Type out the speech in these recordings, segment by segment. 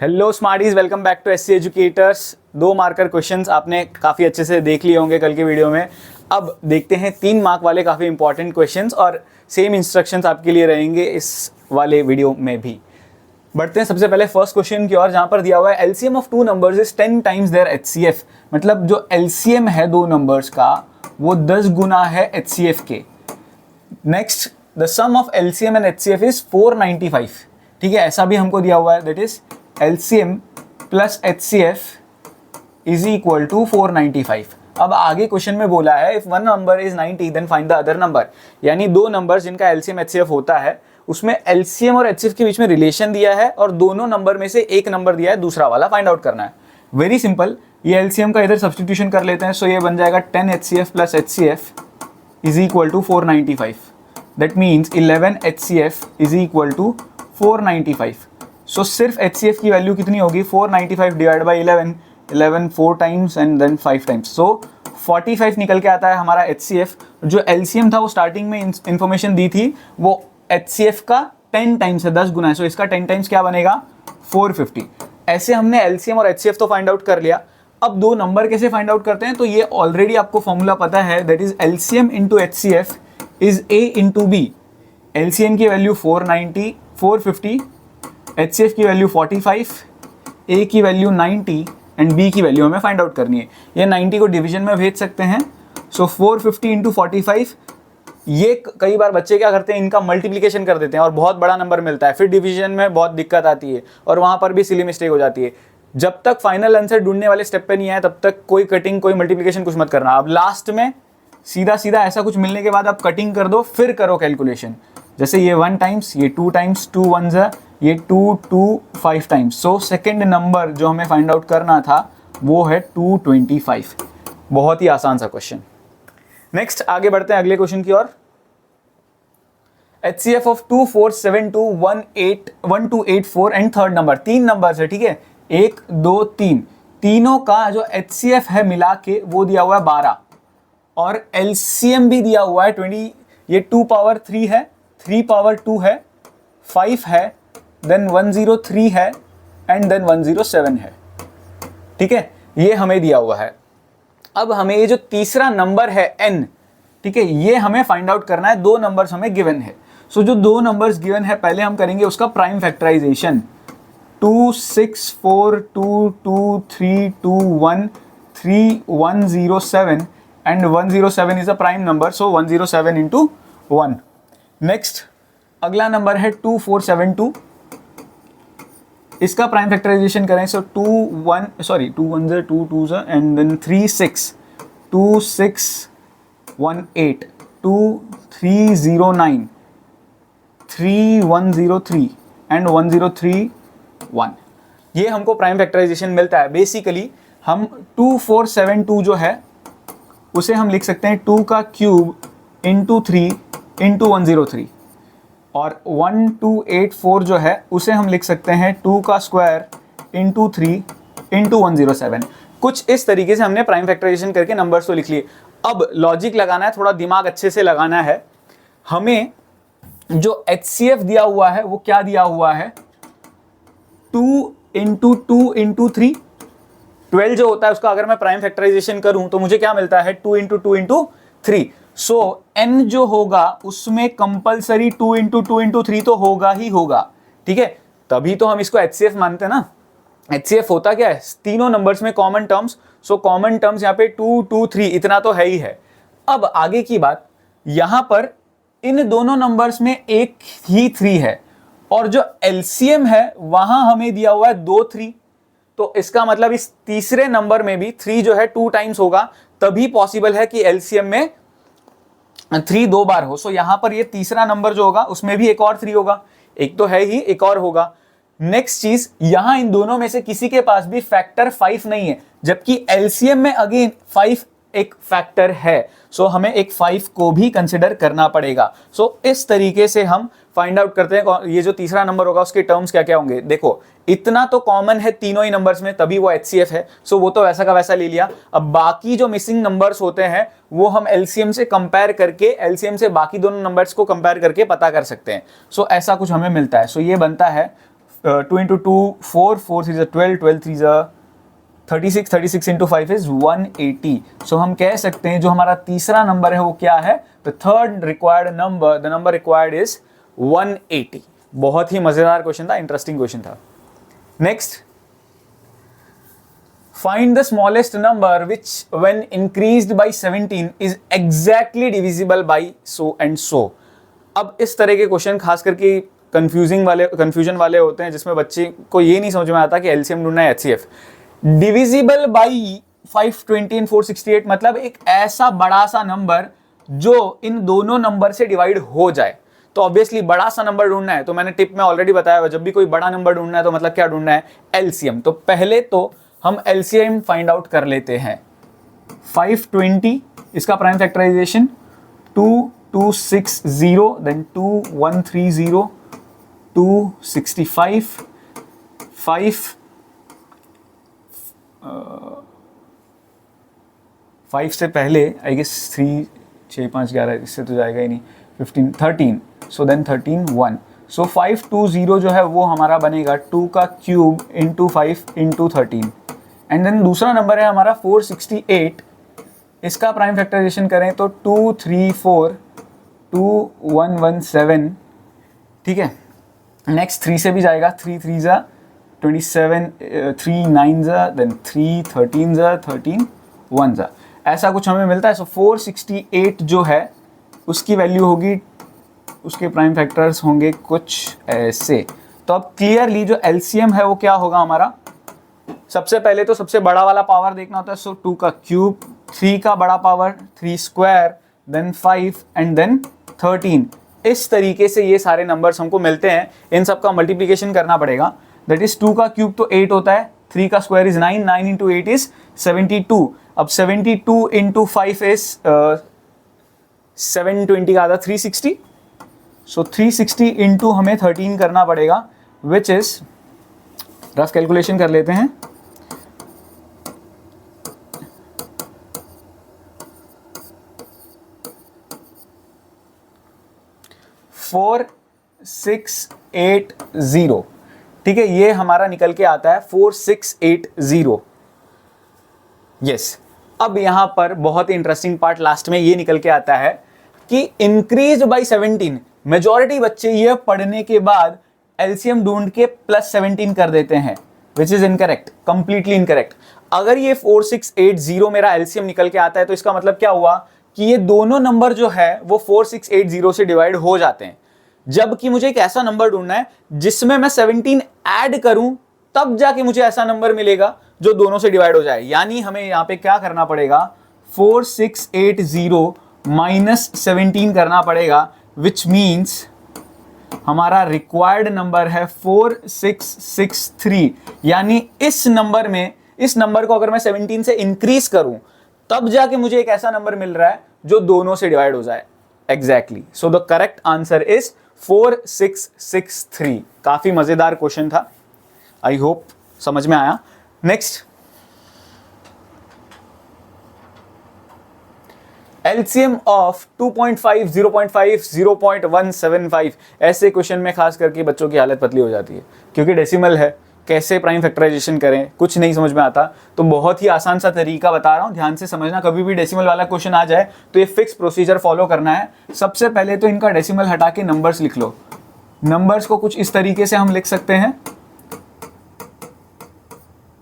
Hello smarties, welcome back to SC educators. 2 marker questions आपने काफ़ी अच्छे से देख लिए होंगे कल के वीडियो में। अब देखते हैं 3 मार्क वाले काफ़ी इंपॉर्टेंट क्वेश्चंस और सेम इंस्ट्रक्शंस आपके लिए रहेंगे इस वाले वीडियो में भी। बढ़ते हैं सबसे पहले फर्स्ट क्वेश्चन की ओर, जहाँ पर दिया हुआ है LCM of 2 numbers is 10 times their HCF. मतलब जो एलसीएम है 2 नंबर्स का वो 10 गुना है एचसीएफ के। Next, the sum of LCM and HCF is 495। ठीक है, ऐसा भी हमको दिया हुआ है, that is LCM plus HCF is equal to 495। अब आगे क्वेश्चन में बोला है if one number is 90 then find the other number. यानी 2 नंबर जिनका LCM HCF होता है उसमें LCM और HCF के बीच में रिलेशन दिया है और दोनों नंबर में से एक नंबर दिया है, दूसरा वाला फाइंड आउट करना है। वेरी सिंपल, ये LCM का इधर सब्सटीट्यूशन कर लेते हैं। सो ये बन जाएगा 10 HCF plus HCF is equal to 495। That means 11 HCF is equal to 495। So सिर्फ HCF की वैल्यू कितनी होगी, 495 divide by 11, 11 4 times and then 5 times. So 45 निकल के आता है हमारा HCF। जो LCM था वो स्टार्टिंग में इंफॉर्मेशन दी थी वो HCF का 10 टाइम्स है, 10 गुना है। सो इसका 10 टाइम्स क्या बनेगा, 450। ऐसे हमने LCM और HCF तो फाइंड आउट कर लिया। अब 2 नंबर कैसे फाइंड आउट करते हैं, तो ये ऑलरेडी आपको फॉर्मूला पता है, that is LCM into HCF is A into B। LCM की वैल्यू 450, HCF की वैल्यू 45, A की वैल्यू 90 एंड B की वैल्यू हमें फाइंड आउट करनी है। ये 90 को डिवीजन में भेज सकते हैं। सो 450 इंटू 45, ये कई बार बच्चे क्या करते हैं, इनका मल्टीप्लिकेशन कर देते हैं और बहुत बड़ा नंबर मिलता है, फिर डिवीजन में बहुत दिक्कत आती है और वहाँ पर भी सिली मिस्टेक हो जाती है। जब तक फाइनल आंसर ढूंढने वाले स्टेप पे नहीं आए तब तक कोई कटिंग, कोई मल्टीप्लिकेशन कुछ मत करना। अब लास्ट में सीधा सीधा ऐसा कुछ मिलने के बाद आप कटिंग कर दो, फिर करो कैलकुलेशन। जैसे ये 1 टाइम्स, ये 2 टाइम्स, 2 1s है, ये 2 2 5 टाइम्स। सो सेकेंड नंबर जो हमें फाइंड आउट करना था वो है 225। बहुत ही आसान सा क्वेश्चन। नेक्स्ट आगे बढ़ते हैं अगले क्वेश्चन की ओर। HCF of 2472181284 and third number. 3 number है, ठीक है, 1 2 3, तीनों का जो HCF है मिला के वो दिया हुआ है 12 और LCM भी दिया हुआ है 20। ये 2 पावर 3 है, 3 पावर 2 है, 5 है, देन 103 है एंड देन 107 है। ठीक है, ये हमें दिया हुआ है। अब हमें ये जो तीसरा नंबर है n, ठीक है, ये हमें फाइंड आउट करना है। 2 नंबर्स हमें गिवन है। सो जो 2 नंबर्स गिवन है पहले हम करेंगे उसका prime factorisation. 2 6 4 2 2 3 2 1 3 107 and 107 is a prime number, so 107 into 1। Next अगला नंबर है 2472। इसका प्राइम फैक्टराइजेशन करें। So 2 1 sorry 2 1s 2 2s and then 3 6 2 6 1 8 2 3 0 9 3 1 0 3 and 103 1। ये हमको प्राइम फैक्टराइजेशन मिलता है। बेसिकली हम 2472 जो है उसे हम लिख सकते हैं 2 का क्यूब इंटू 3 इंटू 103 और 1284 जो है उसे हम लिख सकते हैं 2 का स्क्वायर इंटू 3 इंटू 107। कुछ इस तरीके से हमने प्राइम फैक्टराइजेशन करके नंबर्स तो लिख लिए। अब लॉजिक लगाना है, थोड़ा दिमाग अच्छे से लगाना है। हमें जो HCF दिया हुआ है वो क्या दिया हुआ है, 2 इंटू 2 इंटू 3। 12 जो होता है उसका अगर मैं प्राइम फैक्टराइजेशन करूं तो मुझे क्या मिलता है, 2 इंटू 2 इंटू 3। सो n जो होगा उसमें कंपलसरी 2 इंटू 2 इंटू 3 तो होगा ही होगा। ठीक है, तभी तो हम इसको HCF मानते हैं ना। HCF होता क्या है, तीनों नंबर्स में common terms. So common terms यहाँ पे 2 2 3 इतना तो है ही है। अब आगे की बात, यहां पर इन दोनों नंबर्स में एक ही 3 है और जो LCM है वहां हमें दिया हुआ है 2 3। तो इसका मतलब इस तीसरे नंबर में भी 3 जो है 2 टाइम्स होगा, तभी पॉसिबल है कि LCM में 3 2 बार हो। सो यहां पर ये तीसरा नंबर जो होगा उसमें भी एक और 3 होगा, एक तो है ही, एक और होगा। नेक्स्ट चीज, यहां इन दोनों में से किसी के पास भी फैक्टर 5 नहीं है, जबकि LCM में अगेन 5 एक फैक्टर है। सो हमें एक 5 को भी कंसिडर करना पड़ेगा। सो इस तरीके से हम फाइंड आउट करते हैं ये जो तीसरा नंबर होगा उसके टर्म्स क्या क्या होंगे। देखो इतना तो कॉमन है तीनों ही नंबर्स में, तभी वो HCF है। सो वो तो वैसा का वैसा ले लिया। अब बाकी जो मिसिंग नंबर्स होते हैं वो हम LCM से कंपेयर करके, LCM से बाकी दोनों नंबर्स को कंपेयर करके पता कर सकते हैं। सो ऐसा कुछ हमें मिलता है। सो ये बनता है 2 into 2 4, 4 3 12, 12 3 36, 36 into 5 is 180. सो हम कह सकते हैं जो हमारा तीसरा नंबर है वो क्या है, the third required number, the number required is 180. बहुत ही मजेदार क्वेश्चन था, इंटरेस्टिंग क्वेश्चन था. Next, find the smallest number which when increased by 17 is exactly divisible by so and so. अब इस तरह के क्वेश्चन खास करके कंफ्यूजन वाले होते हैं जिसमें बच्चे को ये नहीं समझ में आता कि एलसीएम ढूंढना है एचसीएफ. डिविजिबल बाई 520 एंड 468 मतलब एक ऐसा बड़ा सा नंबर जो इन दोनों नंबर से डिवाइड हो जाए. तो ऑब्वियसली बड़ा सा नंबर ढूंढना है, तो मैंने टिप में ऑलरेडी बताया हुआ, जब भी कोई बड़ा नंबर ढूंढना है तो मतलब क्या ढूंढना है, एलसीएम. तो पहले तो हम एलसीएम फाइंड आउट कर लेते हैं. 520 इसका प्राइम फैक्टराइजेशन 2260, देन 2130, 265, 5 से पहले आई गेस 3 6 5 11 इससे तो जाएगा ही नहीं, 15 13, सो देन 13 1. सो 520 जो है वो हमारा बनेगा 2 का cube into 5 into 13. And then दूसरा नंबर है हमारा 468, इसका प्राइम फैक्टराइजेशन करें तो 234 2117. ठीक है, नेक्स्ट 3 से भी जाएगा, 3 3 27, 3 9 देन 3 13 13 1 ऐसा कुछ हमें मिलता है. सो 468 जो है उसकी वैल्यू होगी, उसके प्राइम फैक्टर्स होंगे कुछ ऐसे. तो अब क्लियरली जो एलसीएम है वो क्या होगा हमारा, सबसे पहले तो सबसे बड़ा वाला पावर देखना होता है. सो 2 का क्यूब, 3 का बड़ा power 3 square, then 5 and then 13. इस तरीके से ये सारे नंबर्स हमको मिलते हैं. इन सब का मल्टीप्लिकेशन करना पड़ेगा. दैट इज 2 का क्यूब तो 8 होता है, 3 का स्क्वायर इज 9, 9 इंटू 8 इज 72. अब 72 इंटू 5 इज 720 का आधा 360. सो 360 इंटू हमें 13 करना पड़ेगा, विच इज, रफ कैलकुलेशन कर लेते हैं, 4680. ठीक है, ये हमारा निकल के आता है 4680. यस. अब यहां पर बहुत ही इंटरेस्टिंग पार्ट लास्ट में ये निकल के आता है कि इंक्रीज बाई 17. मेजॉरिटी बच्चे ये पढ़ने के बाद एलसीएम ढूंढ के +17 कर देते हैं, which is incorrect, completely incorrect. अगर ये 4680 मेरा एलसीएम निकल के आता है तो इसका मतलब क्या हुआ कि ये दोनों नंबर जो है वो 4680 से डिवाइड हो जाते हैं. जबकि मुझे एक ऐसा नंबर ढूंढना है जिसमें मैं 17 ऐड करूं, तब जाके मुझे ऐसा नंबर मिलेगा जो दोनों से डिवाइड हो जाए. यानी हमें यहां पे क्या करना पड़ेगा, 4680 माइनस 17 करना पड़ेगा, विच मीन्स हमारा रिक्वायर्ड नंबर है 4663. यानी इस नंबर में, इस नंबर को अगर मैं 17 से इंक्रीज करूं तब जाके मुझे एक ऐसा नंबर मिल रहा है जो दोनों से डिवाइड हो जाए. Exactly. So the correct answer is 4663. काफी मजेदार क्वेश्चन था, आई होप समझ में आया. Next, LCM of 2.5, 0.5, 0.175. ऐसे क्वेश्चन में खास करके बच्चों की हालत पतली हो जाती है, क्योंकि डेसिमल है, कैसे प्राइम फैक्टराइजेशन करें, कुछ नहीं समझ में आता. तो बहुत ही आसान सा तरीका बता रहा हूं, ध्यान से समझना. कभी भी डेसिमल वाला क्वेश्चन आ जाए तो ये फिक्स प्रोसीजर फॉलो करना है. सबसे पहले तो इनका डेसिमल हटा के नंबर्स लिख लो. नंबर्स को कुछ इस तरीके से हम लिख सकते हैं.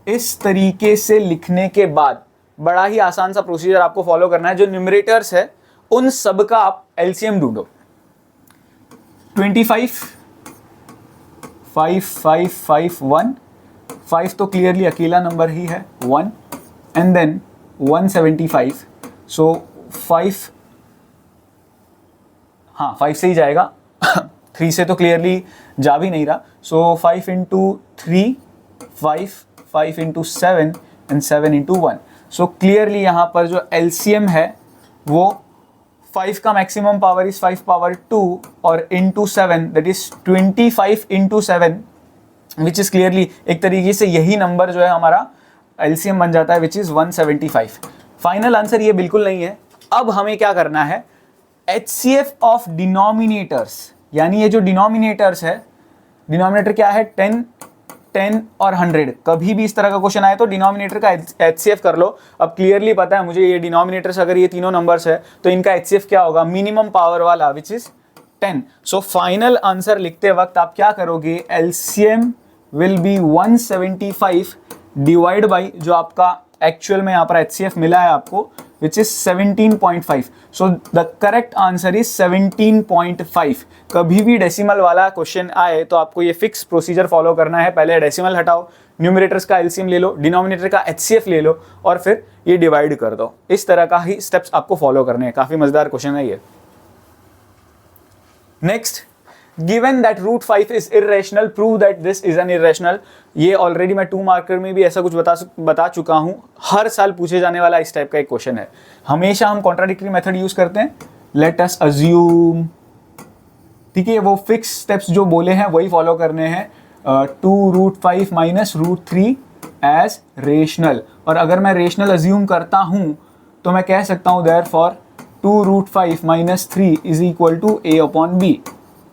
इस तरीके से लिखने के बाद बड़ा ही आसान सा प्रोसीजर आपको फॉलो करना है. जो न्यूमरेटर्स है उन सब का आप एलसीएम ढूंढो. 25, 5 5 5 1, 5 तो क्लियरली अकेला नंबर ही है, 1, एंड देन 175. सो 5, हाँ 5 से ही जाएगा 3 से तो क्लियरली जा भी नहीं रहा. सो 5 into 3 5, 5 into 7 and 7 into 1. So clearly यहाँ पर जो एलसीएम है वो 5 का मैक्सिमम पावर इज 5 पावर 2 और into 7, that is 25 into 7, which is clearly एक तरीके से यही नंबर जो है हमारा एलसीएम बन जाता है, विच इज 175. फाइनल आंसर ये बिल्कुल नहीं है. अब हमें क्या करना है, एचसीएफ ऑफ डिनोमिनेटर्स, यानी ये जो डिनोमिनेटर्स है डिनोमिनेटर क्या है 10, 10 और 100। कभी भी इस तरह का क्वेश्चन आए तो डिनोमिनेटर का HCF कर लो। अब क्लियरली पता है मुझे ये डिनोमिनेटर्स अगर ये तीनों नंबर्स है तो इनका HCF क्या होगा, मिनिमम पावर वाला which is 10। So final answer लिखते वक्त आप क्या करोगे, LCM will be 175 divide by जो आपका एक्चुअल में यहाँ पर HCF मिला है आपको which is 17.5. So the correct answer is 17.5. कभी भी डेसिमल वाला क्वेश्चन आए तो आपको ये फिक्स प्रोसीजर फॉलो करना है। पहले डेसिमल हटाओ, न्यूमरेटर्स का LCM ले लो, डिनोमिनेटर का HCF ले लो और फिर ये डिवाइड कर दो। इस तरह का ही स्टेप्स आपको फॉलो करने हैं। काफी मजेदार क्वेश्चन है ये। Next, given that root 5 is irrational, prove that this is an irrational. ये ऑलरेडी मैं 2 मार्कर में भी ऐसा कुछ बता चुका हूं। हर साल पूछे जाने वाला इस टाइप का एक क्वेश्चन है। हमेशा हम कॉन्ट्राडिक्टरी मेथड यूज करते हैं। लेट अस अज्यूम, ठीक है, वो फिक्स स्टेप्स जो बोले हैं वही फॉलो करने हैं। 2√5 माइनस √3 एज रेशनल। और अगर मैं रेशनल अज्यूम करता हूं तो मैं कह सकता हूं therefore 2√5 minus 3 is equal to a upon b,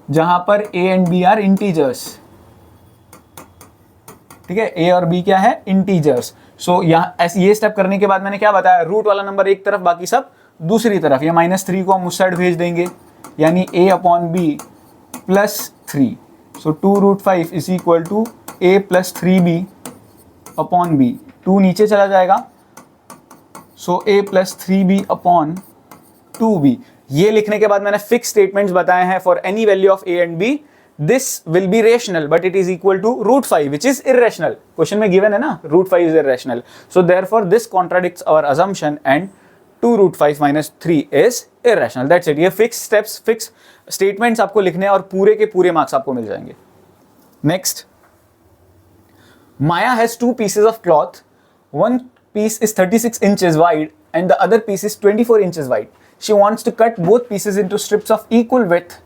जहां पर a and b are integers. ठीक है, a और b क्या है, इंटीजर्स। सो यहाँ ये स्टेप करने के बाद मैंने क्या बताया, रूट वाला नंबर एक तरफ बाकी सब दूसरी तरफ। ये -3 को हम उस साइड भेज देंगे, यानी a upon b plus 3। So 2√5 is equal to a plus 3b upon b। 2 नीचे चला जाएगा, सो a plus 3b upon 2b। ये लिखने के बाद मैंने फिक्स स्टेटमेंट्स बताए हैं for any value of a and b this will be rational but it is equal to √5 which is irrational. Question में गिवन है ना, √5 is irrational. So therefore this contradicts our assumption and 2√5 minus 3 is irrational. That's it. ये fix steps, fix statements आपको लिखने हैं और पूरे के पूरे मार्क्स आपको मिल जाएंगे। Next, Maya has 2 pieces of cloth. One piece is 36 inches wide and the other piece is 24 inches wide. She wants to cut both pieces into strips of equal width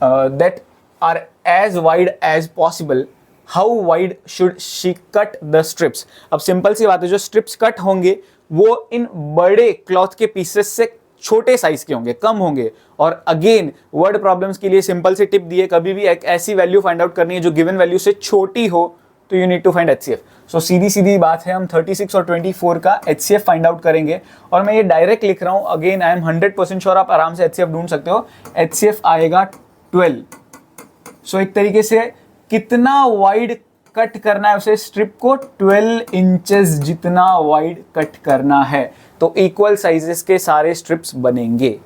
that are as wide as possible. How wide should she cut the strips? अब simple सी बात है, जो strips cut होंगे वो इन बड़े cloth के pieces से छोटे साइज के होंगे, कम होंगे। और अगेन वर्ड प्रॉब्लम्स के लिए सिंपल सी टिप दी है, कभी भी एक ऐसी वैल्यू फाइंड आउट करनी है जो गिवन वैल्यू से छोटी हो तो you need to find HCF। So सीधी सीधी बात है, हम 36 और 24 का HCF फाइंड आउट करेंगे। और मैं ये डायरेक्ट लिख रहा हूँ, अगेन आई एम 100% श्योर आप आराम से HCF ढूंढ सकते हो। HCF आएगा 12। सो एक तरीके से कितना वाइड कट करना है उसे, स्ट्रिप को 12 इंचेस जितना वाइड कट करना है तो इक्वल साइजेस के सारे स्ट्रिप्स बनेंगे।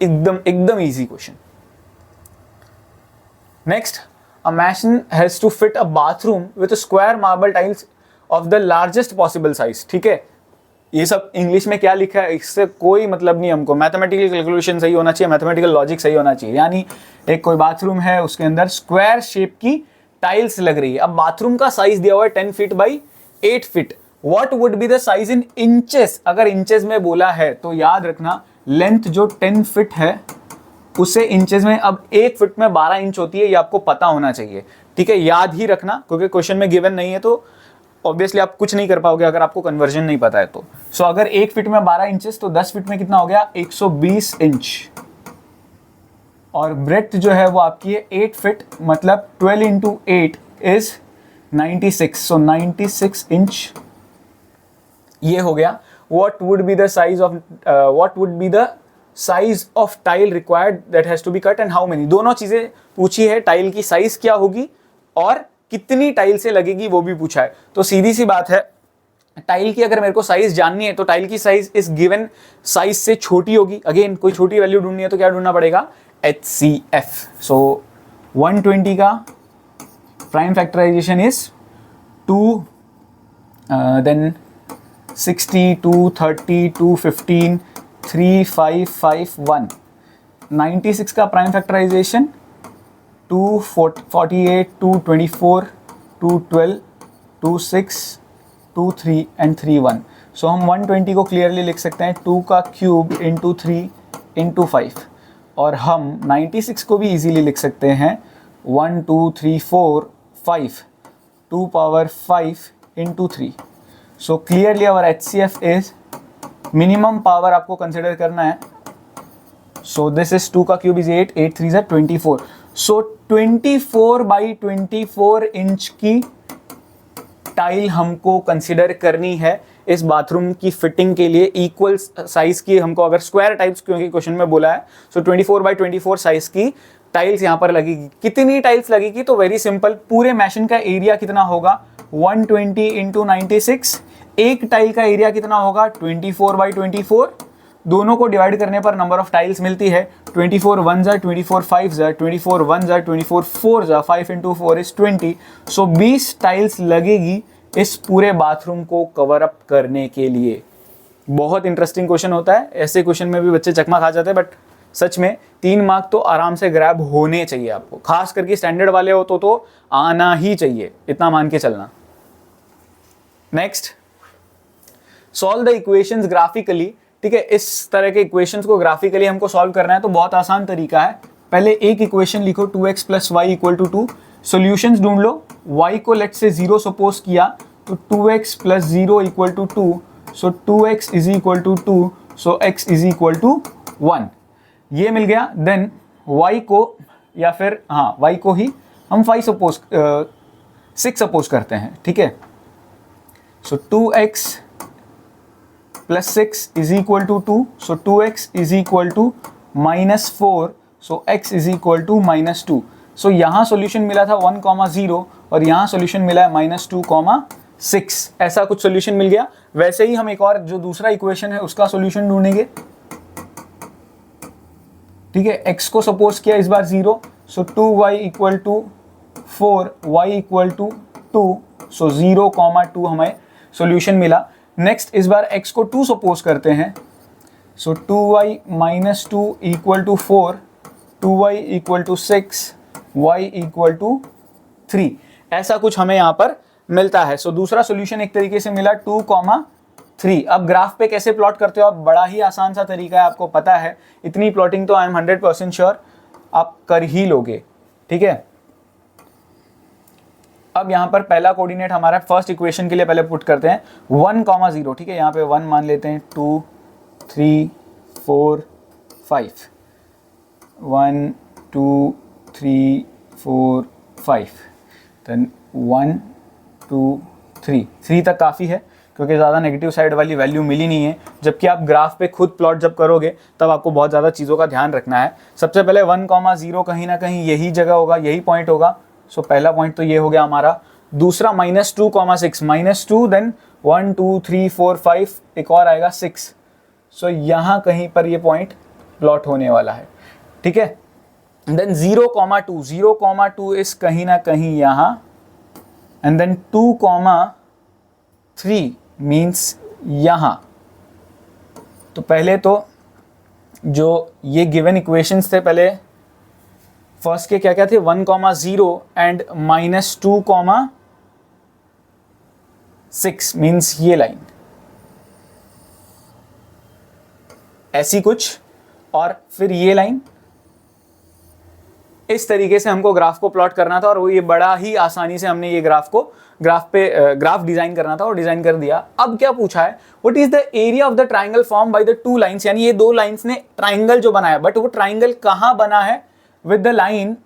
एकदम एकदम easy question. Next, a mason has to fit a bathroom with a square marble tiles of the largest possible size। ठीक है, ये सब इंग्लिश में क्या लिखा है इससे कोई मतलब नहीं हमको। मैथमेटिकल कैलकुलेशन सही होना चाहिए, मैथमेटिकल लॉजिक सही होना चाहिए। यानी एक कोई बाथरूम है, उसके अंदर स्क्वायर शेप की टाइल्स लग रही है। अब बाथरूम का साइज दिया हुआ है 10 feet by 8 feet. What would be the size in inches? अगर इंचेस में बोला है तो याद रखना लेंथ जो 10 फीट है उसे इंचेस में, अब 1 फुट में 12 इंच होती है, ये आपको पता होना चाहिए। ठीक है, याद ही रखना क्योंकि क्वेश्चन में गिवन नहीं है तो ऑब्वियसली आप कुछ नहीं कर पाओगे अगर आपको कन्वर्जन नहीं पता है तो। सो अगर 1 फीट में 12 इंचेस तो 10 फीट में कितना हो गया, 120 इंच। और ब्रेथ जो है वो आपकी है 8 फीट, मतलब 12 इंटू 8 इज 96। सो 96 इंच ये हो गया। What would be the size of what would be the size of tile required that has to be cut and how many. दोनों चीजें पूछी है, टाइल की साइज क्या होगी और कितनी टाइल से लगेगी वो भी पूछा है। तो सीधी सी बात है, टाइल की अगर मेरे को साइज जाननी है तो टाइल की साइज इस गिवन साइज से छोटी होगी। अगेन कोई छोटी वैल्यू ढूंढनी है तो क्या ढूंढना पड़ेगा, HCF। सो 120 का प्राइम फैक्टराइजेशन इज 2, देन 60, 230, 215, 3, 5, 5, 1। 96 का प्राइम फैक्टराइजेशन 248, 224, 212, 26, 23 एंड 31। सो हम 120 को क्लियरली लिख सकते हैं 2 का क्यूब इंटू 3 इंटू 5। और हम 96 को भी इजीली लिख सकते हैं 1, 2, 3, 4, 5, 2 power 5 into 3। So clearly our HCF is, minimum power आपको कंसिडर करना है। सो दिस इज 2 का cube is 8, 8 3 is 24। So 24 by 24 inch की टाइल हमको कंसिडर करनी है इस बाथरूम की फिटिंग के लिए। इक्वल साइज की हमको, अगर स्क्वायर टाइप्स क्योंकि क्वेश्चन में बोला है, सो 24 बाई 24 साइज की टाइल्स यहां पर लगेगी। कितनी टाइल्स लगेगी? तो वेरी सिंपल, पूरे मैशन का एरिया कितना होगा? 120 इंटू 96। एक टाइल का एरिया कितना होगा? 24 बाई 24। दोनों को डिवाइड करने पर नंबर ऑफ टाइल्स मिलती है 24 1 जा 24 5 जा 24 1 जा 24 4 जा 5 इंटू 4 इज 20। सो 20 टाइल्स लगेगी इस पूरे बाथरूम को कवर अप करने के लिए। बहुत इंटरेस्टिंग क्वेश्चन होता है, ऐसे क्वेश्चन में भी बच्चे चकमा खा जाते हैं, बट सच में 3 मार्क तो आराम से ग्रैब होने चाहिए आपको, खास करके स्टैंडर्ड वाले हो तो आना ही चाहिए, इतना मान के चलना। Next, solve the equations graphically. ठीक है, इस तरह के इक्वेशंस को ग्राफिकली हमको सॉल्व करना है तो बहुत आसान तरीका है। पहले एक इक्वेशन लिखो 2x plus y equal to 2। Solutions ढूंढ लो। y को लेट से 0 सपोज किया तो 2x plus 0 equal to 2। So 2x is equal to 2, so x is equal to 1। ये मिल गया। देन y को, या फिर हाँ y को ही हम 6 सपोज करते हैं। ठीक है, so 2x plus 6 is equal to 2, so 2x is equal to -4, so x is equal to -2। So यहाँ सॉल्यूशन मिला था 1,0 और यहाँ सॉल्यूशन मिला है -2,6। ऐसा कुछ सॉल्यूशन मिल गया। वैसे ही हम एक और जो दूसरा इक्वेशन है उसका सॉल्यूशन ढूंढेंगे। ठीक है, x को सपोज किया इस बार 0, so 2y equal to 4, y equal to 2, so 0,2 हमें सॉल्यूशन मिला। नेक्स्ट इस बार x को 2 सपोज करते हैं, so 2y minus 2 equal to 4, 2y equal to 6, y equal to 3। ऐसा कुछ हमें यहाँ पर मिलता है। सो दूसरा सॉल्यूशन एक तरीके से मिला 2,3। अब ग्राफ पे कैसे प्लॉट करते हो आप? बड़ा ही आसान सा तरीका है, आपको पता है। इतनी प्लॉटिंग तो आई एम 100% श्योर आप कर ही लोगे। ठीक है, अब यहाँ पर पहला कोऑर्डिनेट हमारा फर्स्ट इक्वेशन के लिए पहले पुट करते हैं 1,0। ठीक है, यहाँ पे 1 मान लेते हैं, 2 3 4 5, 1 2 3 4 5, देन 1 2 3 तक काफ़ी है क्योंकि ज़्यादा नेगेटिव साइड वाली वैल्यू मिली नहीं है। जबकि आप ग्राफ पे खुद प्लॉट जब करोगे तब आपको बहुत ज़्यादा चीज़ों का ध्यान रखना है। सबसे पहले 1,0 कहीं ना कहीं यही जगह होगा, यही पॉइंट होगा। सो पहला पॉइंट तो ये हो गया हमारा। दूसरा -2,6, -2, देन 1 2 3 4 5, एक और आएगा 6। सो यहाँ कहीं पर ये पॉइंट प्लॉट होने वाला है। ठीक है, देन 0,2, 0,2 इस कहीं ना कहीं यहाँ, एंड देन 2,3 मीन्स यहाँ। तो पहले तो जो ये गिवन इक्वेशंस थे, पहले फर्स्ट के क्या क्या थे? 1,0 एंड -2,6 मीन्स ये लाइन ऐसी कुछ, और फिर ये लाइन। इस तरीके से हमको ग्राफ को प्लॉट करना था और वो ये बड़ा ही आसानी से हमने ये ग्राफ डिजाइन करना था और डिजाइन कर दिया। अब क्या पूछा है? What is the area of the triangle form by the 2 lines, यानी ये 2 लाइंस ने ट्राइंगल जो बनाया, बट वो ट्राइंगल कहां बना है? With the line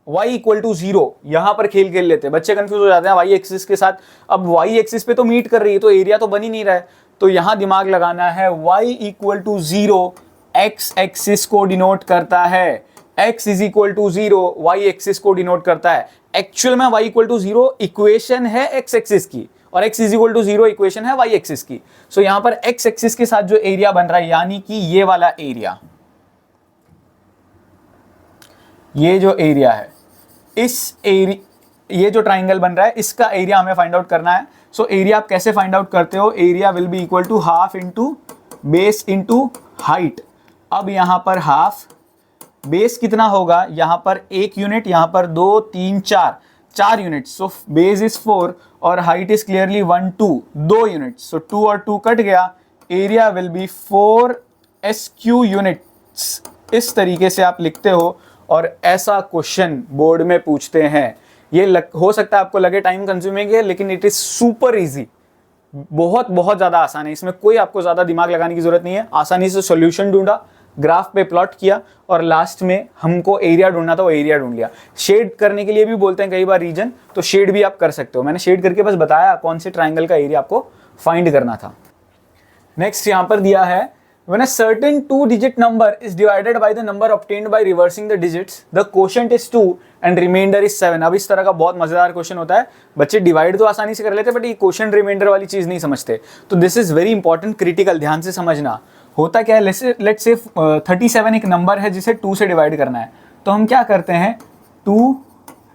y equal to 0। यहां पर खेल लेते हैं, बच्चे कंफ्यूज हो जाते हैं y एक्सिस के साथ। अब y एक्सिस पे तो मीट कर रही है तो एरिया तो बन ही नहीं रहा है, तो यहां दिमाग लगाना है। y equal to 0 x axis को डिनोट करता है, x is equal to 0 y axis को डिनोट करता है। एक्चुअल में y इक्वल टू 0 इक्वेशन है x एक्सिस की और x is equal to 0 equation है y एक्सिस की। सो यहां पर x एक्सिस के साथ जो एरिया बन रहा है, यानी कि ये वाला एरिया, ये जो एरिया है, इस एरिया, ये जो ट्राइंगल बन रहा है इसका एरिया हमें फाइंड आउट करना है। सो एरिया आप कैसे फाइंड आउट करते हो? Area will be equal to half into base into height. अब यहां पर हाफ, बेस कितना होगा? यहां पर 1 यूनिट, यहां पर 2 3 4 यूनिट। सो बेस इज 4 और हाइट इज क्लियरली 1 2 यूनिट। सो 2 और 2 कट गया। Area will B 4 SQ units. इस तरीके से आप लिखते हो और ऐसा क्वेश्चन बोर्ड में पूछते हैं। ये हो सकता है आपको लगे टाइम कंज्यूमिंग है, लेकिन इट इज सुपर इजी, बहुत बहुत ज़्यादा आसान है। इसमें कोई आपको ज़्यादा दिमाग लगाने की जरूरत नहीं है। आसानी से सॉल्यूशन ढूंढा, ग्राफ पे प्लॉट किया और लास्ट में हमको एरिया ढूंढना था, वो एरिया ढूंढ लिया। शेड करने के लिए भी बोलते हैं कई बार रीजन, तो शेड भी आप कर सकते हो। मैंने शेड करके बस बताया कौन से ट्राइंगल का एरिया आपको फाइंड करना था। नेक्स्ट यहाँ पर दिया है when a certain 2-digit number is divided by the number obtained by reversing the digits, the quotient is 2 and remainder is 7। अब इस तरह का बहुत मजेदार क्वेश्चन होता है। बच्चे डिवाइड तो आसानी से कर लेते हैं बट ये क्वोशिएंट रिमाइंडर वाली चीज नहीं समझते, तो this is very important, critical, ध्यान से समझना। होता क्या है, लेट्स से 37 एक नंबर है जिसे 2 से डिवाइड करना है, तो हम क्या करते हैं 2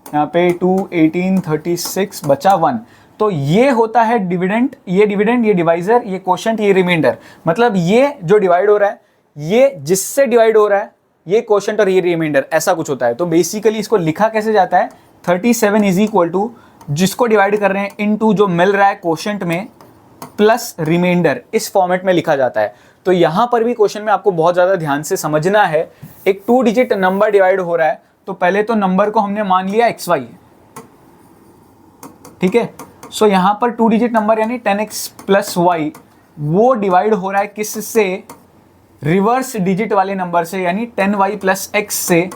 यहाँ पे 2 18 36 बचा 1, तो ये होता है डिविडेंड, ये डिविडेंड, ये डिवाइजर, ये क्वोशिएंट, ये रिमाइंडर। मतलब ये जो डिवाइड हो रहा है, ये जिससे डिवाइड हो रहा है, ये क्वोशिएंट और ये रिमाइंडर, ऐसा कुछ होता है। तो बेसिकली इसको लिखा कैसे जाता है, 37 इज इक्वल टू जिसको डिवाइड कर रहे हैं इनटू जो मिल रहा है क्वोशिएंट में प्लस रिमाइंडर, इस फॉर्मेट में लिखा जाता है। तो यहां पर भी क्वेश्चन में आपको बहुत ज्यादा ध्यान से समझना है। एक 2 डिजिट नंबर डिवाइड हो रहा है, तो पहले तो नंबर को हमने मान लिया XY, ठीक है। सो यहां पर 2 डिजिट नंबर यानी 10x प्लस y, वो डिवाइड हो रहा है किससे, रिवर्स डिजिट वाले नंबर से यानी 10y प्लस x से,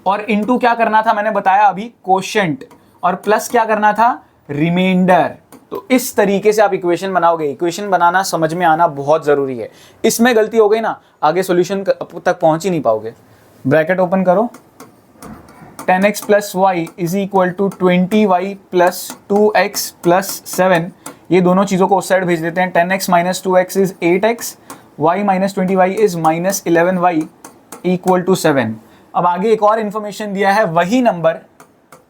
और इनटू क्या करना था मैंने बताया अभी, क्वोशिएंट, और प्लस क्या करना था, रिमाइंडर। तो इस तरीके से आप इक्वेशन बनाओगे। इक्वेशन बनाना समझ में आना बहुत जरूरी है, इसमें गलती हो गई ना आगे सॉल्यूशन तक पहुंच ही नहीं पाओगे। ब्रैकेट ओपन करो, 10x plus y is equal to 20y plus 2x plus 7, ये दोनों चीज़ों को उस साइड भेज देते हैं। 10x minus 2x is 8x, y minus 20y is minus 11y equal to 7। अब आगे एक और इन्फॉर्मेशन दिया है, वही नंबर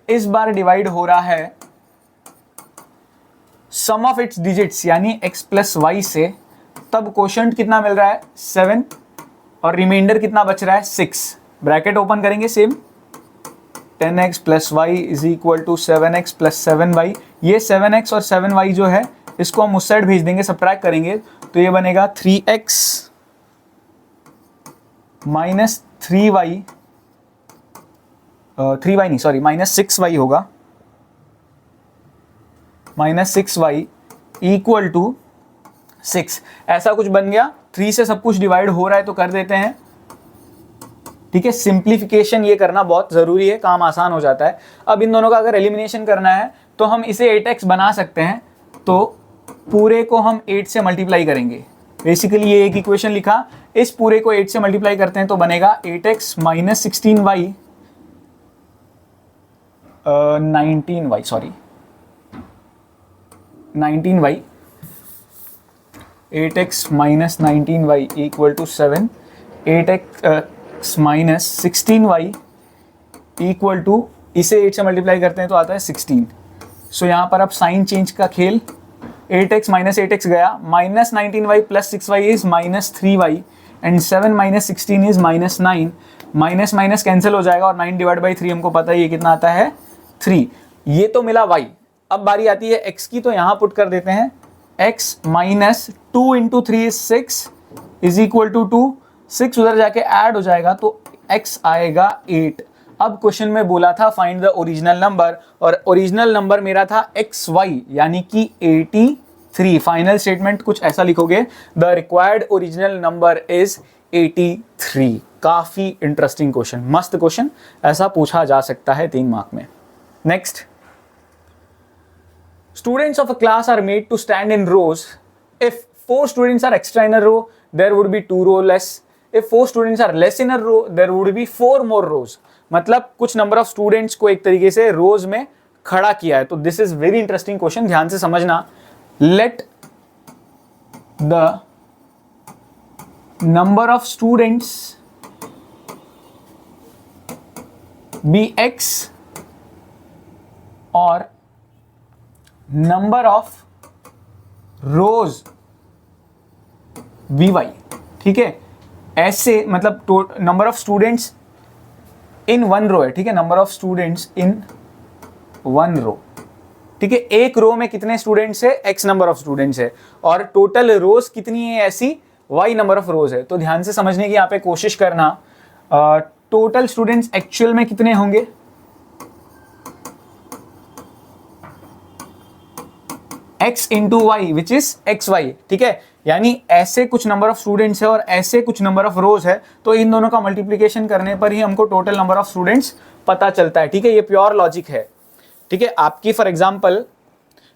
इस बार डिवाइड हो रहा है सम ऑफ इट्स डिजिट्स यानी x प्लस वाई से, तब क्वोशिएंट कितना मिल रहा है 7 और रिमाइंडर कितना बच रहा है 6। ब्रैकेट ओपन करेंगे same, 10x plus y is equal to 7x plus 7y, ये 7x और 7y जो है इसको हम उस साइड भेज देंगे, सब्ट्रैक्ट करेंगे तो ये बनेगा 3x माइनस 3y, 3y नहीं सॉरी माइनस 6y होगा, माइनस 6y इक्वल टू 6, ऐसा कुछ बन गया। 3 से सब कुछ डिवाइड हो रहा है तो कर देते हैं, ठीक है। सिंप्लीफिकेशन ये करना बहुत जरूरी है, काम आसान हो जाता है। अब इन दोनों का अगर एलिमिनेशन करना है तो हम इसे 8x बना सकते हैं, तो पूरे को हम 8 से मल्टीप्लाई करेंगे। बेसिकली ये एक इक्वेशन लिखा, इस पूरे को 8 से मल्टीप्लाई करते हैं तो बनेगा 8x minus 16y 19y sorry 19y, 8x minus 19y equal to 7, 8x minus 16y equal to, इसे 8 से मल्टीप्लाई करते हैं तो आता है 16। सो यहाँ पर अब साइन चेंज का खेल, 8x माइनस 8x गया, minus 19y plus 6y is minus 3y and 7 minus 16 is minus 9, minus minus cancel हो जाएगा और 9 डिवाइड बाई 3 हमको पता है ये कितना आता है 3। ये तो मिला y। अब बारी आती है x की, तो यहाँ पुट कर देते हैं x minus 2 into 3 is 6 is equal to 2, 6 उधर जाके ऐड हो जाएगा तो x आएगा 8। अब क्वेश्चन में बोला था फाइंड द ओरिजिनल नंबर, और ओरिजिनल नंबर मेरा था xy यानी कि 83। फाइनल स्टेटमेंट कुछ ऐसा लिखोगे, the required original number is 83। काफी इंटरेस्टिंग क्वेश्चन, मस्त क्वेश्चन, ऐसा पूछा जा सकता है 3 मार्क में। Next, students of a class are made to stand in rows. If 4 students are extra in a row, there would be 2 rows less. If 4 students are less in a row, there would be 4 more rows. मतलब कुछ number of students को एक तरीके से रोज में खड़ा किया है। तो this is very interesting question, ध्यान से समझना। Let the number of students be x और number of rows be y, ठीक है। ऐसे मतलब number of students in 1 row है, ठीक है, number of students in 1 row, ठीक है। एक रो में कितने स्टूडेंट्स है, x नंबर ऑफ स्टूडेंट्स है, और टोटल रोज कितनी है ऐसी, y नंबर ऑफ रोज है। तो ध्यान से समझने की यहाँ पे कोशिश करना। टोटल स्टूडेंट्स एक्चुअल में कितने होंगे, x into y which is xy, ठीक है। यानी ऐसे कुछ नंबर ऑफ स्टूडेंट्स है और ऐसे कुछ नंबर ऑफ रोज है, तो इन दोनों का मल्टीप्लिकेशन करने पर ही हमको टोटल नंबर ऑफ स्टूडेंट्स पता चलता है। ठीक है, ये प्योर लॉजिक है। ठीक है, आपकी फॉर एग्जांपल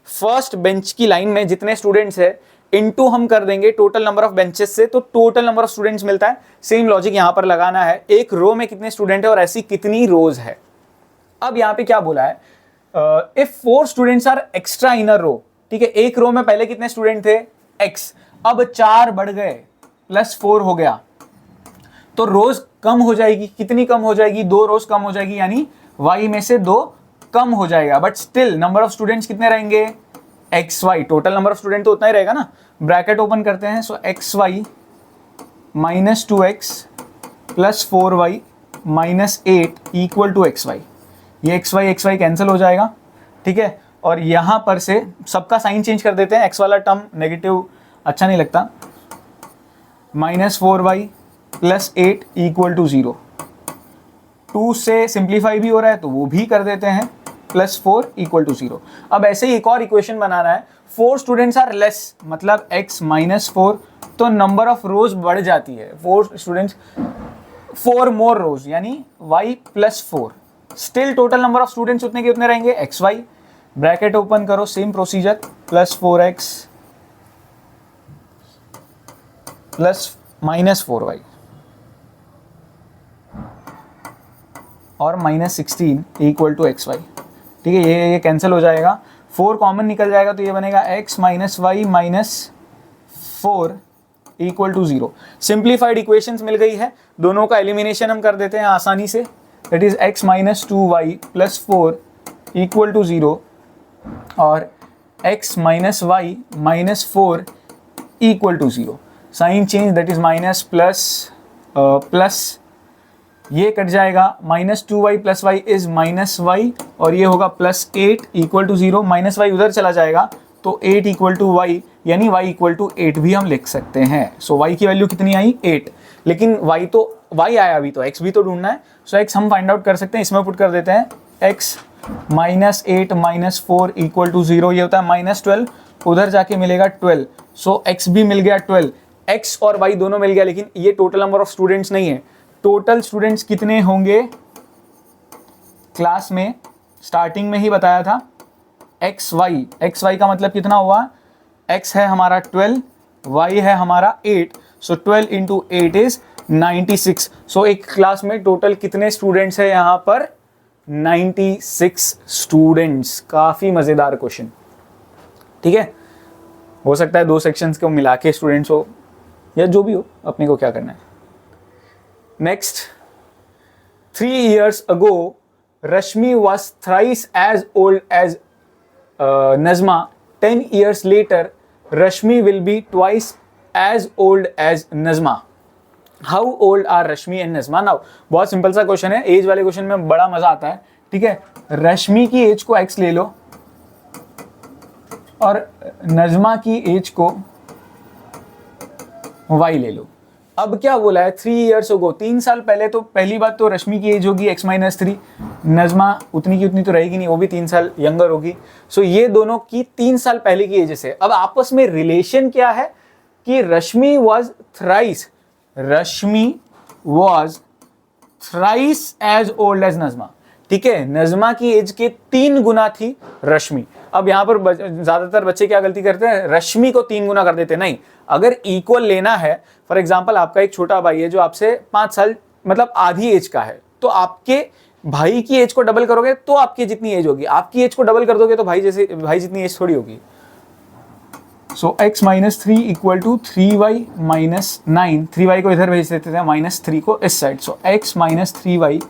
फर्स्ट बेंच की लाइन में जितने स्टूडेंट्स है इनटू हम कर देंगे टोटल नंबर ऑफ बेंचेस से, तो टोटल नंबर ऑफ स्टूडेंट्स मिलता है। सेम लॉजिक यहां पर लगाना है, एक रो में कितने स्टूडेंट है और ऐसी कितनी रोज है। अब यहां पे क्या बोला है, इफ 4 स्टूडेंट्स आर एक्स्ट्रा इन अ रो। ठीक है, एक रो में पहले कितने स्टूडेंट थे x, अब 4 बढ़ गए प्लस 4 हो गया, तो रोज कम हो जाएगी। कितनी कम हो जाएगी, 2 रोज कम हो जाएगी, यानी y में से 2 कम हो जाएगा, but still number of students कितने रहेंगे, x Y, total number of student तो उतना ही रहेगा ना। ब्रैकेट ओपन करते हैं, so X Y minus 2x plus 4y minus 8 equal to x Y. ये एक्स वाई कैंसिल हो जाएगा। ठीक है, और यहां पर से सबका साइन चेंज कर देते हैं, एक्स वाला टर्म नेगेटिव अच्छा नहीं लगता, minus 4y plus 8 equal to 0। 2 से सिंप्लीफाई भी हो रहा है तो वो भी कर देते हैं, प्लस 4 इक्वल टू 0। अब ऐसे ही एक और इक्वेशन बनाना है, 4 स्टूडेंट्स आर लेस, मतलब x माइनस 4, तो नंबर ऑफ रोज बढ़ जाती है, 4 स्टूडेंट्स 4 मोर रोज, यानी y plus 4। Still total number of students उतने के उतने रहेंगे, एक्स वाई, ब्रैकेट ओपन करो, same procedure, plus 4x plus minus 4y और minus 16 equal to x y. ठीक है, ये कैंसिल हो जाएगा, 4 कॉमन निकल जाएगा, तो ये बनेगा x minus Y minus 4 equal to 0। Simplified equations मिल गई है, दोनों का एलिमिनेशन हम कर देते हैं आसानी से, that is x minus 2y plus 4 equal to 0 और x minus Y minus 4 equal to 0। Sign change, that is minus plus plus, ये कट जाएगा, minus 2y plus y is minus y, और ये होगा plus 8 equal to 0, minus y उधर चला जाएगा तो 8 इक्वल टू वाई, यानी y इक्वल टू 8 भी हम लिख सकते हैं। सो y की वैल्यू कितनी आई, 8, लेकिन y आया अभी, तो x भी तो ढूंढना है। सो x हम फाइंड आउट कर सकते हैं, इसमें पुट कर देते हैं, x minus 8 minus 4 equal to 0, ये होता है माइनस 12, उधर जाके मिलेगा 12, सो x भी मिल गया 12, x और y दोनों मिल गया, लेकिन ये टोटल नंबर ऑफ स्टूडेंट्स नहीं है। टोटल स्टूडेंट्स कितने होंगे, क्लास में स्टार्टिंग में ही बताया था, एक्स वाई का मतलब कितना हुआ, x है हमारा 12, y है हमारा 8, सो 12 इंटू 8 इज 96। सो एक क्लास में टोटल कितने स्टूडेंट्स है यहाँ पर, 96 स्टूडेंट्स। काफ़ी मज़ेदार क्वेश्चन। ठीक है, हो सकता है 2 सेक्शंस को मिला के स्टूडेंट्स हो या जो भी हो, अपने को क्या करना है। Next, 3 years ago Rashmi was thrice as old as Nazma. 10 years later Rashmi will be twice as old as Nazma. How old are Rashmi and Nazma now? बहुत सिंपल सा क्वेश्चन है, एज वाले क्वेश्चन में बड़ा मजा आता है। ठीक है, रश्मि की एज को x ले लो और नजमा की एज को y ले लो। अब क्या बोला है, 3 years ago, 3 साल पहले, तो पहली बात तो रश्मि की एज होगी x माइनस 3, नजमा उतनी की उतनी तो रहेगी नहीं, वो भी 3 साल यंगर होगी। सो ये दोनों की 3 साल पहले की एजेस है। अब आपस में रिलेशन क्या है कि Rashmi was thrice as old as Najma. ठीक है, नजमा की एज के 3 गुना थी रश्मि। अब यहाँ पर ज्यादातर बच्चे क्या गलती करते हैं, रश्मि को 3 गुना कर देते हैं। नहीं, अगर इक्वल लेना है, फॉर एग्जाम्पल आपका एक छोटा भाई है जो आपसे 5 साल मतलब आधी एज का है, तो आपके भाई की एज को डबल करोगे तो आपकी जितनी एज होगी, आपकी एज को डबल कर दोगे तो भाई जितनी एज थोड़ी होगी। So x minus 3 equal to 3y minus 9, 3y को इधर भेज देते थे, माइनस 3 को इस side, so x minus 3y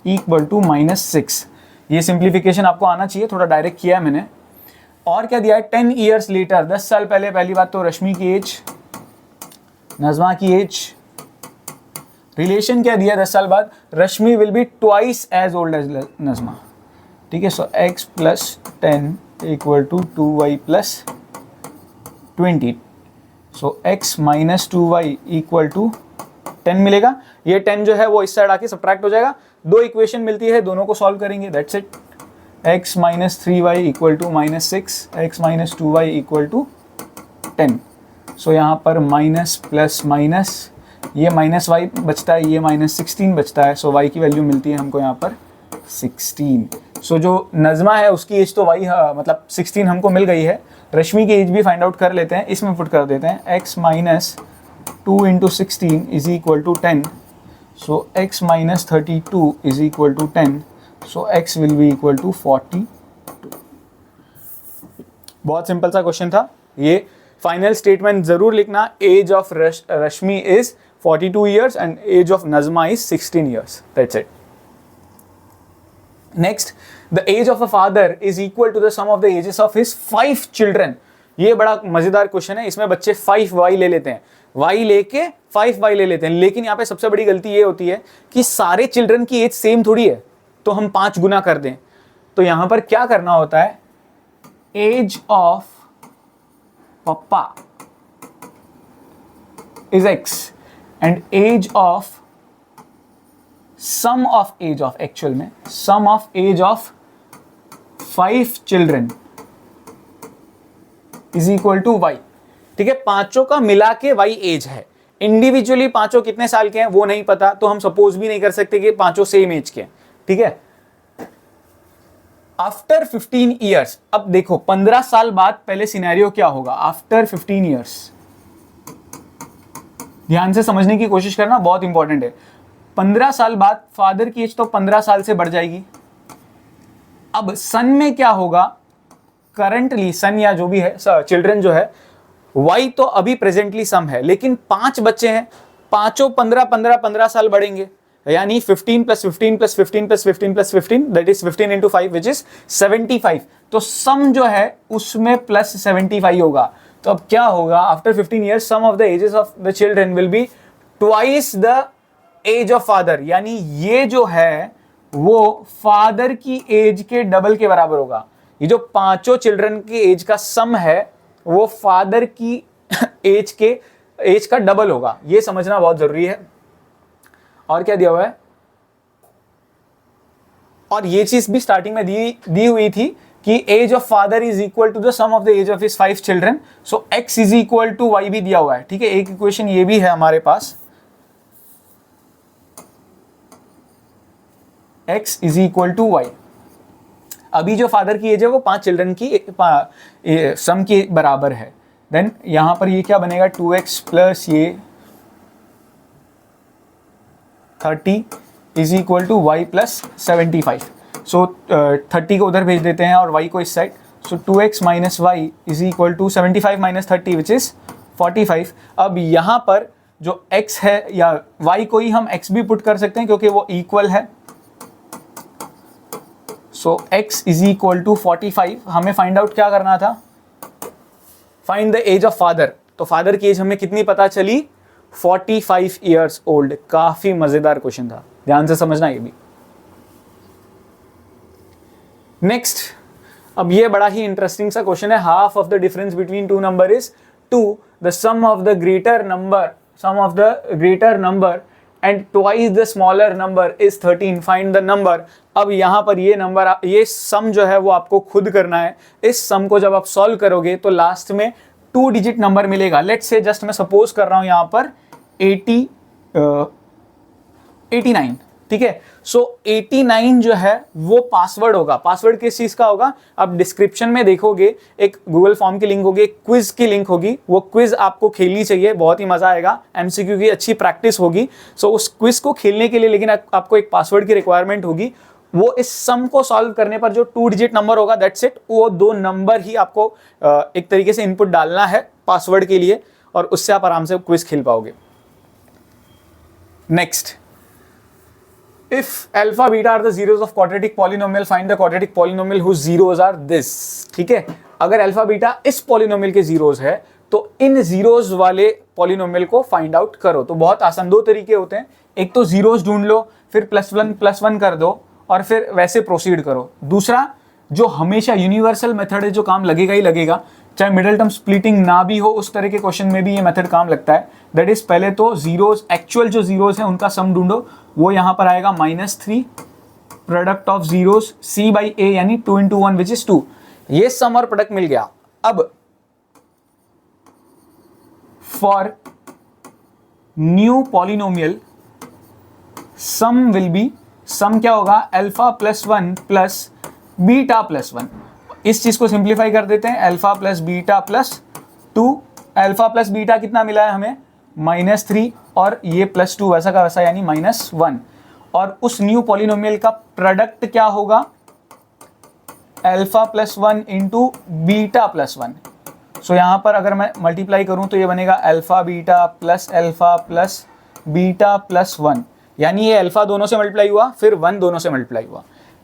equal to minus 6। ये सिंप्लीफिकेशन आपको आना चाहिए, थोड़ा डायरेक्ट किया है मैंने। और क्या दिया है, 10 years later, 10 साल पहले, पहली बात तो रश्मि की एज, नजमा की एज, रिलेशन क्या दिया 10 साल बाद, Rashmi will be twice as old as Najma. ठीक है, so x plus 10 equal to 2y plus 20, so x minus 2y equal to 10 मिलेगा। ये 10 जो है वो इस साइड आके सब्ट्रैक्ट हो जाएगा, 2 इक्वेशन मिलती है, दोनों को सॉल्व करेंगे, that's it. x minus 3y equal to minus 6, x minus 2y equal to 10। So यहाँ पर माइनस प्लस माइनस, ये माइनस वाई बचता है, ये माइनस 16 बचता है। सो वाई की वैल्यू मिलती है हमको यहाँ पर 16। सो जो नज़मा है उसकी एज तो वाई मतलब 16 हमको मिल गई है। रश्मि की एज भी फाइंड आउट कर लेते हैं, इसमें पुट कर देते हैं x minus 2 into 16 is equal to 10। So x minus 32 is equal to 10। So x will be equal to 42। बहुत सिंपल सा क्वेश्चन था ये। फाइनल स्टेटमेंट जरूर लिखना, age of Rashmi is 42 years and age of Nazma is 16 years. That's it. Next, the age of a father is equal to the sum of the ages of his 5 children. ये बड़ा मजेदार question है। इसमें बच्चे 5y ले लेते हैं, y लेके 5y ले लेते हैं, लेकिन यहाँ पे सबसे बड़ी गलती ये होती है कि सारे चिल्ड्रन की एज सेम थोड़ी है, तो हम 5 गुना कर दें। तो यहाँ पर क्या करना होता है, एज ऑफ पप्पा is x and age of sum of age of actual में sum of age of 5 children is equal to y। ठीक है, पांचों का मिला के y एज है। इंडिविजुअली पांचों कितने साल के हैं वो नहीं पता, तो हम सपोज भी नहीं कर सकते कि पांचों सेम एज के हैं। ठीक है, आफ्टर 15 ईयर्स, अब देखो 15 साल बाद पहले सिनेरियो क्या होगा आफ्टर 15 ईयर्स, ध्यान से समझने की कोशिश करना, बहुत इंपॉर्टेंट है। 15 साल बाद फादर की एज तो 15 साल से बढ़ जाएगी। अब सन में क्या होगा, करंटली सन या जो भी है चिल्ड्रन जो है, वाई तो अभी प्रेजेंटली सम है, लेकिन 5 बच्चे हैं, पांचों 15 साल बढ़ेंगे, यानी 15 plus 15 plus 15 plus 15 plus 15 that is 15 into 5 which is 75। तो सम जो है उसमें प्लस 75 होगा। तो अब क्या होगा, after 15 years sum of the ages of the children will be twice the age of father, यानी ये जो है वो फादर की एज के डबल के बराबर होगा। ये जो पांचों चिल्ड्रन की एज का सम है वो फादर की एज का डबल होगा, ये समझना बहुत जरूरी है। और क्या दिया हुआ है, और ये चीज भी स्टार्टिंग में दी हुई थी कि age of father is equal to the sum of the age of his 5 children. So x is equal to y भी दिया हुआ है। ठीक है, एक इक्वेशन ये भी है हमारे पास, x is equal to y। अभी जो फादर की एज है वो 5 चिल्ड्रन की सम के बराबर है। देन यहां पर ये क्या बनेगा, 2x प्लस ये 30 is equal to y plus 75। So 30 को उधर भेज देते हैं और y को इस side. So 2x minus y is equal to 75 minus 30 which is 45। अब यहाँ पर जो x है या y को ही हम x भी पुट कर सकते हैं क्योंकि वो इक्वल है। So x is equal to 45। हमें फाइंड आउट क्या करना था, find the age of father. तो फादर की एज हमें कितनी पता चली, 45 ईयर्स ओल्ड। काफी मजेदार क्वेश्चन था, ध्यान से समझना ये भी। नेक्स्ट, अब ये बड़ा ही इंटरेस्टिंग सा क्वेश्चन है। Half of the difference between two number is 2, the sum of the greater number and twice the smaller number is 13, find the number. अब यहाँ पर ये नंबर, ये सम जो है वो आपको खुद करना है। इस सम को जब आप सॉल्व करोगे तो लास्ट में 2 डिजिट नंबर मिलेगा। लेट्स से जस्ट मैं सपोज कर रहा हूँ यहाँ पर 89। ठीक है, सो 89 जो है वो पासवर्ड होगा। पासवर्ड किस चीज का होगा, आप डिस्क्रिप्शन में देखोगे एक गूगल फॉर्म की लिंक होगी, एक क्विज की लिंक होगी। वो क्विज आपको खेलनी चाहिए, बहुत ही मजा आएगा, एमसीक्यू की अच्छी प्रैक्टिस होगी। सो उस क्विज को खेलने के लिए लेकिन आपको एक पासवर्ड की रिक्वायरमेंट होगी। वो इस सम को सॉल्व करने पर जो 2 डिजिट नंबर होगा दैट्स इट, वो 2 नंबर ही आपको एक तरीके से इनपुट डालना है पासवर्ड के लिए, और उससे आप आराम से क्विज खेल पाओगे। Next, if alpha beta are the zeros of quadratic polynomial, find the quadratic polynomial whose zeros are this। ठीक है, अगर अल्फा बीटा इस पॉलिनोमियल के जीरोस है तो इन जीरोस वाले पॉलिनोमियल को फाइंड आउट करो। तो बहुत आसान, 2 तरीके होते हैं, एक तो जीरोस ढूंढ लो, फिर +1 कर दो और फिर वैसे प्रोसीड करो। दूसरा जो हमेशा यूनिवर्सल मेथड है, जो काम लगेगा ही लगेगा, चाहे मिडिल टर्म स्प्लिटिंग ना भी हो, उस तरह के क्वेश्चन में भी ये मेथड काम लगता है। दैट इज, पहले तो जीरोस, एक्चुअल जो जीरोस हैं उनका सम ढूंढो, वो यहां पर आएगा -3 प्रोडक्ट ऑफ जीरोस c/a यानी 2 × 1 विच इज 2। ये सम और प्रोडक्ट मिल गया। अब for new polynomial sum will be, sum क्या होगा, alpha plus 1 plus beta plus 1। इस चीज को सिंप्लीफाई कर देते हैं, alpha plus beta plus 2। Alpha plus beta कितना मिला है हमें, -3, और ये +2 वैसा का वैसा यानी -1। और उस न्यू पॉलिनोमियल का प्रोडक्ट क्या होगा, alpha plus 1 into beta plus 1। सो यहाँ पर अगर मैं मल्टीप्लाई करूँ तो ये बनेगा अल्फा प्लस बीटा प्लस 1, यानी ये अल्फा दोनों से मल्टीप्लाई हुआ, फिर 1 दोनों से मल्टीप्लाई हुआ।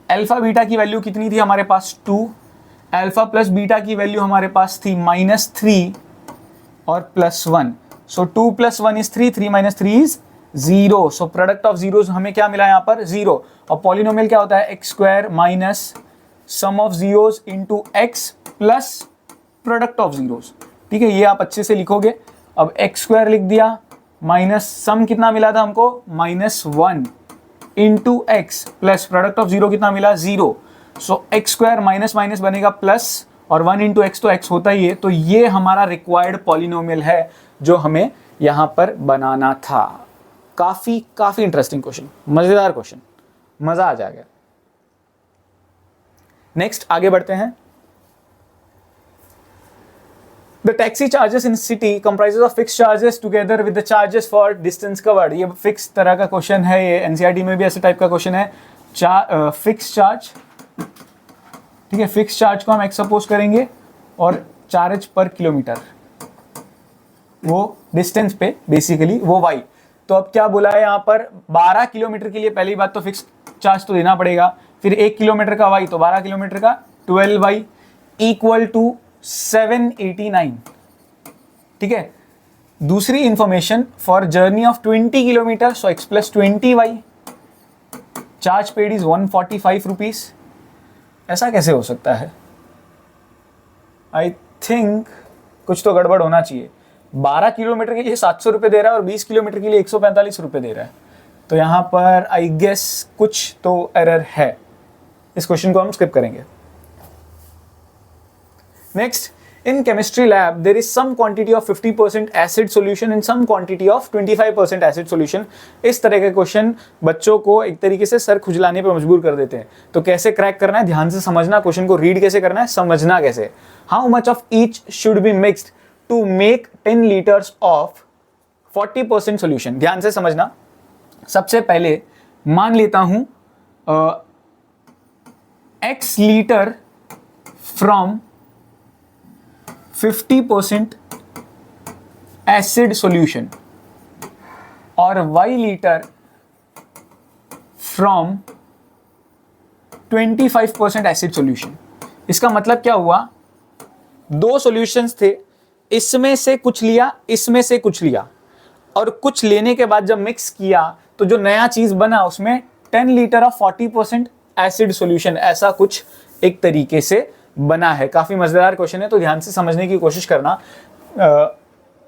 अल्फा बीटा की वैल्यू कितनी थी हमारे पास, 2। अल्फा प्लस बीटा की वैल्यू हमारे पास थी -3 और +1। सो 2 + 1 is 3, 3 - 3 is 0। So product of zeros हमें क्या मिला यहाँ पर, 0। और पॉलिनोमियल क्या होता है, x² minus sum of zeros into x plus product of zeros. ठीक है, ये आप अच्छे से लिखोगे। अब x² लिख दिया, माइनस सम कितना मिला था हमको, -1 into x plus product of zero कितना मिला, 0। सो x² माइनस माइनस बनेगा प्लस, और 1 इंटू एक्स तो x होता ही है। तो ये हमारा रिक्वायर्ड पॉलिनोमियल है जो हमें यहाँ पर बनाना था। काफ़ी इंटरेस्टिंग क्वेश्चन, मज़ेदार क्वेश्चन, मज़ा आ जाएगा। नेक्स्ट आगे बढ़ते हैं। The taxi charges in city comprises of fixed charges together with the charges for distance covered। ये फिक्स तरह का क्वेश्चन है, ये एनसीईआरटी में भी ऐसे टाइप का क्वेश्चन है। फिक्स चार्ज, ठीक है, फिक्स चार्ज को हम एक्स सपोज करेंगे और चार्ज पर किलोमीटर, वो डिस्टेंस पे बेसिकली वो वाई। तो अब क्या बोला है यहाँ पर, 12 किलोमीटर के लिए पहली बात तो फिक्स चार्ज तो देना पड़ेगा, फिर 1 किलोमीटर का वाई, तो 12 किलोमीटर का 12y इक्वल टू 789। ठीक है, दूसरी information, for journey of 20 kilometre so x + 20y, charge paid is 145 rupees. ऐसा कैसे हो सकता है, आई थिंक कुछ तो गड़बड़ होना चाहिए। 12 किलोमीटर के लिए 700 रुपये दे रहा है और 20 किलोमीटर के लिए 145 रुपये दे रहा है, तो यहाँ पर आई गेस कुछ तो एरर है। इस क्वेश्चन को हम स्किप करेंगे। Next, in chemistry lab there is some quantity of 50% acid solution and some quantity of 25% acid solution। इस तरह के क्वेश्चन बच्चों को एक तरीके से सर खुजलाने पे मजबूर कर देते हैं। तो कैसे क्रैक करना है, ध्यान से समझना, क्वेश्चन को रीड कैसे करना है, समझना कैसे। How much of each should be mixed to make 10 litres of 40% solution. ध्यान से समझना। सबसे पहले मान लेता हूं x litre from 50% acid solution और y litre from 25% acid solution. इसका मतलब क्या हुआ, दो सॉल्यूशंस थे, इसमें से कुछ लिया, इसमें से कुछ लिया, और कुछ लेने के बाद जब मिक्स किया तो जो नया चीज बना उसमें 10 लीटर ऑफ 40% एसिड सॉल्यूशन, ऐसा कुछ एक तरीके से बना है। काफी मजेदार क्वेश्चन है, तो ध्यान से समझने की कोशिश करना।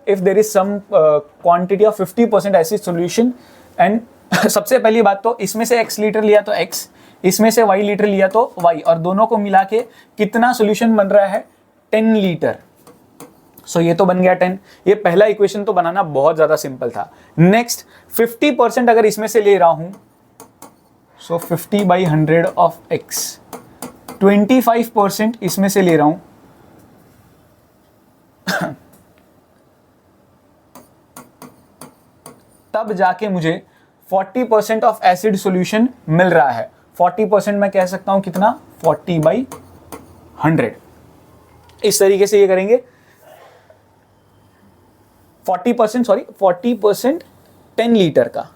If there is some quantity of 50% acid solution and सबसे पहली बात तो इसमें से x लीटर लिया तो x, इसमें से y लीटर लिया तो y, और दोनों को मिला के कितना सॉल्यूशन बन रहा है, 10 लीटर। सो ये तो बन गया 10। ये पहला इक्वेशन तो बनाना बहुत ज्यादा सिंपल था। नेक्स्ट 50% अगर इसमें से ले रहा हूं, सो 50/100 ऑफ x, 25% इसमें से ले रहा हूं, तब जाके मुझे 40% ऑफ एसिड सॉल्यूशन मिल रहा है। 40% मैं कह सकता हूं कितना, 40/100। इस तरीके से ये करेंगे। 40% 10 लीटर का,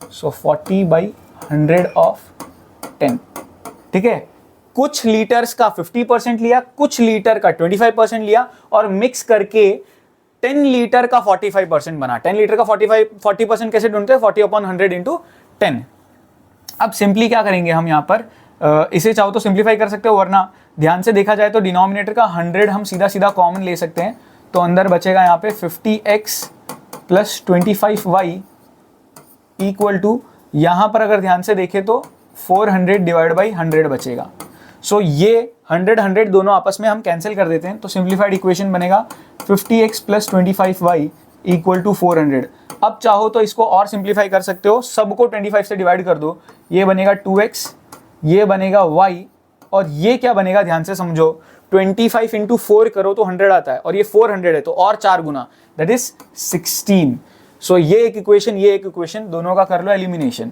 सो 40/100 ऑफ 10। ठीक है, कुछ लीटर्स का 50% लिया, कुछ लीटर का 25% लिया, और मिक्स करके 10 लीटर का 45% बना। 10 लीटर का 40% कैसे ढूंढते हैं, 40/100 इंटू 10। अब सिंपली क्या करेंगे हम यहाँ पर, इसे चाहो तो सिंप्लीफाई कर सकते हो, वरना ध्यान से देखा जाए तो डिनोमिनेटर का 100 हम सीधा सीधा कॉमन ले सकते हैं। तो अंदर बचेगा यहाँ पे 50x plus 25y equal to, यहाँ पर अगर ध्यान से देखें तो 400/100 बचेगा। सो ये 100 दोनों आपस में हम कैंसिल कर देते हैं, तो सिंप्लीफाइड इक्वेशन बनेगा 50x plus 25y equal to 400। अब चाहो तो इसको और सिंप्लीफाई कर सकते हो, सबको 25 से डिवाइड कर दो, ये बनेगा 2x, ये बनेगा y, और ये क्या बनेगा ध्यान से समझो, 25 इंटू 4 करो तो 100 आता है, और ये 400 है तो और 4 गुना, दैट इज 16। सो ये एक इक्वेशन, ये एक इक्वेशन, दोनों का कर लो एलिमिनेशन।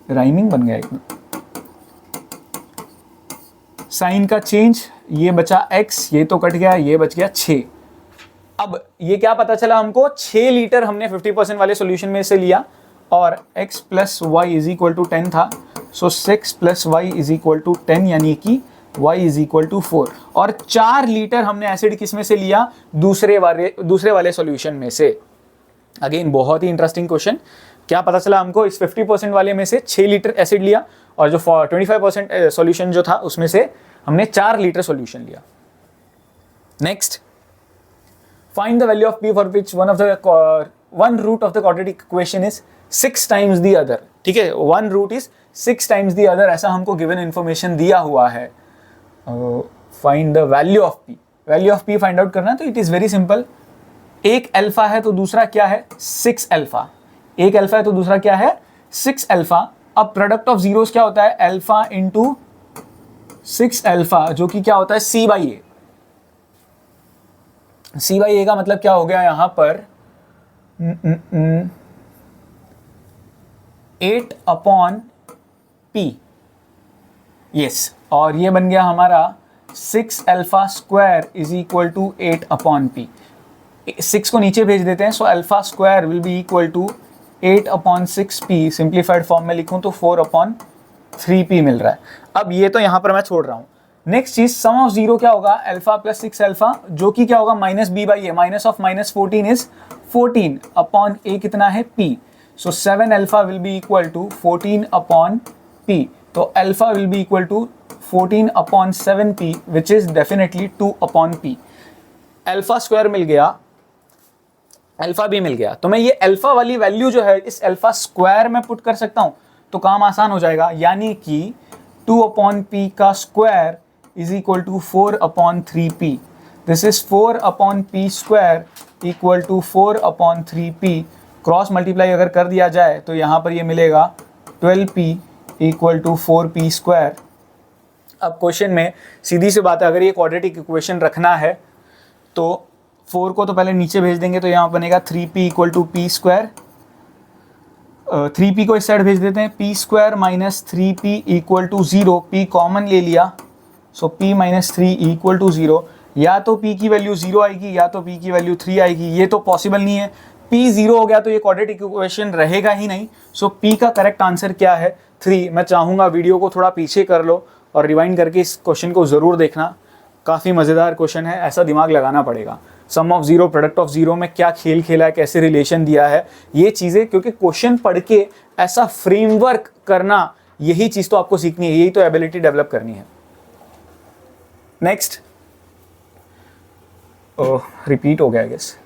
राइमिंग बन गया एकदम। साइन का चेंज, ये बचा x, ये तो कट गया, ये बच गया 6। अब ये क्या पता चला हमको, 6 लीटर हमने 50% वाले सॉल्यूशन में से लिया, और x plus y is equal to 10 था, so 6 plus y is equal to 10, यानी कि y इज इक्वल टू 4। और 4 लीटर हमने एसिड किस में से लिया, दूसरे वाले सॉल्यूशन में से। अगेन बहुत ही इंटरेस्टिंग क्वेश्चन। क्या पता चला हमको, इस 50% वाले में से 6 लीटर एसिड लिया, और जो 25% सॉल्यूशन जो था उसमें से हमने 4 लीटर सॉल्यूशन लिया। Next, find the value of p for which one root of the quadratic equation is 6 times the other. ठीक है, one root is 6 times the other, ऐसा हमको गिवन इंफॉर्मेशन दिया हुआ है। Find the value of p, value of p find out करना है तो इट इज वेरी सिंपल। एक अल्फा है तो दूसरा क्या है, 6 अल्फा। एक अल्फा है तो दूसरा क्या है, 6 अल्फा। अब प्रोडक्ट ऑफ जीरोस क्या होता है, अल्फा इंटू 6 अल्फा, जो कि क्या होता है c by A. c by A का मतलब क्या हो गया यहां पर, 8 अपॉन p, यस, और ये बन गया हमारा 6 alpha square is equal to 8 upon p। 6 को नीचे भेज देते हैं, so alpha square will be equal to 8 upon 6p। Simplified form में लिखूं तो 4 अपॉन 3p मिल रहा है। अब ये तो यहां पर मैं छोड़ रहा हूं। नेक्स्ट चीज, सम ऑफ जीरो क्या होगा, अल्फा प्लस 6 अल्फा, जो कि क्या होगा minus b by A, minus of minus 14 is 14 upon a कितना है p, so 7 alpha will be equal to 14 upon p। तो alpha will be equal to 14 upon 7p which is definitely 2 upon p। Alpha square मिल गया, alpha भी मिल गया, तो मैं ये अल्फा वाली वैल्यू जो है इस अल्फा स्क्वायर में पुट कर सकता हूं, तो काम आसान हो जाएगा। यानी कि 2 अपॉन p का square is equal to 4 upon 3p। This is 4 upon p square equal to 4 upon 3p। Cross multiply अगर कर दिया जाए तो यहाँ पर ये मिलेगा 12p equal to 4p square. अब क्वेश्चन में सीधी सी बात है, अगर ये क्वाड्रेटिक इक्वेशन रखना है तो 4 को तो पहले नीचे भेज देंगे, तो यहाँ बनेगा 3p equal to p square. 3p को इस साइड भेज देते हैं, p square minus 3p equal to 0। p common ले लिया, so p minus 3 equal to 0। या तो p की वैल्यू 0 आएगी या तो p की वैल्यू 3 आएगी, ये तो पॉसिबल नहीं है। p 0 हो गया तो ये क्वाड्रेटिक इक्वेशन रहेगा ही नहीं। सो p का करेक्ट आंसर क्या है, 3। मैं चाहूँगा वीडियो को थोड़ा पीछे कर लो और रिवाइंड करके इस क्वेश्चन को ज़रूर देखना, काफ़ी मज़ेदार क्वेश्चन है, ऐसा दिमाग लगाना पड़ेगा। Sum of zero, product of zero में क्या खेल खेला है, कैसे रिलेशन दिया है, ये चीज़ें, क्योंकि क्वेश्चन पढ़ के ऐसा फ्रेमवर्क करना, यही चीज़ तो आपको सीखनी है, यही तो एबिलिटी डेवलप करनी है। नेक्स्ट, रिपीट हो गया आई गेस।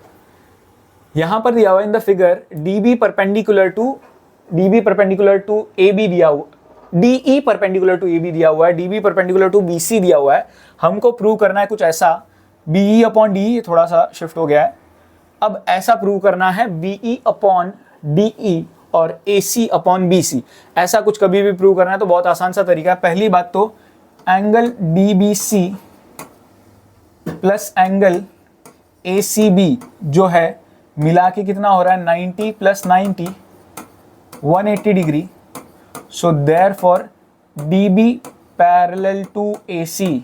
यहाँ पर दिया हुआ in the figure DB perpendicular to AB दिया हुआ, DE परपेंडिकुलर टू AB दिया हुआ है, DB परपेंडिकुलर टू BC दिया हुआ है। हमको प्रूव करना है कुछ ऐसा, BE अपॉन DE, थोड़ा सा शिफ्ट हो गया है। अब ऐसा प्रूव करना है BE अपॉन DE और AC अपॉन BC, ऐसा कुछ कभी भी प्रूव करना है तो बहुत आसान सा तरीका है। पहली बात तो angle DBC plus angle ACB जो है मिला के कितना हो रहा है, 90 plus 90 180 degree. So therefore DB parallel to AC।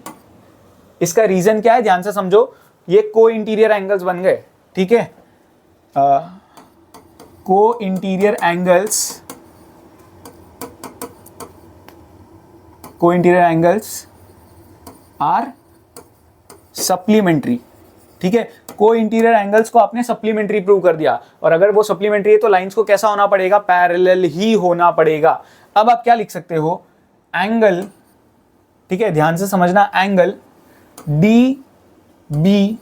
इसका रीजन क्या है, ध्यान से समझो, ये को इंटीरियर एंगल्स बन गए, ठीक है। को इंटीरियर एंगल्स आर सप्लीमेंट्री, ठीक है। को इंटीरियर एंगल्स को आपने सप्लीमेंट्री प्रूव कर दिया, और अगर वो सप्लीमेंट्री है तो लाइंस को कैसा होना पड़ेगा, पैरेलल ही होना पड़ेगा। अब आप क्या लिख सकते हो, एंगल, ठीक है, ध्यान से समझना, एंगल DBE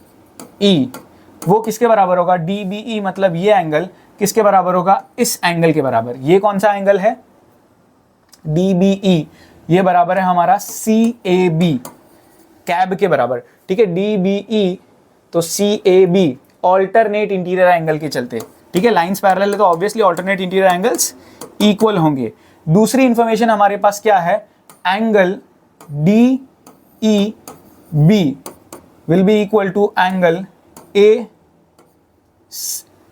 वो किसके बराबर होगा, DBE मतलब ये एंगल किसके बराबर होगा, इस एंगल के बराबर। ये कौन सा एंगल है, DBE, ये बराबर है हमारा CAB। कैब के बराबर, ठीक है, DBE तो CAB ऑल्टरनेट इंटीरियर एंगल के चलते, ठीक है, लाइंस पैरेलल है तो obviously alternate interior angles equal होंगे। दूसरी इंफॉर्मेशन हमारे पास क्या है, angle DEB will be equal to angle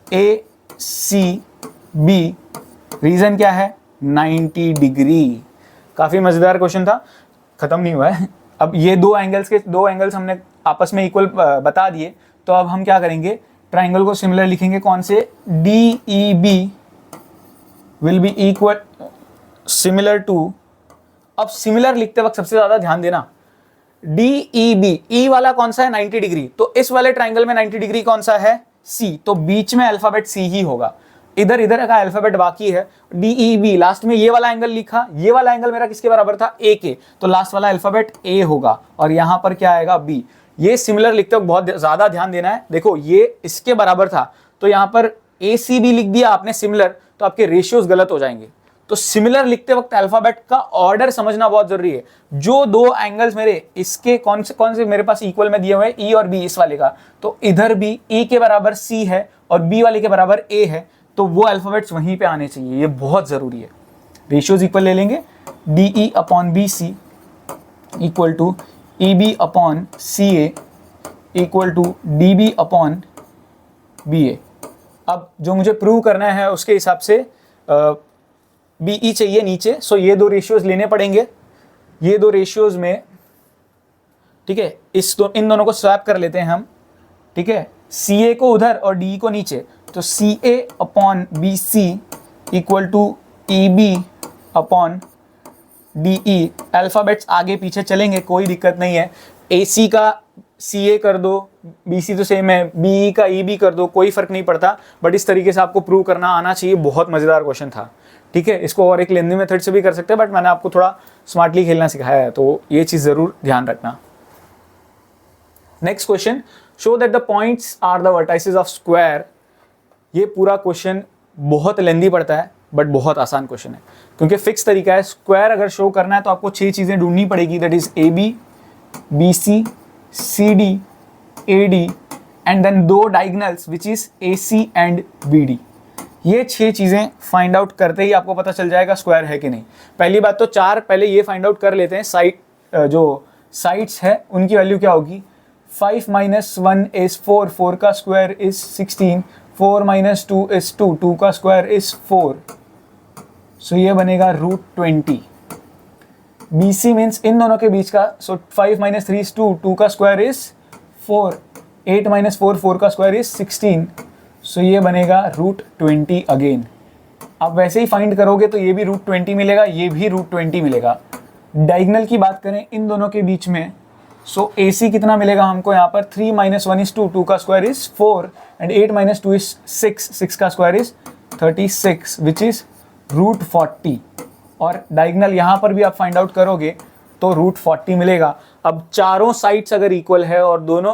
ACB। Reason क्या है, 90 डिग्री। काफी मजेदार क्वेश्चन था, खत्म नहीं हुआ है। अब ये दो एंगल्स हमने आपस में इक्वल बता दिए, तो अब हम क्या करेंगे, ट्राइंगल को सिमिलर लिखेंगे, कौन से, DEB will be equal similar to, अब सिमिलर लिखते वक्त सबसे ज्यादा ध्यान देना, DEB, E वाला कौन सा है, 90 डिग्री, तो इस वाले ट्राइंगल में 90 डिग्री कौन सा है, C, तो बीच में अल्फाबेट C ही होगा, इधर का अल्फाबेट बाकी है। DEB लास्ट में ये वाला एंगल लिखा, ये वाला एंगल मेरा किसके बराबर था, A के, तो लास्ट वाला अल्फाबेट A होगा और यहां पर क्या आएगा, B। ये सिमिलर लिखते वक्त बहुत ज्यादा ध्यान देना है। देखो ये इसके बराबर था तो यहां पर ACB लिख दिया आपने सिमिलर, तो आपके रेशियोज गलत हो जाएंगे। तो सिमिलर लिखते वक्त अल्फाबेट का ऑर्डर समझना बहुत जरूरी है। जो दो एंगल्स मेरे इसके कौन से मेरे पास इक्वल में दिए हुए हैं, E और B इस वाले का, तो इधर भी E के बराबर C है और B वाले के बराबर A है, तो वो अल्फाबेट्स वहीं पे आने चाहिए, ये बहुत जरूरी है। रेशियोज इक्वल ले लेंगे, DE upon BC equal to EB upon CA equal to DB upon BA। अब जो मुझे प्रूव करना है उसके हिसाब से BE चाहिए नीचे, सो ये दो रेशियोज लेने पड़ेंगे। ये दो रेशियोज में, ठीक है, इन दोनों को स्वैप कर लेते हैं हम, ठीक है, CA को उधर और DE को नीचे, तो CA upon BC equal to EB upon DE। Alphabets आगे पीछे चलेंगे, कोई दिक्कत नहीं है। AC का CA कर दो, BC तो सेम है, BE का EB कर दो, कोई फर्क नहीं पड़ता, बट इस तरीके से आपको प्रूव करना आना चाहिए। बहुत मजेदार क्वेश्चन था, ठीक है। इसको और एक लेंदी मेथड से भी कर सकते हैं, बट मैंने आपको थोड़ा स्मार्टली खेलना सिखाया है, तो ये चीज जरूर ध्यान रखना। Next question, show that the points are the vertices of square. ये पूरा क्वेश्चन बहुत लेंदी पड़ता है, बट बहुत आसान क्वेश्चन है, क्योंकि फिक्स तरीका है। स्क्वायर अगर शो करना है तो आपको 6 चीजें ढूंढनी पड़ेगी, that is AB, BC, CD, AD and then 2 diagonals which is AC and BD। ये 6 चीजें फाइंड आउट करते ही आपको पता चल जाएगा स्क्वायर है कि नहीं। पहली बात तो 4 पहले ये फाइंड आउट कर लेते हैं, जो साइड्स है उनकी वैल्यू क्या होगी। 5 - 1 is 4, 4 का स्क्वायर इज 16, 4 - 2 is 2, 2 का स्क्वायर इज 4, सो ये बनेगा √20। BC मीन्स इन दोनों के बीच का, सो 5 - 3 is 2, 2 का स्क्वायर इज 4, 8 - 4, 4 का स्क्वायर इज 16, सो ये बनेगा √20 अगेन। आप वैसे ही फाइंड करोगे तो ये भी √20 मिलेगा, ये भी √20 मिलेगा। डायगोनल की बात करें इन दोनों के बीच में, सो AC कितना मिलेगा हमको यहाँ पर, 3 - 1 is 2, 2 का स्क्वायर इज 4 एंड 8 - 2 is 6, 6 का स्क्वायर इज 36 विच इज √40। और डायगोनल यहाँ पर भी आप फाइंड आउट करोगे तो √40 मिलेगा। अब चारों साइड्स अगर इक्वल है और दोनों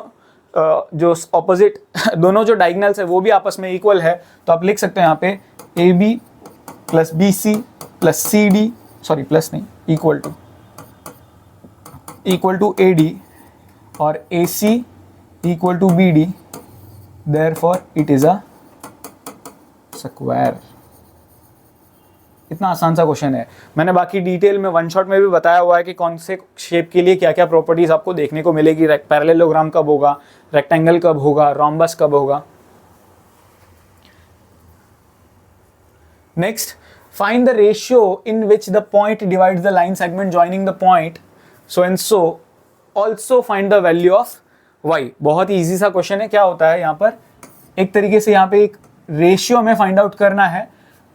जो ऑपोजिट दोनों जो डायगोनल्स है वो भी आपस में इक्वल है, तो आप लिख सकते हैं यहाँ पे AB plus BC plus CD, sorry plus नहीं, इक्वल टू AD और AC equal to BD, therefore it is a square. इतना आसान सा क्वेश्चन है। मैंने बाकी डिटेल में वन शॉट में भी बताया हुआ है कि कौन से शेप के लिए क्या क्या प्रॉपर्टीज आपको देखने को मिलेगी, पैरेललोग्राम कब होगा, रेक्टेंगल कब होगा, रोम्बस कब होगा। Next, find the ratio in which the point divides the line segment joining the point so and so, also find the value of y। बहुत ही ईजी सा क्वेश्चन है। क्या होता है यहाँ पर, एक तरीके से यहाँ पे एक रेशियो में फाइंड आउट करना है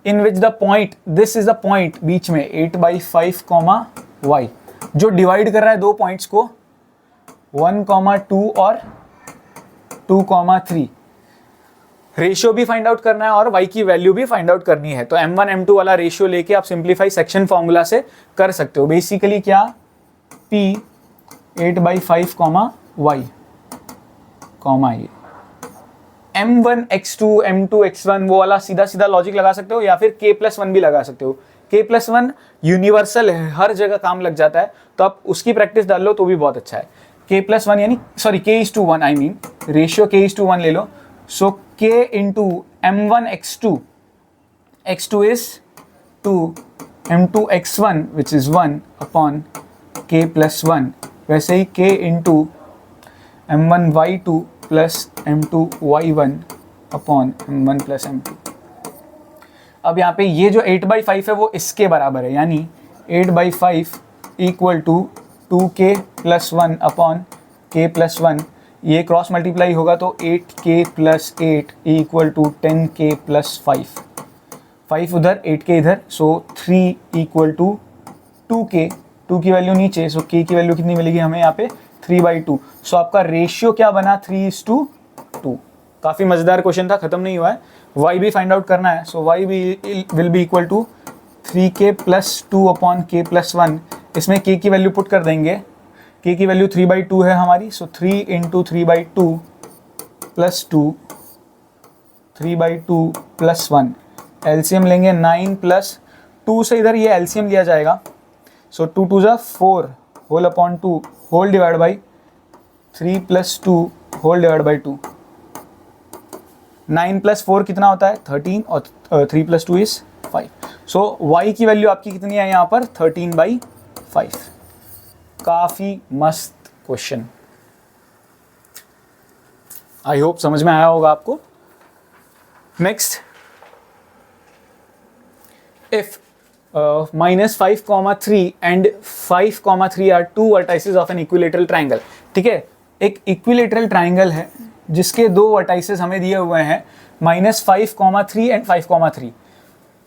in which the point, this is the point बीच में 8/5, y, जो डिवाइड कर रहा है दो पॉइंट्स को 1, 2 और 2, 3। रेशियो भी फाइंड आउट करना है और y की वैल्यू भी फाइंड आउट करनी है। तो M1 M2 वाला रेशियो लेके आप सिंप्लीफाई सेक्शन फॉर्मूला से कर सकते हो। बेसिकली क्या, P 8/5, y, ये M1 x2 M2 x1 वो वाला सीधा सीधा लॉजिक लगा सकते हो, या फिर k+1 भी लगा सकते हो। k+1 यूनिवर्सल है, हर जगह काम लग जाता है, तो आप उसकी प्रैक्टिस डाल लो तो भी बहुत अच्छा है। k+1 यानी sorry k:1 I mean ratio k:1 ले लो. सो k into m1 x2, x2 is 2, m2 x1 which is 1 upon k+1. वैसे ही k into m1 y2 plus m2 y1 upon m1 plus m2. अब यहाँ पे ये जो 8/5 है वो इसके बराबर है, यानी 8/5 equal to 2k+1 upon k+1. ये क्रॉस मल्टीप्लाई होगा तो 8k+8 इक्वल टू 10k+5. 5 उधर 8k इधर, सो 3 इक्वल टू 2k. 2 की वैल्यू नीचे, सो k की वैल्यू कितनी मिलेगी हमें यहाँ पे 3/2. सो आपका रेशियो क्या बना 3:2. काफ़ी मज़ेदार क्वेश्चन था, ख़त्म नहीं हुआ है. y भी फाइंड आउट करना है, सो y भी will be equal to 3k+2 upon k+1. इसमें k की वैल्यू पुट कर देंगे. k की वैल्यू 3/2 है हमारी, सो 3 इंटू 3/2 प्लस 2, 3/2 प्लस 1. एलसीएम लेंगे 9 प्लस 2 से इधर ये एलसीएम लिया जाएगा. सो 2 2 ज़ा 4 whole upon 2 whole divide by 3 plus 2 whole divide by 2. 9 plus 4 कितना होता है 13 और 3 प्लस 2 इज 5. सो y की वैल्यू आपकी कितनी है यहाँ पर 13/5. काफ़ी मस्त क्वेश्चन, आई होप समझ में आया होगा आपको. Next, if -5, 3 and 5, 3 are 2 vertices of an equilateral triangle. ठीक है, एक इक्विलेटरल ट्राइंगल है जिसके 2 वर्टाइसेस हमें दिए हुए हैं -5, 3 एंड 5, 3.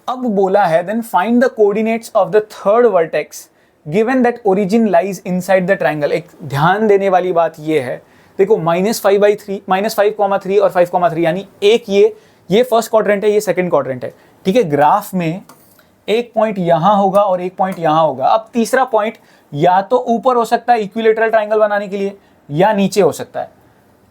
अब बोला है then find the coordinates of the third vertex given that origin lies inside the triangle. एक ध्यान देने वाली बात ये है, देखो -5/3 -5, 3 और 5, 3 यानी एक ये फर्स्ट क्वाड्रेंट है, ये सेकंड क्वाड्रेंट है. ठीक है, ग्राफ में एक पॉइंट यहाँ होगा और एक पॉइंट यहाँ होगा. अब तीसरा पॉइंट या तो ऊपर हो सकता है इक्विलेटरल ट्राइंगल बनाने के लिए, या नीचे हो सकता है.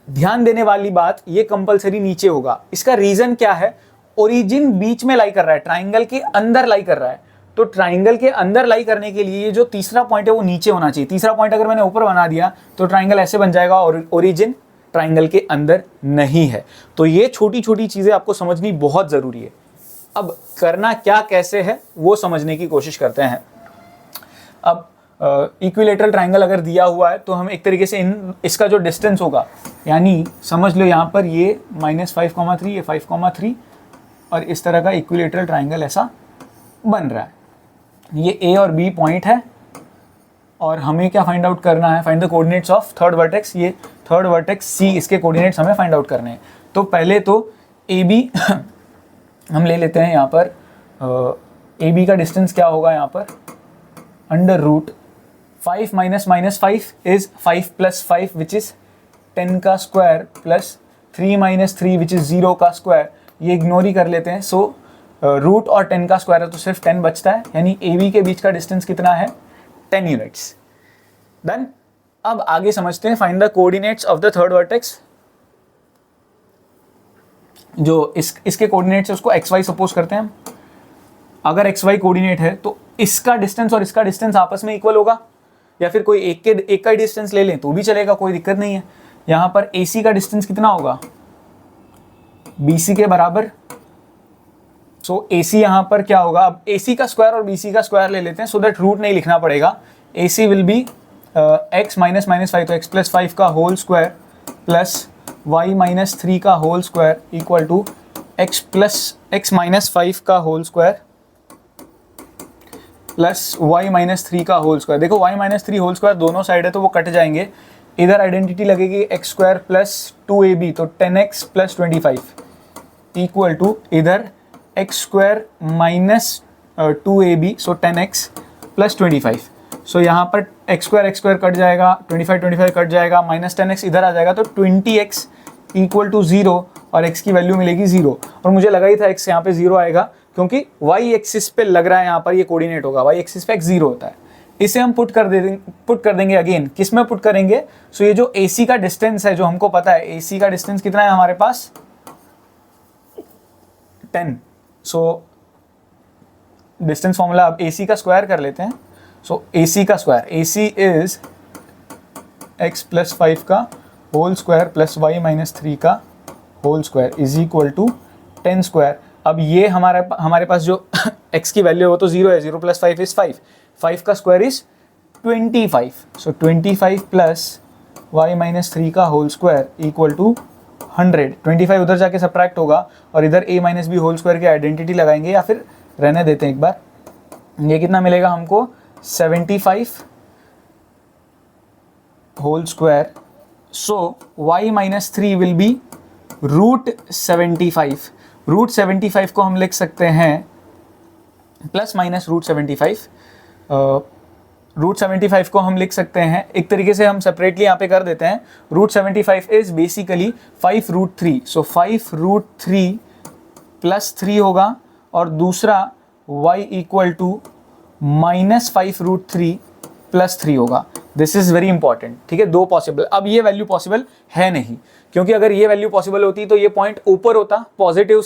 ध्यान देने वाली बात, ये कंपलसरी नीचे होगा. इसका रीजन क्या है, ओरिजिन बीच में लाई कर रहा है, ट्राइंगल के अंदर लाई कर रहा है. तो ट्राइंगल के अंदर लाई करने के लिए ये जो तीसरा पॉइंट है वो नीचे होना चाहिए. तीसरा पॉइंट अगर मैंने ऊपर बना दिया तो ट्राइंगल ऐसे बन जाएगा और ओरिजिन ट्राइंगल के अंदर नहीं है. तो ये छोटी छोटी चीज़ें आपको समझनी बहुत ज़रूरी है. अब करना क्या कैसे है वो समझने की कोशिश करते हैं. अब इक्विलेटरल ट्राइंगल अगर दिया हुआ है तो हम एक तरीके से इसका जो डिस्टेंस होगा, यानी समझ लो यहाँ पर ये -5, 3, ये 5, 3 और इस तरह का इक्विलेटरल ट्राइंगल ऐसा बन रहा है. ये A और B पॉइंट है और हमें क्या फाइंड आउट करना है, find the coordinates of third vertex. ये थर्ड वर्टेक्स C, इसके कोऑर्डिनेट्स हमें फाइंड आउट करने हैं. तो पहले तो AB हम ले लेते हैं. यहाँ पर AB का डिस्टेंस क्या होगा, यहाँ पर √ 5 - -5 इज 5 + 5 विच इज़ 10 का स्क्वायर प्लस 3 - 3 विच इज़ 0 का स्क्वायर. ये इग्नोर ही कर लेते हैं. सो रूट और 10 का स्क्वायर है तो सिर्फ 10 बचता है, यानी AB के बीच का डिस्टेंस कितना है 10 यूनिट्स. डन. अब आगे समझते हैं, find the coordinates of the third vertex. जो इसके कोऑर्डिनेट्स है उसको XY सपोज करते हैं हम. अगर XY कोऑर्डिनेट है तो इसका डिस्टेंस और इसका डिस्टेंस आपस में इक्वल होगा, या फिर कोई एक का डिस्टेंस ले लें तो भी चलेगा, कोई दिक्कत नहीं है. यहाँ पर AC का डिस्टेंस कितना होगा BC के बराबर. सो AC यहाँ पर क्या होगा, अब AC का स्क्वायर और BC का स्क्वायर ले लेते हैं सो दैट रूट नहीं लिखना पड़ेगा. AC विल बी x - -5 तो x + 5 का होल स्क्वायर प्लस y - 3 का whole square equal to x - 5 का होल स्क्वायर प्लस y - 3 का होल स्क्वायर. देखो y - 3 होल स्क्वायर दोनों साइड है तो वो कट जाएंगे. इधर आइडेंटिटी लगेगी x² + 2ab तो 10x + 25 इक्वल टू इधर x² - 2ab सो 10x + 25. सो यहाँ पर x² कट जाएगा, 25 कट जाएगा, -10x इधर आ जाएगा तो 20x इक्वल टू 0 और x की वैल्यू मिलेगी 0. और मुझे लगा ही था x यहाँ पे 0 आएगा क्योंकि y एक्सिस पे लग रहा है, यहाँ पर ये कोऑर्डिनेट होगा, y एक्सिस पे x 0 होता है. इसे हम पुट कर देंगे अगेन. किस में पुट करेंगे, सो ये जो AC का डिस्टेंस है जो हमको पता है, AC का डिस्टेंस कितना है हमारे पास 10. सो डिस्टेंस फॉर्मूला अब AC का स्क्वायर कर लेते हैं. सो AC का square, AC is x plus 5 का whole square plus y minus 3 का whole square is equal to 10 square. अब ये हमारे पास जो x की वैल्यू है वो तो 0 है, 0 प्लस 5 इज 5, 5 का square is 25, so 25 plus y minus 3 का होल स्क्वायर इक्वल टू 100। 25 उधर जाके सब्ट्रैक्ट होगा और इधर a माइनस बी होल स्क्वायर की आइडेंटिटी लगाएंगे, या फिर रहने देते हैं एक बार। ये कितना मिलेगा हमको 75 whole square, so y minus 3 will be root 75। Root 75 को हम लिख सकते हैं प्लस माइनस रूट 75, रूट 75 को हम लिख सकते हैं एक तरीके से, हम सेपरेटली यहाँ पे कर देते हैं। Root 75 is basically 5 root 3, so 5 root 3 plus 3 होगा, और दूसरा y equal to minus 5 root 3 plus 3 होगा। दिस इज वेरी इंपॉर्टेंट, ठीक है। दो पॉसिबल, अब ये वैल्यू पॉसिबल है नहीं, क्योंकि अगर ये वैल्यू पॉसिबल होती तो ये पॉइंट ऊपर होता, पॉजिटिव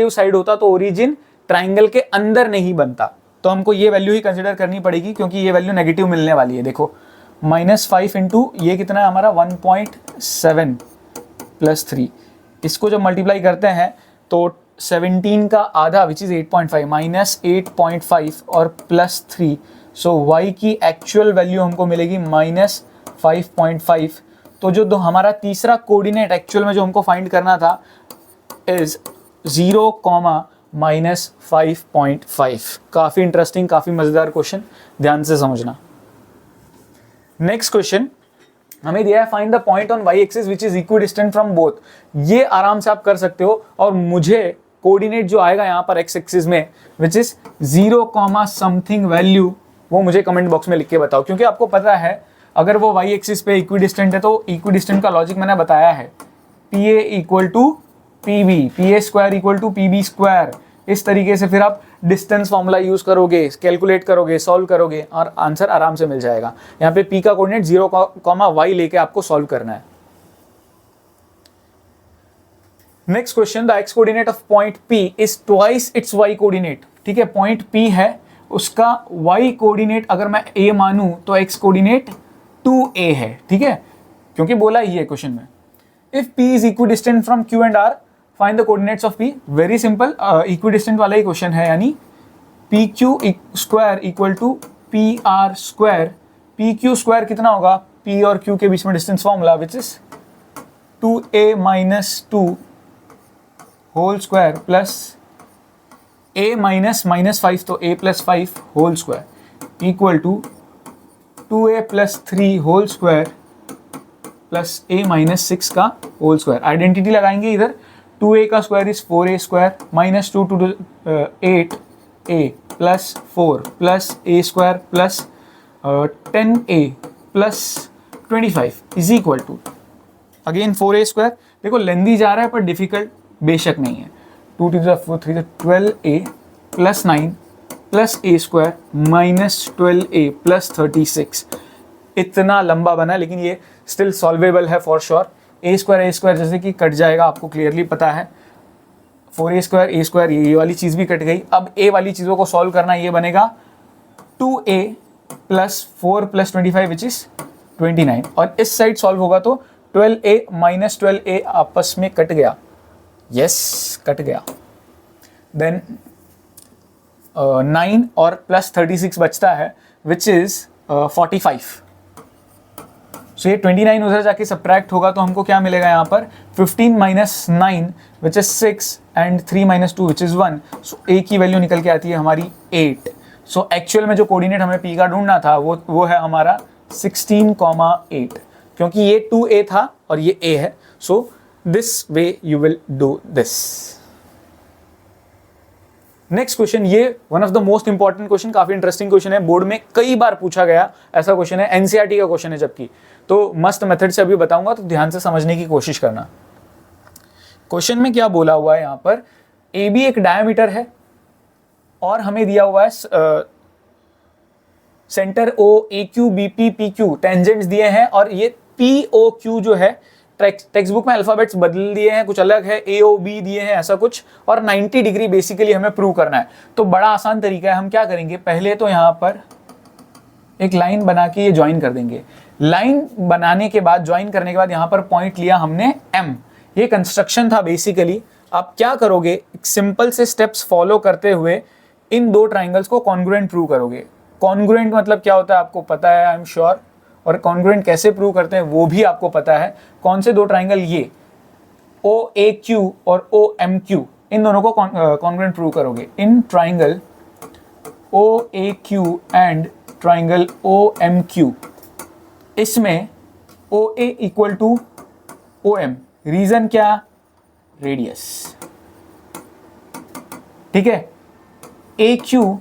साइड होता, तो ओरिजिन ट्राइंगल के अंदर नहीं बनता, तो हमको ये वैल्यू ही कंसिडर करनी पड़ेगी, क्योंकि ये वैल्यू नेगेटिव मिलने वाली है। देखो -5 इंटू ये कितना है हमारा 1.7 प्लस 3, इसको जब मल्टीप्लाई करते हैं तो 17 का आधा विच इज़ 8.5 माइनस 8.5 और प्लस 3, सो y की एक्चुअल वैल्यू हमको मिलेगी -5.5। तो जो हमारा तीसरा कोऑर्डिनेट एक्चुअल में जो हमको फाइंड करना था इज 0, -5.5। काफ़ी इंटरेस्टिंग, काफ़ी मज़ेदार क्वेश्चन, ध्यान से समझना। नेक्स्ट क्वेश्चन हमें दिया है find the point on y axis which is equidistant from both. ये आराम से आप कर सकते हो, और मुझे कोऑर्डिनेट जो आएगा यहाँ पर x एक्सिस में विच इज 0, समथिंग वैल्यू, वो मुझे कमेंट बॉक्स में लिख के बताओ, क्योंकि आपको पता है अगर वो y एक्सिस पे इक्विडिस्टेंट है तो इक्विडिस्टेंट का लॉजिक मैंने बताया है, PA equal to PB, PA square equal to PB square. इस तरीके से फिर आप डिस्टेंस फॉर्मूला यूज करोगे, कैलकुलेट करोगे, सॉल्व करोगे, और आंसर आराम से मिल जाएगा। यहाँ पे P का कोऑर्डिनेट 0, लेके आपको सॉल्व करना है। Next question, the x coordinate of point P is twice its y coordinate. ठीक है, पॉइंट P है, उसका y कोऑर्डिनेट अगर मैं a मानूं तो x कोऑर्डिनेट 2a है। ठीक है, क्योंकि बोला ही है क्वेश्चन में, if P is equidistant from Q and R find the coordinates of P। Very simple, equidistant वाला ही क्वेश्चन है, यानी PQ square equal to PR square. PQ square कितना होगा, P और Q के बीच में distance formula which is 2a minus 2 whole square plus a minus -5, तो a plus 5 whole square equal to 2a plus 3 whole square plus a minus 6 का whole square. Identity लगाएंगे इधर, 2a का square is 4a square minus 2 to 8a plus 4 plus a square plus 10a plus 25 is equal to again 4a square. देखो लेंदी जा रहा है पर डिफिकल्ट बेशक नहीं है। 2 to the 4 3 12a plus 9 plus a square minus 12a plus 36। इतना लंबा बना, लेकिन ये स्टिल सॉल्वेबल है फॉर श्योर। a स्क्वायर जैसे कि कट जाएगा, आपको क्लियरली पता है। 4a स्क्वायर ये वाली चीज़ भी कट गई। अब a वाली चीज़ों को सॉल्व करना, ये बनेगा 2a plus 4 plus 25 which is 29, और इस साइड सॉल्व होगा तो 12a माइनस 12a आपस में कट गया, यस कट गया। देन 9 और प्लस 36 बचता है विच इज 45। सो ये 29 उधर जाके सब्ट्रैक्ट होगा तो हमको क्या मिलेगा यहाँ पर 15 minus 9 which is 6 and 3 minus 2 which is 1। So a की वैल्यू निकल के आती है हमारी 8। सो एक्चुअल में जो कोऑर्डिनेट हमें p का ढूंढना था वो है हमारा 16,8, क्योंकि ये 2a था और ये a है। So this way you will do this. Next question, ये one of the most important question, काफी इंटरेस्टिंग क्वेश्चन है, बोर्ड में कई बार पूछा गया ऐसा क्वेश्चन है, एनसीईआरटी का क्वेश्चन है जबकि, तो मस्त मेथड से अभी बताऊंगा, तो ध्यान से समझने की कोशिश करना। क्वेश्चन में क्या बोला हुआ है यहाँ पर, ए बी एक डायमीटर है और हमें दिया हुआ है centre O A Q B P P Q, tangents दिए हैं, और ये पी ओ क्यू जो है टेक्स्ट बुक में अल्फाबेट्स बदल दिए हैं, कुछ अलग है, ए ओ बी दिए हैं ऐसा कुछ, और 90 डिग्री बेसिकली हमें प्रूव करना है। तो बड़ा आसान तरीका है, हम क्या करेंगे, पहले तो यहाँ पर एक लाइन बना के ये ज्वाइन कर देंगे, लाइन बनाने के बाद, ज्वाइन करने के बाद यहाँ पर पॉइंट लिया हमने M, ये कंस्ट्रक्शन था बेसिकली। आप क्या करोगे, सिंपल से स्टेप्स फॉलो करते हुए इन दो ट्राइंगल्स को कॉन्ग्रुएंट प्रूव करोगे। कॉन्ग्रुएंट मतलब क्या होता है आपको पता है, आई एम श्योर, और कॉन्ग्रुएंट कैसे प्रूव करते हैं वो भी आपको पता है। कौन से दो ट्राइंगल, ये OAQ और OMQ, इन दोनों को कॉन्ग्रुएंट प्रूव करोगे। In triangle OAQ and triangle OMQ, इसमें OA equal to OM, reason क्या, रेडियस, ठीक है। AQ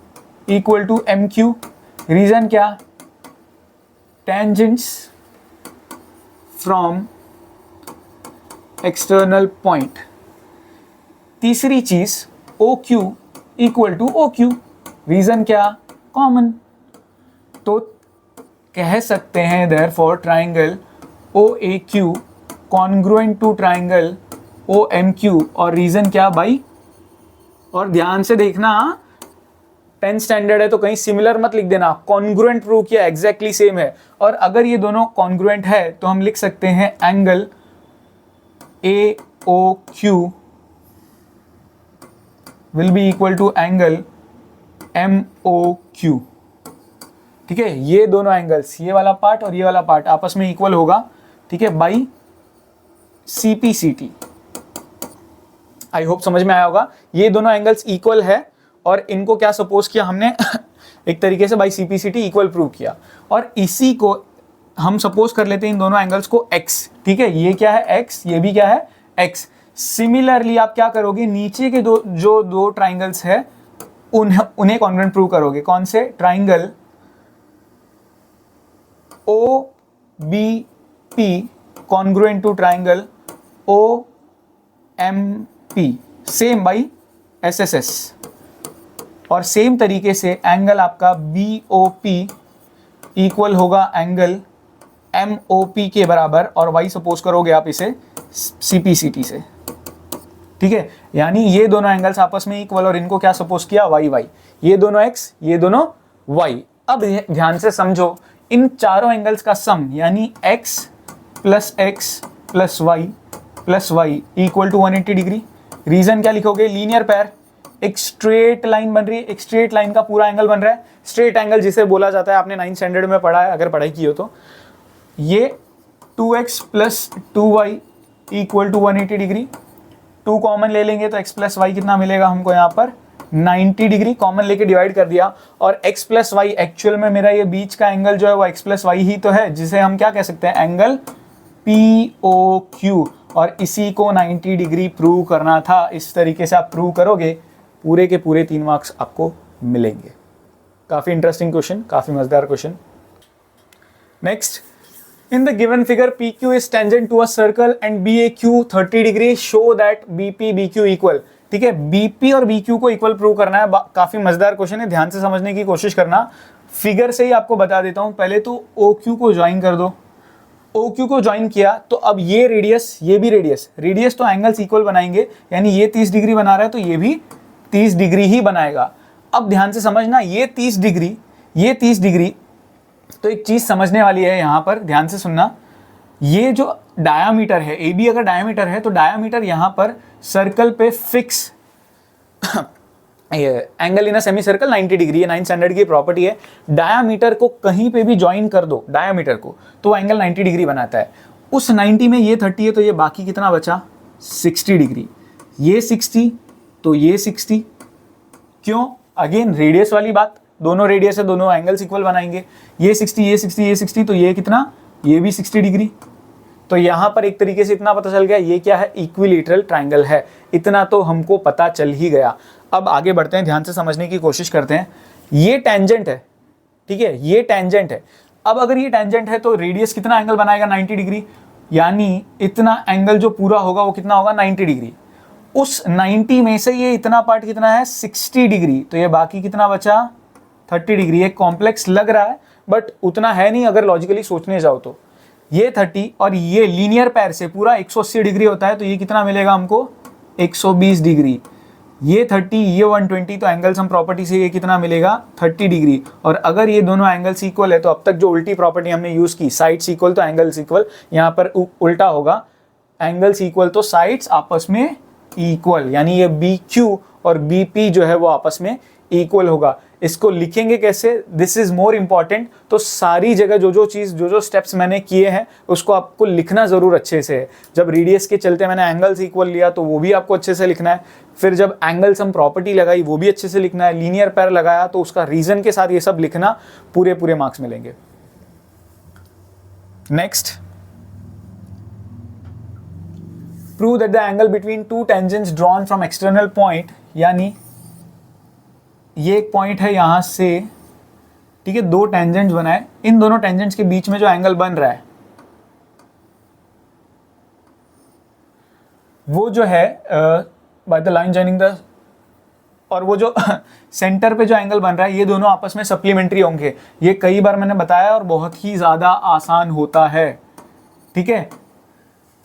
equal to MQ, reason क्या, टेंजेंट्स फ्रॉम एक्सटर्नल पॉइंट। तीसरी चीज OQ equal to OQ, reason क्या, कॉमन। तो कह सकते हैं therefore triangle OAQ congruent to triangle OMQ, और रीजन क्या भाई, और ध्यान से देखना 10th स्टैंडर्ड है तो कहीं सिमिलर मत लिख देना, कॉन्ग्रुएंट प्रूव किया, एग्जैक्टली सेम है। और अगर ये दोनों कॉन्ग्रुएंट है तो हम लिख सकते हैं angle AOQ will be equal to angle MOQ, ठीक है। ये दोनों एंगल्स, ये वाला पार्ट और ये वाला पार्ट आपस में इक्वल होगा, ठीक है, बाई CPCT। आई होप समझ में आया होगा। ये दोनों एंगल्स इक्वल है और इनको क्या सपोज किया हमने एक तरीके से बाई CPCT इक्वल प्रूव किया, और इसी को हम सपोज कर लेते हैं इन दोनों एंगल्स को x, ठीक है। ये क्या है x, ये भी क्या है x। सिमिलरली आप क्या करोगे, नीचे के जो दो ट्राइंगल्स है उन्हें कॉन्ग्रुएंट प्रूव करोगे। कौन से, triangle OBP congruent to triangle OMP, same by SSS। और सेम तरीके से एंगल आपका BOP इक्वल होगा एंगल MOP के बराबर, और y सपोज करोगे आप इसे CPCT से, ठीक है। यानी ये दोनों एंगल्स आपस में इक्वल, और इनको क्या सपोज किया, y, ये दोनों x, ये दोनों y। अब ध्यान से समझो, इन चारों एंगल्स का सम यानी x plus y plus y equal to 180 degree. Reason क्या लिखोगे, लीनियर पैर, एक स्ट्रेट लाइन बन रही है, एक स्ट्रेट लाइन का पूरा एंगल बन रहा है। स्ट्रेट एंगल जिसे बोला जाता है, आपने 9th स्टैंडर्ड में पढ़ा है अगर पढ़ाई की हो तो। ये 2x plus 2y equal to 180 degree. 2 common ले लेंगे तो x प्लस वाई कितना मिलेगा हमको, यहाँ पर 90 डिग्री। कॉमन लेके डिवाइड कर दिया, और x प्लस वाई एक्चुअल में मेरा ये बीच का एंगल जो है वो x प्लस वाई ही तो है, जिसे हम क्या कह सकते हैं, एंगल POQ। और इसी को 90 डिग्री प्रूव करना था। इस तरीके से आप प्रूव करोगे, पूरे के पूरे 3 मार्क्स आपको मिलेंगे। काफ़ी इंटरेस्टिंग क्वेश्चन, काफ़ी मज़ेदार question. Next, in the given figure PQ is tangent to a circle and BAQ 30 degree, show that BP BQ equal। ठीक है, BP और BQ को इक्वल प्रूव करना है। काफ़ी मज़ेदार क्वेश्चन है, ध्यान से समझने की कोशिश करना। फिगर से ही आपको बता देता हूँ। पहले तो OQ को ज्वाइन कर दो। OQ को ज्वाइन किया तो अब ये रेडियस, ये भी रेडियस तो एंगल्स इक्वल बनाएंगे, यानी ये 30 डिग्री बना रहा है तो ये भी 30 डिग्री ही बनाएगा। अब ध्यान से समझना, ये 30 डिग्री, तो एक चीज़ समझने वाली है यहाँ पर, ध्यान से सुनना। ये जो डायामीटर है, AB अगर डायामीटर है तो डायामीटर यहाँ पर सर्कल पे fix, angle in a semi circle 90 degree, ये 9th स्टैंडर्ड की प्रॉपर्टी है। डायामीटर को कहीं पे भी ज्वाइन कर दो, डायामीटर को, तो एंगल 90 डिग्री बनाता है। उस 90 में ये 30 है तो ये बाकी कितना बचा, 60 डिग्री। ये 60 तो ये 60, क्यों, अगेन रेडियस वाली बात, दोनों रेडियस है, दोनों एंगल्स इक्वल बनाएंगे। ये 60 तो ये कितना, ये भी 60 डिग्री। तो यहाँ पर एक तरीके से इतना पता चल गया, ये क्या है, इक्विलेटरल ट्राइंगल है। इतना तो हमको पता चल ही गया। अब आगे बढ़ते हैं, ध्यान से समझने की कोशिश करते हैं। ये टेंजेंट है, ठीक है, ये टेंजेंट है। अब अगर ये टेंजेंट है तो रेडियस कितना एंगल बनाएगा, 90 डिग्री, यानी इतना एंगल जो पूरा होगा वो कितना होगा, 90 डिग्री। उस 90 में से ये इतना पार्ट कितना है, 60 डिग्री, तो ये बाकी कितना बचा, 30 डिग्री। एक कॉम्प्लेक्स लग रहा है बट उतना है नहीं अगर लॉजिकली सोचने जाओ तो। ये 30 और ये लीनियर पैर से पूरा 180 डिग्री होता है, तो ये कितना मिलेगा हमको, 120 डिग्री। ये 30, ये 120, तो एंगल सम प्रॉपर्टी से ये कितना मिलेगा 30 डिग्री। और अगर ये दोनों एंगल्स इक्वल है तो अब तक जो उल्टी प्रॉपर्टी हमने यूज़ की, साइड्स इक्वल तो एंगल्स इक्वल, यहाँ पर उल्टा होगा, एंगल्स इक्वल तो साइड्स आपस में इक्वल, यानी ये बी क्यू और बी पी जो है वो आपस में इक्वल होगा। इसको लिखेंगे कैसे, दिस इज मोर इंपॉर्टेंट। तो सारी जगह जो स्टेप्स मैंने किए हैं उसको आपको लिखना ज़रूर अच्छे से है। जब रेडियस के चलते मैंने एंगल्स इक्वल लिया तो वो भी आपको अच्छे से लिखना है। फिर जब एंगल सम प्रॉपर्टी लगाई वो भी अच्छे से लिखना है। लीनियर पैर लगाया तो उसका रीजन के साथ ये सब लिखना, पूरे मार्क्स मिलेंगे। Next, prove that the angle between two tangents drawn from external point, यानी ये एक पॉइंट है यहाँ से, ठीक है, दो टेंजेंट्स बनाए, इन दोनों टेंजेंट्स के बीच में जो एंगल बन रहा है वो जो है by the line joining the, और वो जो सेंटर पे जो एंगल बन रहा है ये दोनों आपस में सप्लीमेंट्री होंगे। ये कई बार मैंने बताया और बहुत ही ज़्यादा आसान होता है, ठीक है।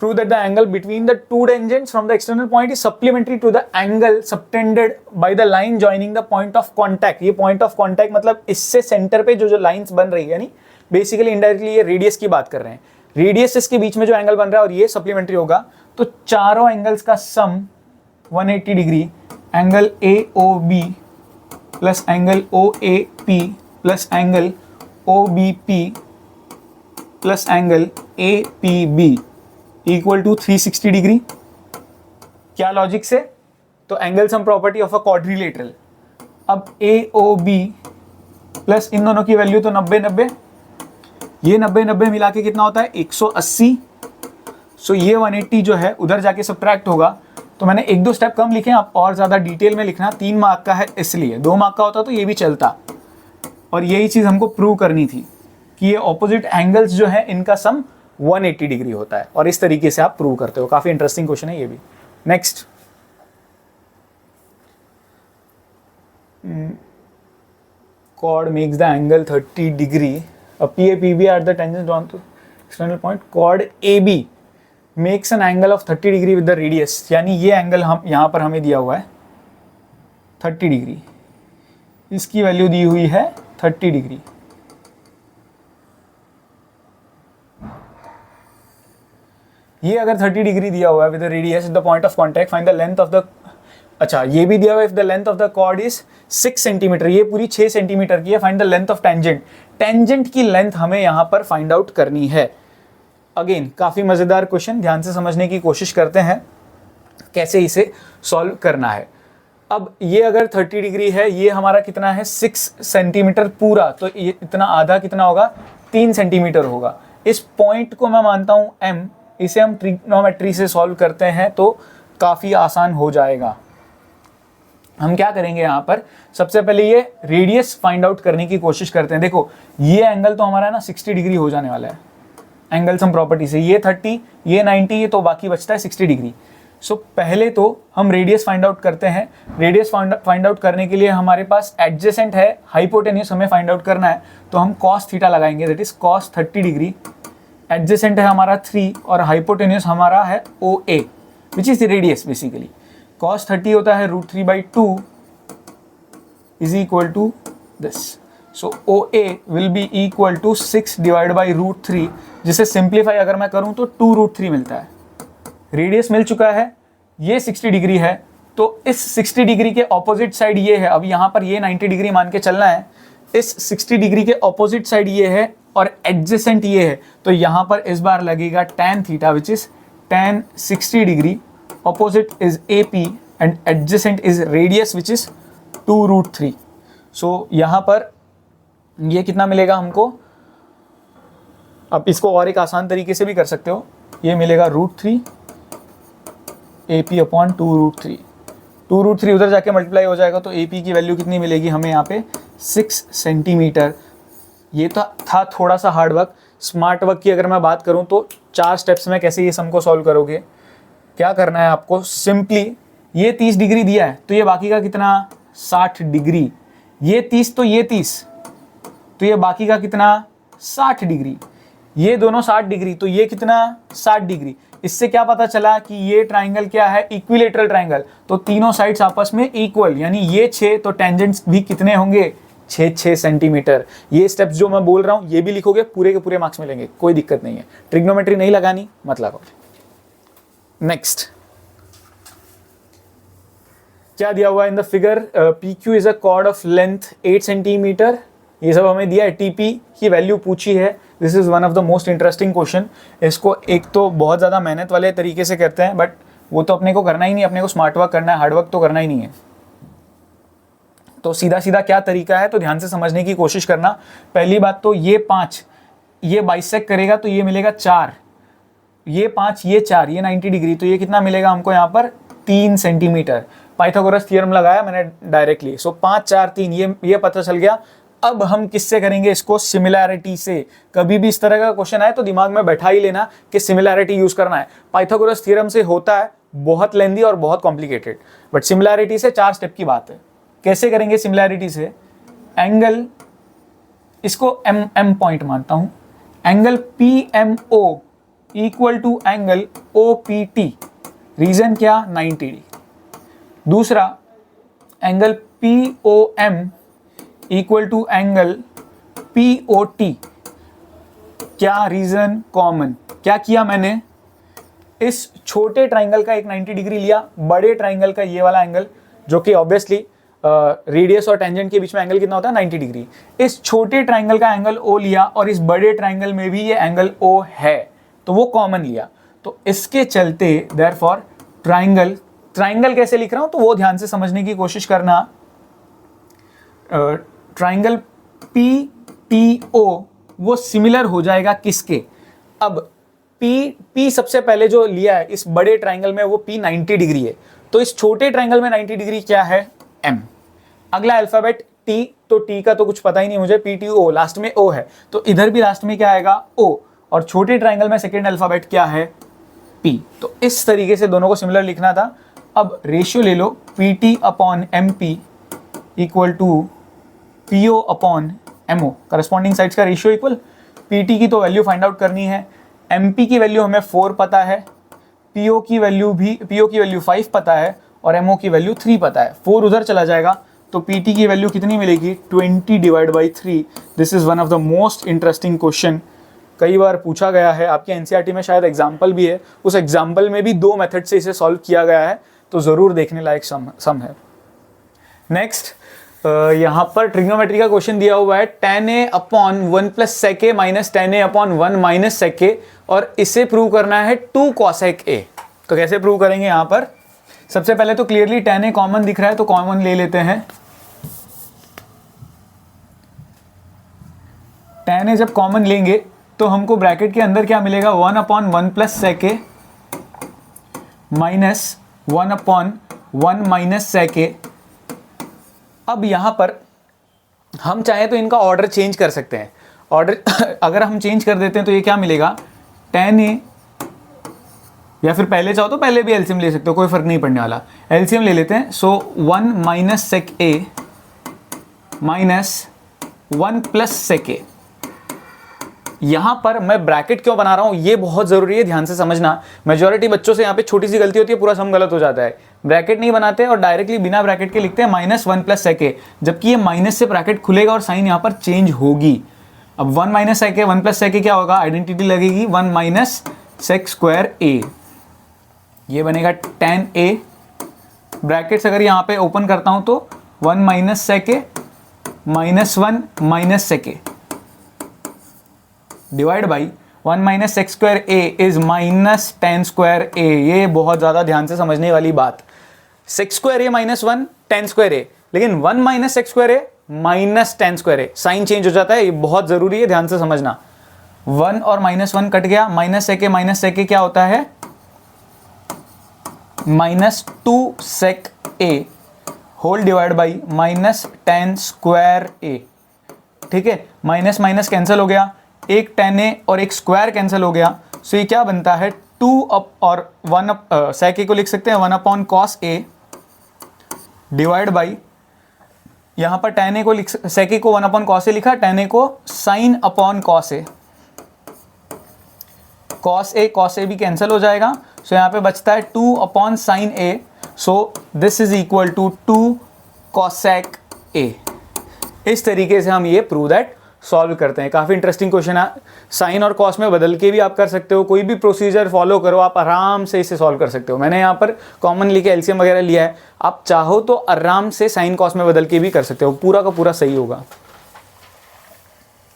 Prove that the angle between the two tangents from the external point is supplementary to the angle subtended by the line joining the point of contact। ये point of contact मतलब इससे सेंटर पे जो लाइंस बन रही है, यानी basically indirectly ये रेडियस की बात कर रहे हैं। रेडियस इसके बीच में जो एंगल बन रहा है और ये सप्लीमेंट्री होगा, तो चारों एंगल्स का sum 180 degree, angle AOB plus angle OAP plus angle OBP plus angle APB equal to 360 degree. क्या लॉजिक से, तो angle sum property of a quadrilateral. अब AOB प्लस इन दोनों की वैल्यू तो 90-90, ये 90-90 मिला के कितना होता है 180। सो ये 180 जो है उधर जाके सब्ट्रैक्ट होगा। तो मैंने 1-2 स्टेप कम लिखे, आप और ज़्यादा डिटेल में लिखना, 3 मार्क का है इसलिए, 2 मार्क का होता तो ये भी चलता। और यही चीज़ हमको प्रूव करनी थी कि ये ऑपोजिट एंगल्स जो है इनका सम 180 डिग्री होता है, और इस तरीके से आप प्रूव करते हो। काफी इंटरेस्टिंग क्वेश्चन है ये भी। Next, chord makes the angle 30 degree, a PAPB at the tangent drawn to external point, chord AB makes an angle of 30 degree with the radius, यानी ये एंगल हम यहाँ पर हमें दिया हुआ है 30 डिग्री, इसकी वैल्यू दी हुई है 30 डिग्री। ये अगर 30 डिग्री दिया हुआ है with the radius at the point of contact, find the length of the, अच्छा ये भी दिया हुआ है if the length of the chord is 6 centimetre, ये पूरी 6 सेंटीमीटर की है। Find the length of tangent, tangent की लेंथ हमें यहाँ पर फाइंड आउट करनी है। अगेन काफ़ी मज़ेदार क्वेश्चन, ध्यान से समझने की कोशिश करते हैं कैसे इसे सॉल्व करना है। अब ये अगर 30 डिग्री है, ये हमारा कितना है 6 सेंटीमीटर पूरा, तो ये इतना आधा कितना होगा 3 सेंटीमीटर होगा। इस पॉइंट को मैं मानता हूँ M, इसे हम ट्रिग्नोमेट्री से सॉल्व करते हैं तो काफ़ी आसान हो जाएगा। हम क्या करेंगे यहाँ पर, सबसे पहले ये रेडियस फाइंड आउट करने की कोशिश करते हैं। देखो ये एंगल तो हमारा ना 60 डिग्री हो जाने वाला है एंगल सम प्रॉपर्टी से, ये 30, ये 90, ये तो बाकी बचता है 60 डिग्री। सो पहले तो हम रेडियस फाइंड आउट करते हैं। रेडियस फाइंड आउट करने के लिए हमारे पास एडजेसेंट है, हाइपोटेन्यूस हमें फाइंड आउट करना है, तो हम cos थीटा लगाएंगे, that is cos 30 degree. Adjacent है हमारा 3 और हाइपोटेन्यूस हमारा है OA which is the radius basically. cos 30 होता है √3/2 is equal to this. So OA will be equal to 6 divide by √3, जिसे सिंप्लीफाई अगर मैं करूं तो 2√3 मिलता है। रेडियस मिल चुका है, ये 60 डिग्री है, तो इस 60 डिग्री के ऑपोजिट साइड ये है। अब यहाँ पर ये 90 डिग्री मान के चलना है, इस 60 डिग्री के ऑपोजिट साइड ये है और एडजेसेंट ये है, तो यहाँ पर इस बार लगेगा tan theta which is tan 60 degree, opposite is AP and adjacent is radius which is 2√3। सो यहाँ पर ये कितना मिलेगा हमको, अब इसको और एक आसान तरीके से भी कर सकते हो, ये मिलेगा √3 AP अपॉन 2√3। 2√3 उधर जाके मल्टीप्लाई हो जाएगा, तो AP की वैल्यू कितनी मिलेगी हमें यहाँ पे 6 सेंटीमीटर। ये तो था थोड़ा सा हार्ड वर्क। स्मार्ट वर्क की अगर मैं बात करूँ तो 4 स्टेप्स में कैसे ये सम को सॉल्व करोगे। क्या करना है आपको, सिंपली ये 30 डिग्री दिया है तो ये बाकी का कितना 60 डिग्री, ये 30 तो ये 30, तो ये बाकी का कितना 60 डिग्री, ये दोनों 60 डिग्री, तो ये कितना 60 डिग्री। इससे क्या पता चला कि ये ट्राइंगल क्या है, इक्विलेटरल ट्राइंगल, तो तीनों साइड्स आपस में इक्वल, यानी ये 6 तो टेंजेंट्स भी कितने होंगे 6 सेंटीमीटर। ये स्टेप्स जो मैं बोल रहा हूं ये भी लिखोगे, पूरे के पूरे मार्क्स मिलेंगे, कोई दिक्कत नहीं है। ट्रिग्नोमेट्री नहीं लगानी मत लगाओ। नेक्स्ट क्या दिया हुआ in the figure, P Q is a cord of length 8 centimetre. ये सब हमें दिया है, टीपी की वैल्यू पूछी है। This is one of the most interesting question. इसको एक तो बहुत ज़्यादा मेहनत वाले तरीके से करते हैं, बट वो तो अपने को करना ही नहीं, अपने को स्मार्ट वर्क करना है, हार्ड वर्क तो करना ही नहीं है। तो सीधा सीधा क्या तरीका है, तो ध्यान से समझने की कोशिश करना। पहली बात तो ये 5 ये बाइसेक्ट करेगा तो ये मिलेगा 4, ये 5 ये 4, ये 90 डिग्री, तो ये कितना मिलेगा हमको यहाँ पर 3 सेंटीमीटर। पाइथागोरस थ्योरम लगाया मैंने डायरेक्टली, सो 5 4 3 ये पता चल गया। अब हम किससे करेंगे इसको, सिमिलैरिटी से। कभी भी इस तरह का क्वेश्चन आए तो दिमाग में बैठा ही लेना कि सिमिलैरिटी यूज करना है। पाइथागोरस थ्योरम से होता है बहुत लेंदी और बहुत कॉम्प्लिकेटेड, बट सिमिलैरिटी से 4 स्टेप की बात है। कैसे करेंगे सिमिलैरिटी से, एंगल इसको एम पॉइंट मानता हूं, angle PMO equal to angle OPT, reason क्या 90 डिग्री। दूसरा angle POM equal to angle POT, क्या रीजन कॉमन। क्या किया मैंने, इस छोटे ट्राइंगल का एक 90 डिग्री लिया, बड़े ट्राइंगल का ये वाला एंगल जो कि ऑब्वियसली रेडियस और टेंजेंट के बीच में एंगल कितना होता है 90 डिग्री, इस छोटे ट्राइंगल का एंगल O लिया और इस बड़े ट्राइंगल में भी ये एंगल O है तो वो कॉमन लिया। तो इसके चलते देयरफॉर ट्राइंगल कैसे लिख रहा हूं तो वो ध्यान से समझने की कोशिश करना। ट्राइंगल PTO वो सिमिलर हो जाएगा किसके, अब P सबसे पहले जो लिया है इस बड़े ट्राइंगल में वो P 90 डिग्री है, तो इस छोटे ट्राइंगल में 90 डिग्री क्या है M। अगला अल्फाबेट T, तो T का तो कुछ पता ही नहीं मुझे, PTO लास्ट में O है, तो इधर भी लास्ट में क्या आएगा O, और छोटे ट्राइंगल में सेकेंड अल्फाबेट क्या है P। तो इस तरीके से दोनों को सिमिलर लिखना था। अब रेशियो ले लो, PT upon MP equal to PO upon MO, corresponding sides का रेशियो इक्वल। PT की तो वैल्यू फाइंड आउट करनी है, MP की वैल्यू हमें 4 पता है, PO की वैल्यू 5 पता है और MO की वैल्यू 3 पता है। 4 उधर चला जाएगा तो PT की वैल्यू कितनी मिलेगी 20 divide by 3। This is one of the most interesting question, कई बार पूछा गया है, आपके NCERT में शायद एग्जाम्पल भी है, उस एग्जाम्पल में भी 2 मेथड से इसे सॉल्व किया गया है, तो ज़रूर देखने लायक सम है। नेक्स्ट यहाँ पर ट्रिग्नोमेट्री का क्वेश्चन दिया हुआ है tan a upon 1 plus sec a minus tan a upon 1 minus sec a, और इसे प्रूव करना है 2 cosec a। तो कैसे प्रूव करेंगे यहाँ पर, सबसे पहले तो क्लियरली tan a कॉमन दिख रहा है तो कॉमन ले लेते हैं। tan a जब कॉमन लेंगे तो हमको ब्रैकेट के अंदर क्या मिलेगा 1 upon 1 plus sec a minus 1 upon 1 minus sec a। अब यहाँ पर हम चाहे तो इनका ऑर्डर चेंज कर सकते हैं, ऑर्डर अगर हम चेंज कर देते हैं तो ये क्या मिलेगा tan a, या फिर पहले चाहो तो पहले भी एलसीएम ले सकते हो, कोई फर्क नहीं पड़ने वाला, एलसीएम ले लेते हैं। सो 1 minus sec a minus 1 plus sec a। यहाँ पर मैं ब्रैकेट क्यों बना रहा हूँ ये बहुत ज़रूरी है, ध्यान से समझना। मेजॉरिटी बच्चों से यहाँ पे छोटी सी गलती होती है, पूरा सम गलत हो जाता है। ब्रैकेट नहीं बनाते और डायरेक्टली बिना ब्रैकेट के लिखते हैं -1 प्लस sec a, जबकि ये माइनस से ब्रैकेट खुलेगा और साइन यहाँ पर चेंज होगी। अब 1 minus sec a 1 plus sec a क्या होगा, आइडेंटिटी लगेगी 1 माइनस sec स्क्वायर a, ये बनेगा tan a। ब्रैकेट्स अगर यहाँ पे ओपन करता हूँ तो 1 minus sec a minus 1 minus sec a divide by 1 minus sec square A is minus tan square A. ये बहुत ज़्यादा ध्यान से समझने वाली बात, sec square A minus 1 tan square A, लेकिन 1 minus sec square A minus tan square A, sign change हो जाता है, ये बहुत ज़रूरी है, ध्यान से समझना। 1 और -1 कट गया, माइनस sec a क्या होता है -2 sec a whole divide by minus tan square A. ठीक है, माइनस माइनस कैंसिल हो गया, एक tan a और एक स्क्वायर कैंसिल हो गया, सो ये क्या बनता है 2 अप और 1 अप, sec a को लिख सकते हैं 1 upon cos a divide by, यहाँ पर tan a को लिख, sec a को 1 अपॉन cos a लिखा, tan a को sin upon cos a cos A भी कैंसिल हो जाएगा, सो यहाँ पे बचता है 2 upon sine A, so this is equal to 2 cosec A. इस तरीके से हम ये प्रूव दैट सॉल्व करते हैं। काफ़ी इंटरेस्टिंग क्वेश्चन है, साइन और कॉस में बदल के भी आप कर सकते हो, कोई भी प्रोसीजर फॉलो करो आप आराम से इसे सॉल्व कर सकते हो। मैंने यहाँ पर कॉमन लेके एलसीएम वगैरह लिया है, आप चाहो तो आराम से साइन कॉस में बदल के भी कर सकते हो, पूरा का पूरा सही होगा।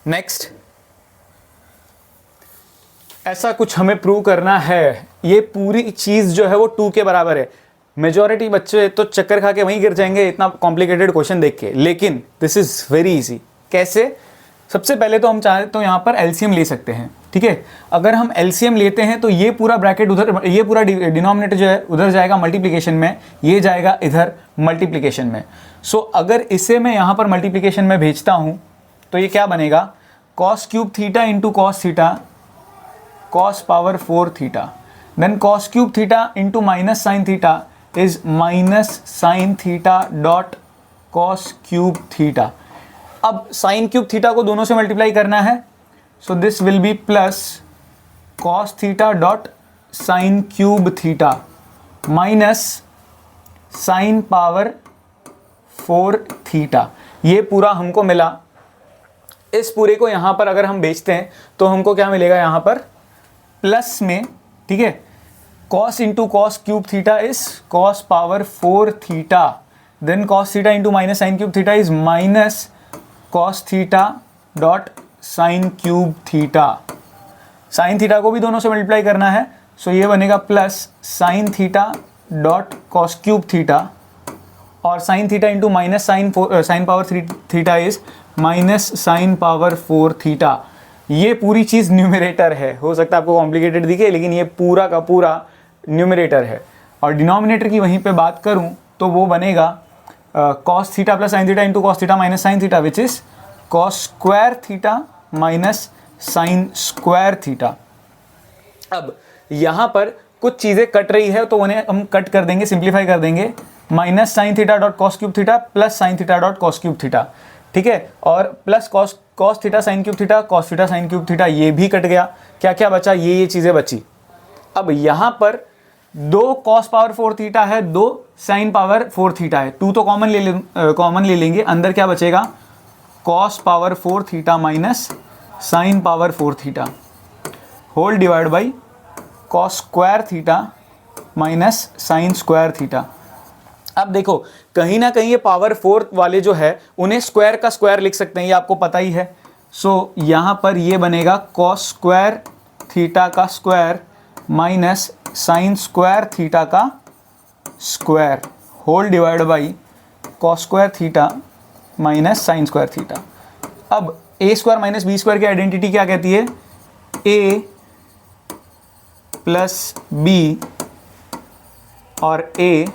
नेक्स्ट, ऐसा कुछ हमें प्रूव करना है, ये पूरी चीज़ जो है वो 2 के बराबर है। मेजॉरिटी बच्चे तो चक्कर खा के वहीं गिर जाएंगे इतना कॉम्प्लिकेटेड क्वेश्चन देख के, लेकिन दिस इज वेरी इजी। कैसे? सबसे पहले तो हम चाहे तो यहाँ पर एलसीएम ले सकते हैं, ठीक है। अगर हम एलसीएम लेते हैं तो ये पूरा ब्रैकेट उधर, ये पूरा डिनोमिनेटर जो है उधर जाएगा मल्टीप्लिकेशन में, ये जाएगा इधर मल्टीप्लिकेशन में। सो अगर इसे मैं यहाँ पर मल्टीप्लिकेशन में भेजता हूँ तो ये क्या बनेगा, cos cube theta into cos theta cos power 4 theta, then cos cube theta into minus sine theta is minus sine theta dot cos cube theta. अब साइन क्यूब थीटा को दोनों से मल्टीप्लाई करना है, so this will be plus cos theta dot sine cube theta minus sine power 4 theta. ये पूरा हमको मिला। इस पूरे को यहाँ पर अगर हम बेचते हैं तो हमको क्या मिलेगा, यहाँ पर प्लस में, ठीक है, cos into cos cube theta is cos power 4 theta, then cos theta into minus sine cube theta is minus cos theta dot sine cube theta. Sine theta को भी दोनों से मल्टीप्लाई करना है, सो ये बनेगा plus sine theta dot cos cube theta, और sine theta into minus sine power 3 theta is minus sine power 4 theta. ये पूरी चीज़ न्यूमरेटर है, हो सकता है आपको कॉम्प्लिकेटेड दिखे लेकिन ये पूरा का पूरा न्यूमरेटर है। और डिनोमिनेटर की वहीं पे बात करूं तो वो बनेगा cos theta plus sine theta into cos theta minus sine theta which is cos square theta minus sine square theta. अब यहाँ पर कुछ चीज़ें कट रही है तो उन्हें हम कट कर देंगे, सिंप्लीफाई कर देंगे, minus sine theta dot cos cube theta plus sine theta dot cos cube theta, ठीक है, और plus cos theta sine cube theta cos theta sine cube theta, ये भी कट गया। क्या क्या बचा, ये चीज़ें बची। अब यहाँ पर 2 कॉस पावर 4 थीटा है, 2 साइन पावर 4 थीटा है, 2 तो कॉमन ले लेंगे, अंदर क्या बचेगा, cos power 4 theta minus sine power 4 theta whole divide by cos square theta minus sine square theta. अब देखो कहीं ना कहीं ये पावर 4 वाले जो है उन्हें स्क्वायर का स्क्वायर लिख सकते हैं, ये आपको पता ही है। सो यहाँ पर ये बनेगा कॉस स्क्वायर थीटा का square minus sine square theta का square whole divide by cos square theta minus sine square theta. अब A square minus B square की आइडेंटिटी क्या कहती है, ए प्लस बी और A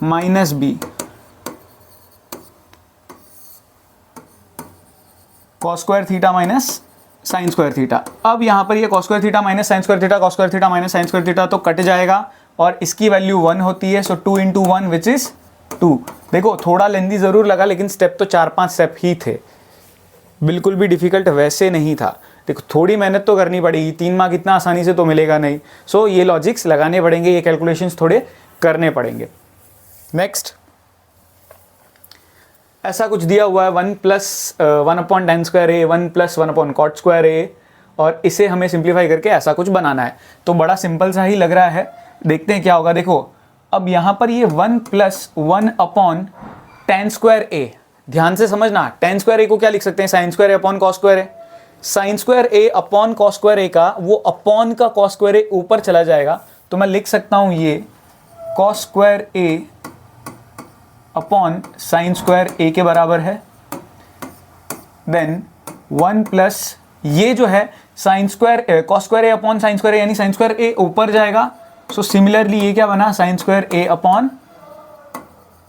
minus B cos square theta minus sine square theta. अब यहाँ पर ये cos square theta minus sine square theta cos square theta minus sine square theta तो कट जाएगा और इसकी वैल्यू 1 होती है, सो 2 इंटू 1 विच इज 2। देखो थोड़ा लेंदी ज़रूर लगा लेकिन स्टेप तो 4-5 स्टेप ही थे, बिल्कुल भी डिफिकल्ट वैसे नहीं था। देखो थोड़ी मेहनत तो करनी पड़ेगी, 3 मार्क इतना आसानी से तो मिलेगा नहीं, सो ये लॉजिक्स लगाने पड़ेंगे, ये कैलकुलेशंस थोड़े करने पड़ेंगे। नेक्स्ट, ऐसा कुछ दिया हुआ है 1 plus 1 upon tan square A 1 plus 1 upon cot square A, और इसे हमें सिंप्लीफाई करके ऐसा कुछ बनाना है। तो बड़ा सिंपल सा ही लग रहा है, देखते हैं क्या होगा। देखो अब यहाँ पर ये 1 प्लस 1 अपॉन tan स्क्वायर ए, ध्यान से समझना, tan स्क्वायर ए को क्या लिख सकते हैं, sign square A upon cos square A. Sign square A upon cos square ए का वो अपॉन का कॉस स्क्वायर ए ऊपर चला जाएगा, तो मैं लिख सकता हूँ ये कॉस स्क्वायर ए अपॉन साइन स्क्वायर ए के बराबर है। देन 1 प्लस ये जो है साइन स्क्वायर कॉस स्क्वायर ए अपॉन साइन स्क्वायर ए, यानी साइन स्क्वायर ए ऊपर जाएगा, सो सिमिलरली ये क्या बना, साइन स्क्वायर ए अपॉन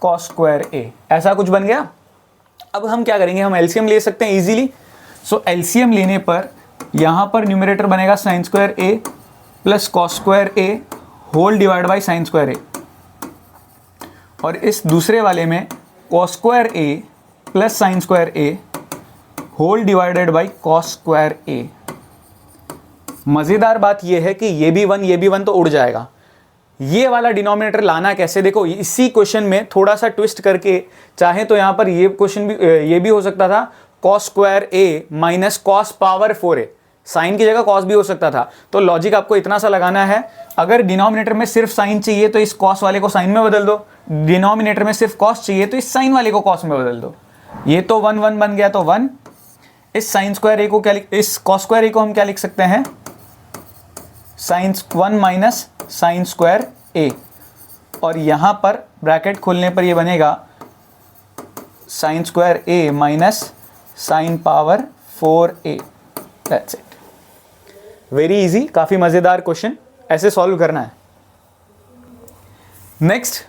कॉस स्क्वायर ए, ऐसा कुछ बन गया। अब हम क्या करेंगे, हम एलसीएम ले सकते हैं इजीली। सो एलसीएम लेने पर यहाँ पर न्यूमरेटर बनेगा sine square A plus cos square A whole divide by sine square A, और इस दूसरे वाले में cos square A plus sine square A whole divided by cos square A. मज़ेदार बात यह है कि ये भी 1 तो उड़ जाएगा। ये वाला डिनोमिनेटर लाना कैसे, देखो इसी क्वेश्चन में थोड़ा सा ट्विस्ट करके चाहे तो यहाँ पर ये क्वेश्चन भी ये भी हो सकता था cos square a minus cos power 4a, sine की जगह कॉस भी हो सकता था। तो लॉजिक आपको इतना सा लगाना है, अगर डिनोमिनेटर में सिर्फ साइन चाहिए तो इस कॉस वाले को साइन में बदल दो, डिनोमिनेटर में सिर्फ कॉस चाहिए तो इस साइन वाले को कॉस में बदल दो। ये तो 1 1 बन गया, तो 1। इस साइन स्क्वायर a को क्या इस कॉस स्क्वायर a को हम क्या लिख सकते हैं, sine 1 minus sine square a, और यहाँ पर ब्रैकेट खोलने पर ये बनेगा sine square a minus sine power 4a। That's it, very easy, काफ़ी मज़ेदार क्वेश्चन, ऐसे सॉल्व करना है। नेक्स्ट,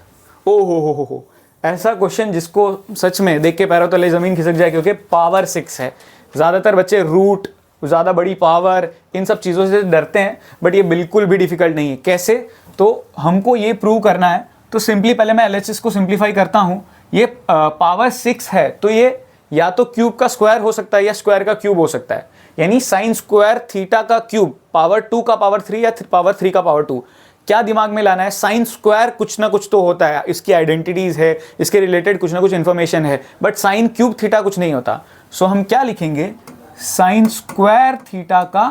ओ हो, ऐसा क्वेश्चन जिसको सच में देख के पैरों तले ज़मीन खिसक जाए, क्योंकि पावर 6 है। ज़्यादातर बच्चे रूट, ज़्यादा बड़ी पावर, इन सब चीज़ों से डरते हैं, बट ये बिल्कुल भी डिफ़िकल्ट नहीं है। कैसे, तो हमको ये प्रूव करना है, तो सिंपली पहले मैं LHS को सिंप्लीफाई करता हूँ। ये पावर 6 है तो ये या तो क्यूब का स्क्वायर हो सकता है या स्क्वायर का क्यूब हो सकता है, यानी साइन स्क्वायर थीटा का क्यूब पावर 2 का पावर 3 या पावर 3 का पावर 2। क्या दिमाग में लाना है, साइन स्क्वायर कुछ ना कुछ तो होता है, इसकी आइडेंटिटीज है, इसके रिलेटेड कुछ ना कुछ इंफॉर्मेशन है, बट साइन क्यूब थीटा कुछ नहीं होता। सो हम क्या लिखेंगे, साइन स्क्वायर थीटा का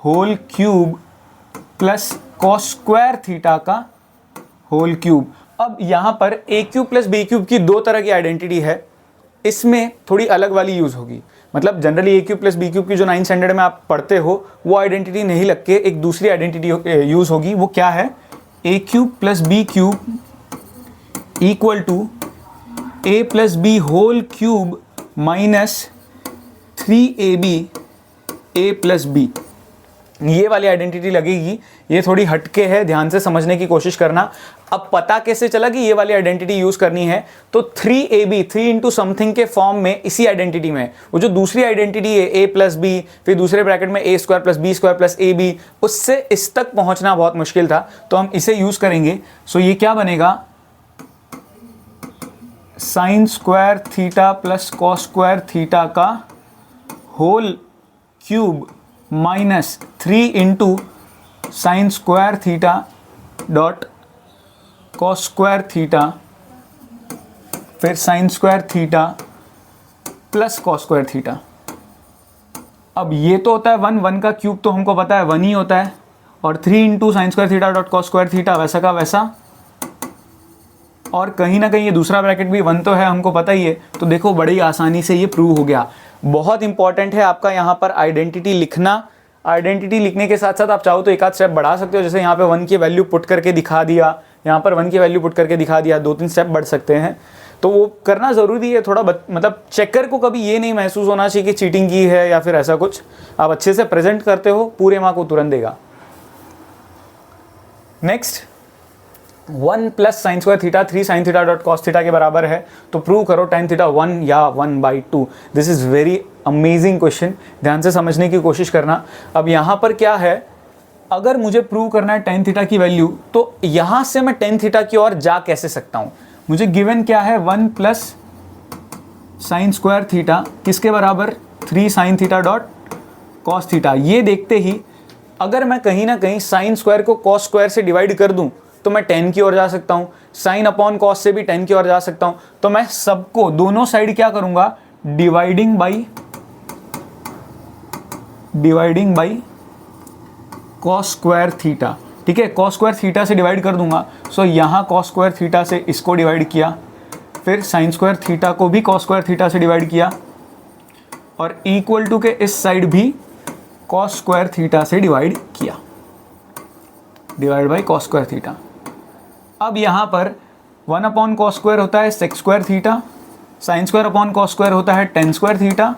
whole cube plus cos square theta का होल क्यूब। अब यहाँ पर a cube plus B cube की दो तरह की आइडेंटिटी है, इसमें थोड़ी अलग वाली यूज़ होगी। मतलब जनरली ए क्यूब प्लस बी क्यूब की जो 9th स्टैंडर्ड में आप पढ़ते हो वो आइडेंटिटी नहीं लग के एक दूसरी आइडेंटिटी यूज़ होगी। वो क्या है, A cube plus B cube equal to A plus B whole cube minus 3ab A plus B. ये वाली आइडेंटिटी लगेगी, ये थोड़ी हटके है, ध्यान से समझने की कोशिश करना। अब पता कैसे चला कि ये वाली आइडेंटिटी यूज़ करनी है, तो 3ab 3 इंटू समथिंग के फॉर्म में इसी आइडेंटिटी में वो जो दूसरी आइडेंटिटी है a प्लस बी, फिर दूसरे ब्रैकेट में a square plus B square plus a b, उससे इस तक पहुंचना बहुत मुश्किल था, तो हम इसे यूज़ करेंगे। सो ये क्या बनेगा, sine square theta plus cos square theta का whole cube minus 3 into sine square theta dot cos square theta, फिर sine square theta plus cos square theta. अब ये तो होता है 1 का क्यूब तो हमको पता है 1 ही होता है, और 3 into sine square theta dot cos square theta वैसा का वैसा, और कहीं ना कहीं ये दूसरा ब्रैकेट भी 1 तो है, हमको पता ही है। तो देखो बड़ी आसानी से ये प्रूव हो गया। बहुत इंपॉर्टेंट है आपका यहाँ पर आइडेंटिटी लिखना। आइडेंटिटी लिखने के साथ साथ आप चाहो तो एक आध स्टेप बढ़ा सकते हो, जैसे यहाँ पे 1 की वैल्यू पुट करके दिखा दिया, यहाँ पर 1 की वैल्यू पुट करके दिखा दिया, 2-3 स्टेप बढ़ सकते हैं। तो वो करना ज़रूरी है थोड़ा, मतलब चेकर को कभी ये नहीं महसूस होना चाहिए कि चीटिंग की है या फिर ऐसा कुछ। आप अच्छे से प्रेजेंट करते हो, पूरे मार्क को तुरंत देगा। Next, 1 plus sine square theta 3 sign theta dot cos theta के बराबर है, तो प्रूव करो tan थीटा 1 या 1/2। This is very amazing question, ध्यान से समझने की कोशिश करना। अब यहाँ पर क्या है, अगर मुझे प्रूव करना है tan थीटा की वैल्यू, तो यहाँ से मैं tan थीटा की ओर जा कैसे सकता हूँ। मुझे गिवन क्या है, 1 प्लस साइन स्क्वायर थीटा किसके बराबर, 3 sign theta dot cos theta. ये देखते ही अगर मैं कहीं ना कहीं साइन स्क्वायर को कॉस स्क्वायर से डिवाइड कर दूँ तो मैं tan की ओर जा सकता हूँ, साइन अपॉन कॉस से भी tan की ओर जा सकता हूँ। तो मैं सबको दोनों साइड क्या करूँगा, dividing by cos square theta. ठीक है, कॉस स्क्वायर थीटा से डिवाइड कर दूंगा। सो यहाँ कॉस स्क्वायर थीटा से इसको डिवाइड किया, फिर साइन स्क्वायर थीटा को भी कॉस स्क्वायर थीटा से डिवाइड किया, और इक्वल टू के इस साइड भी कॉस स्क्वायर थीटा से डिवाइड किया, divide by cos square theta. अब यहाँ पर 1 अपॉन कॉस स्क्वायर होता है sec square theta, sine square upon cos square होता है टेन स्क्वायर थीटा।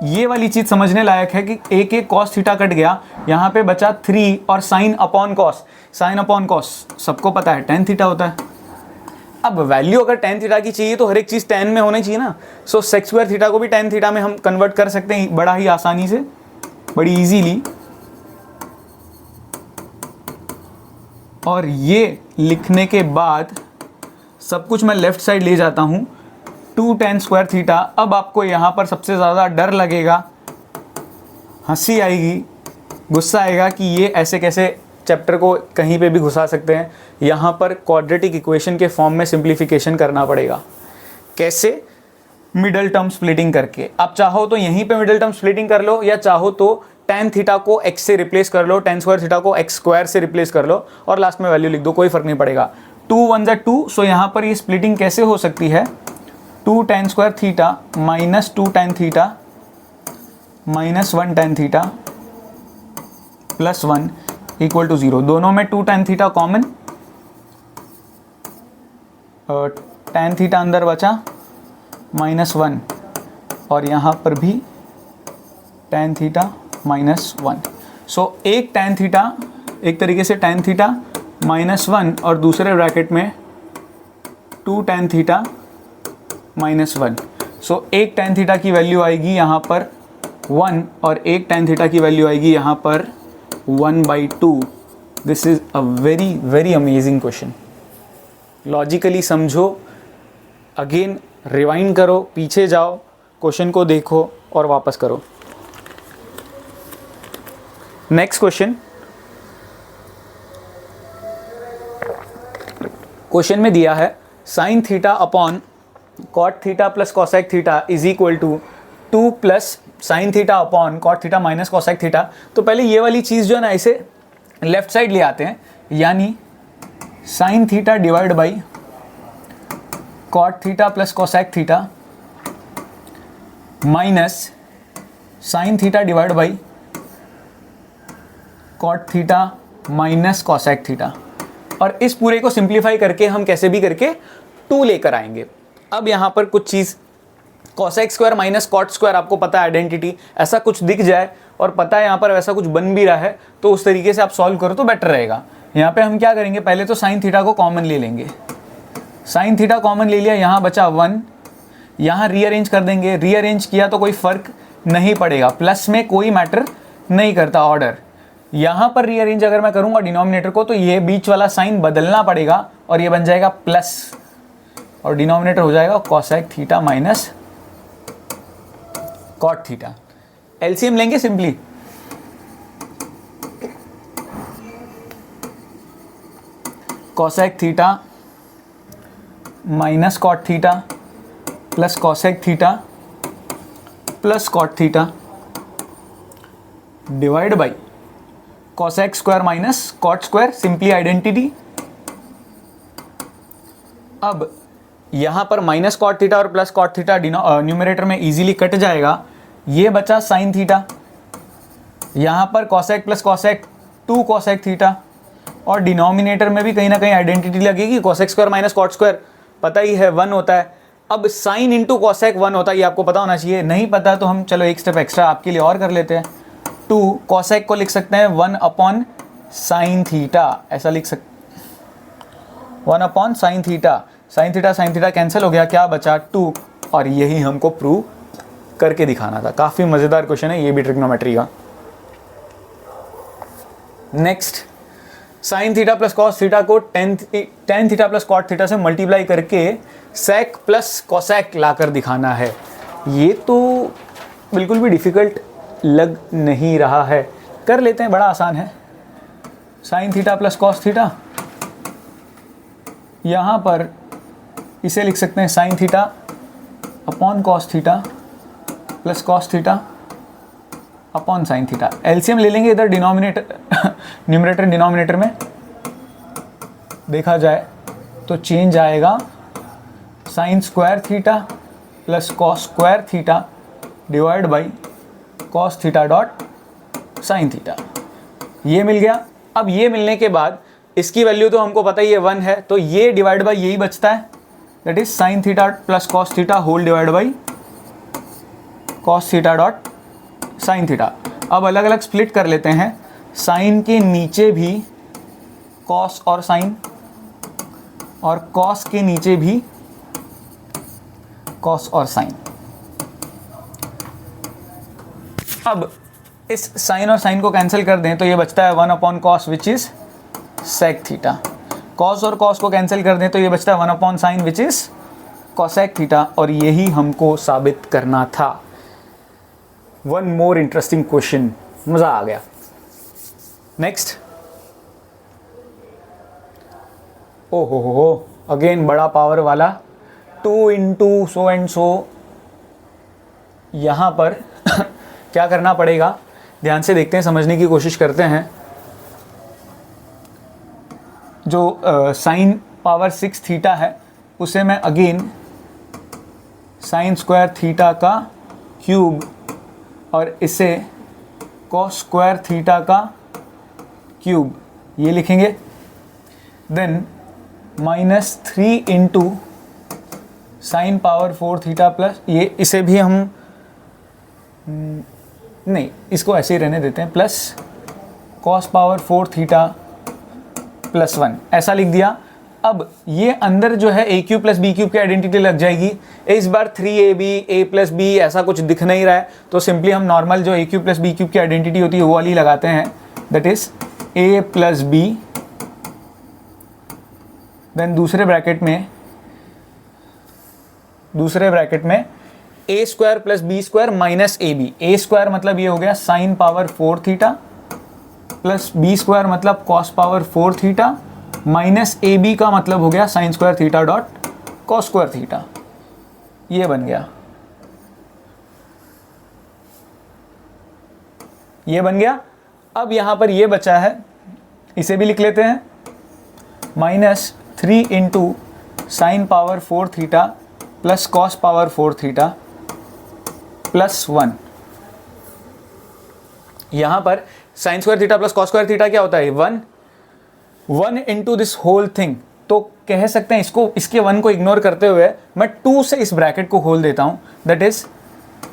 ये वाली चीज़ समझने लायक है कि एक कॉस थीटा कट गया, यहाँ पे बचा 3 और sine upon cos. Sine upon cos सबको पता है tan थीटा होता है। अब वैल्यू अगर tan थीटा की चाहिए तो हर एक चीज़ tan में होनी चाहिए ना। सो सेक स्क्वायर थीटा को भी tan थीटा में हम कन्वर्ट कर सकते हैं बड़ा ही आसानी से, बड़ी इजीली। और ये लिखने के बाद सब कुछ मैं लेफ्ट साइड ले जाता हूँ, 2 tan स्क्वायर थीटा। अब आपको यहाँ पर सबसे ज़्यादा डर लगेगा, हंसी आएगी, गुस्सा आएगा कि ये ऐसे कैसे चैप्टर को कहीं पे भी घुसा सकते हैं। यहाँ पर क्वाड्रेटिक इक्वेशन के फॉर्म में सिंप्लीफिकेशन करना पड़ेगा। कैसे? मिडल टर्म स्प्लिटिंग करके। आप चाहो तो यहीं पे मिडल टर्म स्प्लिटिंग कर लो, या चाहो तो tan थीटा को x से रिप्लेस कर लो, tan स्क्वायर थीटा को x स्क्वायर से रिप्लेस कर लो और लास्ट में वैल्यू लिख दो, कोई फर्क नहीं पड़ेगा। 2 1 जा 2, सो यहाँ पर ये स्प्लिटिंग कैसे हो सकती है? 2 tan square theta minus 2 tan theta minus 1 tan theta plus 1 equal to 0। दोनों में 2 tan theta common, tan theta अंदर बचा माइनस 1 और यहाँ पर भी tan थीटा माइनस 1। सो एक tan थीटा, एक तरीके से tan थीटा माइनस 1 और दूसरे ब्रैकेट में 2 tan थीटा माइनस 1। सो एक tan थीटा की वैल्यू आएगी यहाँ पर 1 और एक tan थीटा की वैल्यू आएगी यहाँ पर 1/2। This is a very very amazing question. Logically समझो, अगेन रिवाइंड करो, पीछे जाओ, क्वेश्चन को देखो और वापस करो। नेक्स्ट क्वेश्चन, क्वेश्चन में दिया है sine theta upon cot theta plus cosec theta is equal to 2 plus sine theta upon cot theta minus cosec theta. तो पहले ये वाली चीज़ जो है ना, इसे लेफ्ट साइड ले आते हैं, यानी sine theta divide by cot theta plus cosec theta minus sine theta divide by cot theta minus cosec theta. और इस पूरे को सिंप्लीफाई करके हम कैसे भी करके 2 लेकर आएंगे। अब यहाँ पर कुछ चीज़ cosec square minus cot square, आपको पता है आइडेंटिटी, ऐसा कुछ दिख जाए और पता है यहाँ पर वैसा कुछ बन भी रहा है, तो उस तरीके से आप सॉल्व करो तो बेटर रहेगा। यहाँ पे हम क्या करेंगे, पहले तो साइन थीटा को कॉमन ले लेंगे। साइन थीटा कॉमन ले लिया, यहाँ बचा 1, यहाँ रीअरेंज कर देंगे। रीअरेंज किया तो कोई फ़र्क नहीं पड़ेगा, प्लस में कोई मैटर नहीं करता ऑर्डर। यहाँ पर रीअरेंज अगर मैं करूँगा डिनोमिनेटर को, तो ये बीच वाला साइन बदलना पड़ेगा और ये बन जाएगा प्लस, और डिनोमिनेटर हो जाएगा cosec theta minus cot theta. LCM लेंगे simply, cosec theta minus cot theta plus cosec theta plus cot theta divide by cosec square minus cot square, simply identity. अब यहाँ पर माइनस कॉट थीटा और plus cot theta numerator में easily cut जाएगा। ये बचा sine theta, यहाँ पर cosec plus cosec 2 cosec theta, और डिनोमिनेटर में भी कहीं ना कहीं आइडेंटिटी लगेगी। Cosec square minus cot square पता ही है 1 होता है। अब साइन इंटू कोसेक 1 होता है, ये आपको पता होना चाहिए। नहीं पता तो हम चलो एक स्टेप एक्स्ट्रा आपके लिए और कर लेते हैं। 2 कोसेक को लिख सकते हैं 1 अपॉन साइन थीटा, ऐसा लिख सकते 1 upon sine theta. Sine theta cancel हो गया, क्या बचा 2, और यही हमको प्रूव करके दिखाना था। काफ़ी मज़ेदार क्वेश्चन है ये भी ट्रिग्नोमेट्री का। Next, sine theta plus cos theta को tan theta plus cot theta से मल्टीप्लाई करके सेक प्लस कोसेक लाकर दिखाना है। ये तो बिल्कुल भी डिफ़िकल्ट लग नहीं रहा है, कर लेते हैं, बड़ा आसान है। Sine theta plus cos theta, यहाँ पर इसे लिख सकते हैं sign theta upon cos theta plus cos theta upon sine theta. LCM ले लेंगे इधर न्यूमरेटर डिनोमिनेटर में देखा जाए तो चेंज आएगा sign square theta plus cos square theta divide by cos theta dot sine theta. ये मिल गया। अब ये मिलने के बाद इसकी वैल्यू तो हमको पता ही है 1 है, तो ये डिवाइड बाई यही बचता है, that is sine theta plus cos theta whole divide by cos theta dot sine theta. अब अलग अलग स्प्लिट कर लेते हैं। साइन के नीचे भी कॉस और साइन, और कॉस के नीचे भी कॉस और साइन। अब इस साइन और साइन को कैंसिल कर दें तो ये बचता है 1 upon cos which is sec theta. Cos और कॉस को कैंसिल कर दें तो ये बचता है 1 upon sine which is cosec theta, और यही हमको साबित करना था। वन मोर इंटरेस्टिंग क्वेश्चन, मज़ा आ गया। नेक्स्ट, ओ हो, अगेन बड़ा पावर वाला 2 इंटू सो एंड सो। यहाँ पर क्या करना पड़ेगा, ध्यान से देखते हैं, समझने की कोशिश करते हैं। जो साइन पावर 6 थीटा है उसे मैं अगेन साइन स्क्वायर थीटा का क्यूब और इसे कॉस स्क्वायर थीटा का क्यूब ये लिखेंगे। Then -3 into sine power 4 theta plus, ये इसे भी हम नहीं, इसको ऐसे ही रहने देते हैं, plus cos power 4 theta plus 1, ऐसा लिख दिया। अब ये अंदर जो है A cube plus B cube की आइडेंटिटी लग जाएगी। इस बार 3ab a प्लस बी ऐसा कुछ दिख नहीं रहा है, तो सिंपली हम नॉर्मल जो A cube plus B cube की आइडेंटिटी होती है वो वाली लगाते हैं, that is a plus B. Then दूसरे ब्रैकेट में a square plus B square minus A B. A square मतलब ये हो गया sine power 4 theta plus B square मतलब cos power 4 theta minus A B का मतलब हो गया sine square theta dot cos square theta. ये बन गया, ये बन गया। अब यहां पर ये बचा है, इसे भी लिख लेते हैं, -3 into sine power 4 theta plus cos power 4 theta plus 1। यहां पर sign square theta plus cos square theta क्या होता है, 1 इंटू दिस होल थिंग। तो कह सकते हैं इसको, इसके 1 को इग्नोर करते हुए मैं 2 से इस ब्रैकेट को खोल देता हूं, that is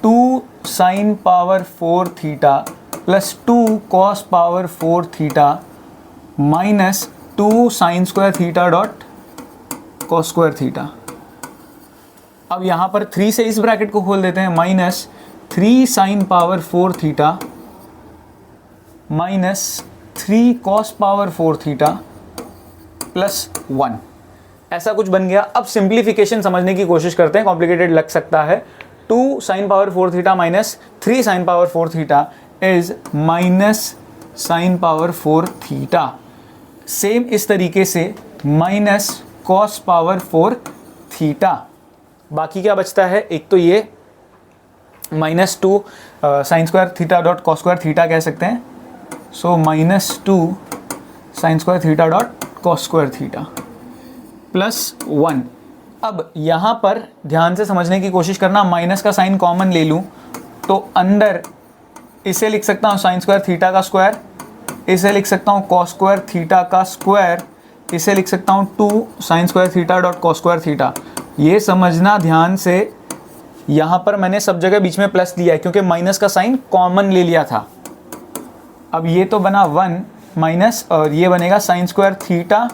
2 sign power 4 theta plus 2 cos power 4 theta minus 2 sign square theta dot cos square theta. अब यहां पर 3 से इस ब्रैकेट को खोल देते हैं, -3 sign power 4 theta minus 3 cos power 4 theta plus 1, ऐसा कुछ बन गया। अब सिंप्लीफिकेशन समझने की कोशिश करते हैं, कॉम्प्लिकेटेड लग सकता है। 2 sign power 4 theta minus 3 sign power 4 theta is minus sine power 4 theta. Same इस तरीके से माइनस कॉस पावर 4 थीटा। बाकी क्या बचता है, एक तो ये -2 sign square theta dot cos square theta कह सकते हैं, सो -2 sign square theta dot cos square theta plus 1। अब यहाँ पर ध्यान से समझने की कोशिश करना, माइनस का साइन कॉमन ले लूँ तो अंदर इसे लिख सकता हूँ साइन स्क्वायर थीटा का स्क्वायर, इसे लिख सकता हूँ कॉस स्क्वायर थीटा का स्क्वायर, इसे लिख सकता हूँ 2 sign square theta dot cos square theta. ये समझना ध्यान से, यहाँ पर मैंने सब जगह बीच में प्लस दिया है क्योंकि माइनस का साइन कॉमन ले लिया था। अब ये तो बना 1 माइनस, और ये बनेगा sine square theta